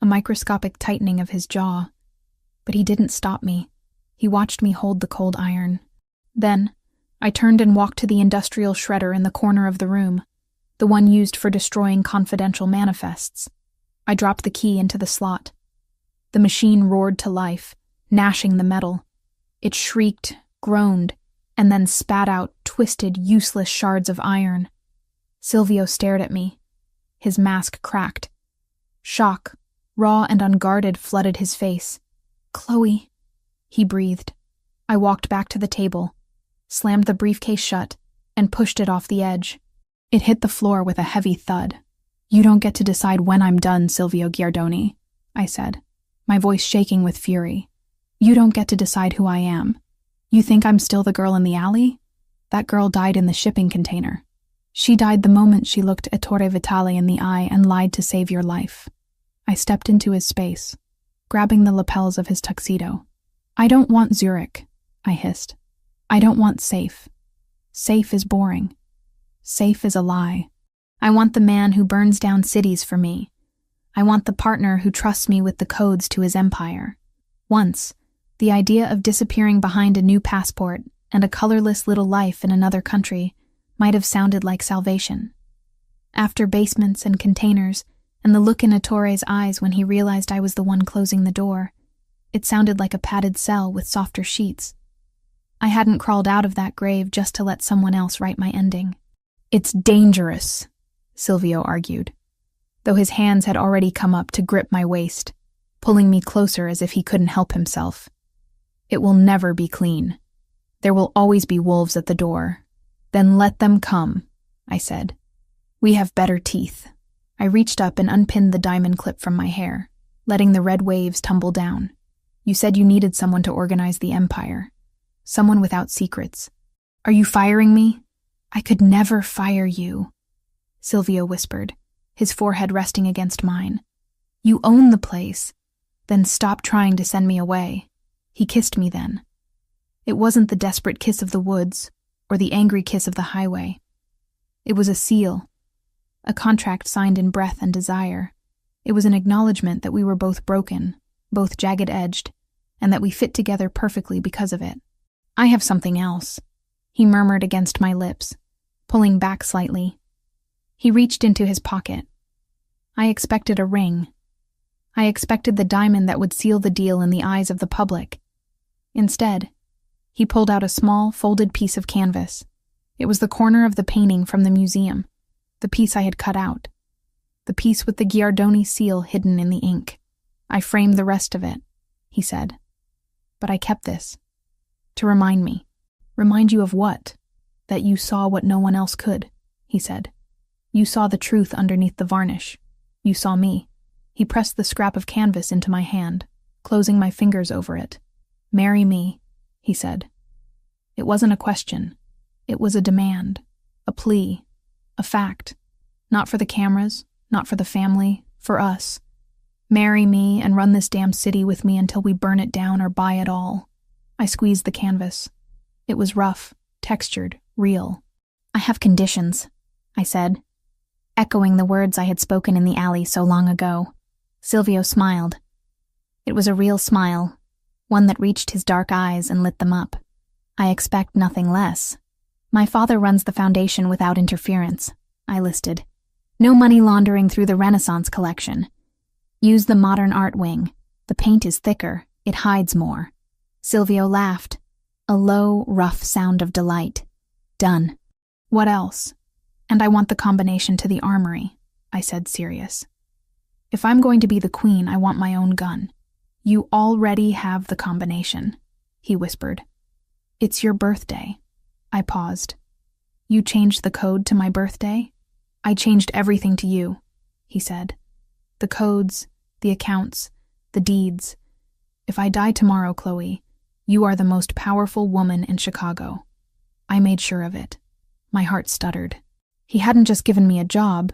a microscopic tightening of his jaw. But he didn't stop me. He watched me hold the cold iron. Then, I turned and walked to the industrial shredder in the corner of the room, the one used for destroying confidential manifests. I dropped the key into the slot. The machine roared to life, gnashing the metal. It shrieked, groaned, and then spat out twisted, useless shards of iron. Silvio stared at me. His mask cracked. Shock, raw and unguarded, flooded his face. "Chloe," he breathed. I walked back to the table, slammed the briefcase shut, and pushed it off the edge. It hit the floor with a heavy thud. "You don't get to decide when I'm done, Silvio Giardoni," I said, my voice shaking with fury. "You don't get to decide who I am. You think I'm still the girl in the alley? That girl died in the shipping container. She died the moment she looked Ettore Vitale in the eye and lied to save your life." I stepped into his space. grabbing the lapels of his tuxedo. "I don't want Zurich," I hissed. "I don't want safe. Safe is boring. Safe is a lie. I want the man who burns down cities for me. I want the partner who trusts me with the codes to his empire." Once, the idea of disappearing behind a new passport and a colorless little life in another country might have sounded like salvation. After basements and containers, and the look in Ettore's eyes when he realized I was the one closing the door, it sounded like a padded cell with softer sheets. I hadn't crawled out of that grave just to let someone else write my ending. "It's dangerous," Silvio argued, though his hands had already come up to grip my waist, pulling me closer as if he couldn't help himself. "It will never be clean. There will always be wolves at the door. Then let them come," I said. "We have better teeth." I reached up and unpinned the diamond clip from my hair, letting the red waves tumble down. "You said you needed someone to organize the empire. Someone without secrets. Are you firing me?" "I could never fire you," Silvio whispered, his forehead resting against mine. "You own the place. Then stop trying to send me away." He kissed me then. It wasn't the desperate kiss of the woods or the angry kiss of the highway. It was a seal, a contract signed in breath and desire. It was an acknowledgement that we were both broken, both jagged-edged, and that we fit together perfectly because of it. "I have something else," he murmured against my lips, pulling back slightly. He reached into his pocket. I expected a ring. I expected the diamond that would seal the deal in the eyes of the public. Instead, he pulled out a small, folded piece of canvas. It was the corner of the painting from the museum, the piece I had cut out, the piece with the Giardoni seal hidden in the ink. "I framed the rest of it," he said. "But I kept this. To remind me." "Remind you of what?" "That you saw what no one else could," he said. "You saw the truth underneath the varnish. You saw me." He pressed the scrap of canvas into my hand, closing my fingers over it. "Marry me," he said. It wasn't a question. It was a demand, a plea, a fact. Not for the cameras, not for the family, for us. Marry me and run this damn city with me until we burn it down or buy it all. I squeezed the canvas. It was rough, textured, real. "I have conditions," I said, echoing the words I had spoken in the alley so long ago. Silvio smiled. It was a real smile, one that reached his dark eyes and lit them up. "I expect nothing less. My father runs the foundation without interference," I listed. "No money laundering through the Renaissance collection. Use the modern art wing. The paint is thicker, it hides more." Silvio laughed, a low, rough sound of delight. "Done." "What else?" "And I want the combination to the armory," I said, serious. "If I'm going to be the queen, I want my own gun." "You already have the combination," he whispered. "It's your birthday." I paused. "You changed the code to my birthday?" "I changed everything to you," he said. "The codes, the accounts, the deeds. If I die tomorrow, Chloe, you are the most powerful woman in Chicago." I made sure of it. My heart stuttered. He hadn't just given me a job.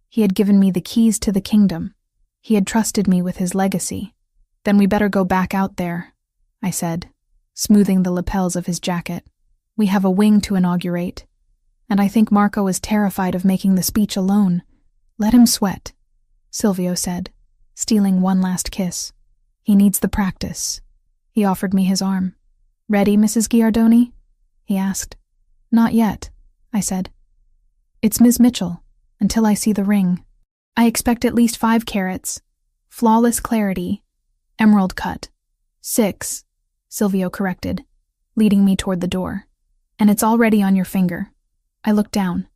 He had given me the keys to the kingdom. He had trusted me with his legacy. "Then we better go back out there," I said, smoothing the lapels of his jacket. "We have a wing to inaugurate, and I think Marco is terrified of making the speech alone." "Let him sweat," Silvio said, stealing one last kiss. "He needs the practice." He offered me his arm. "Ready, Mrs. Giardoni?" he asked. "Not yet," I said. "It's Ms. Mitchell, until I see the ring. I expect at least 5 carats, flawless clarity, emerald cut." 6, Silvio corrected, leading me toward the door. "And it's already on your finger." I looked down.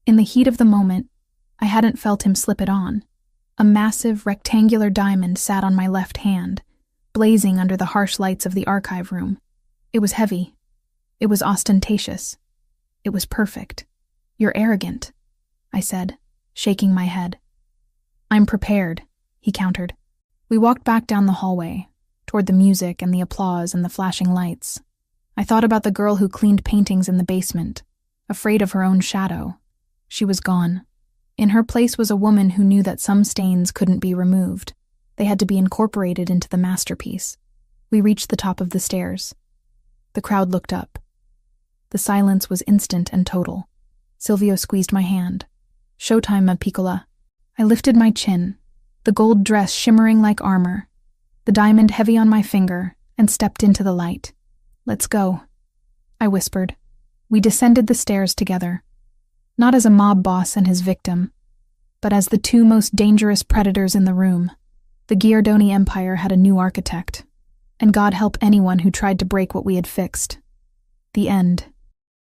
In the heat of the moment, I hadn't felt him slip it on. A massive, rectangular diamond sat on my left hand, blazing under the harsh lights of the archive room. It was heavy. It was ostentatious. It was perfect. "You're arrogant," I said, shaking my head. "I'm prepared," he countered. We walked back down the hallway, toward the music and the applause and the flashing lights. I thought about the girl who cleaned paintings in the basement, afraid of her own shadow. She was gone. In her place was a woman who knew that some stains couldn't be removed. They had to be incorporated into the masterpiece. We reached the top of the stairs. The crowd looked up. The silence was instant and total. Silvio squeezed my hand. "Showtime, ma piccola." I lifted my chin, the gold dress shimmering like armor, the diamond heavy on my finger, and stepped into the light. "Let's go," I whispered. We descended the stairs together, not as a mob boss and his victim, but as the two most dangerous predators in the room. The Giardoni Empire had a new architect, and God help anyone who tried to break what we had fixed. The end.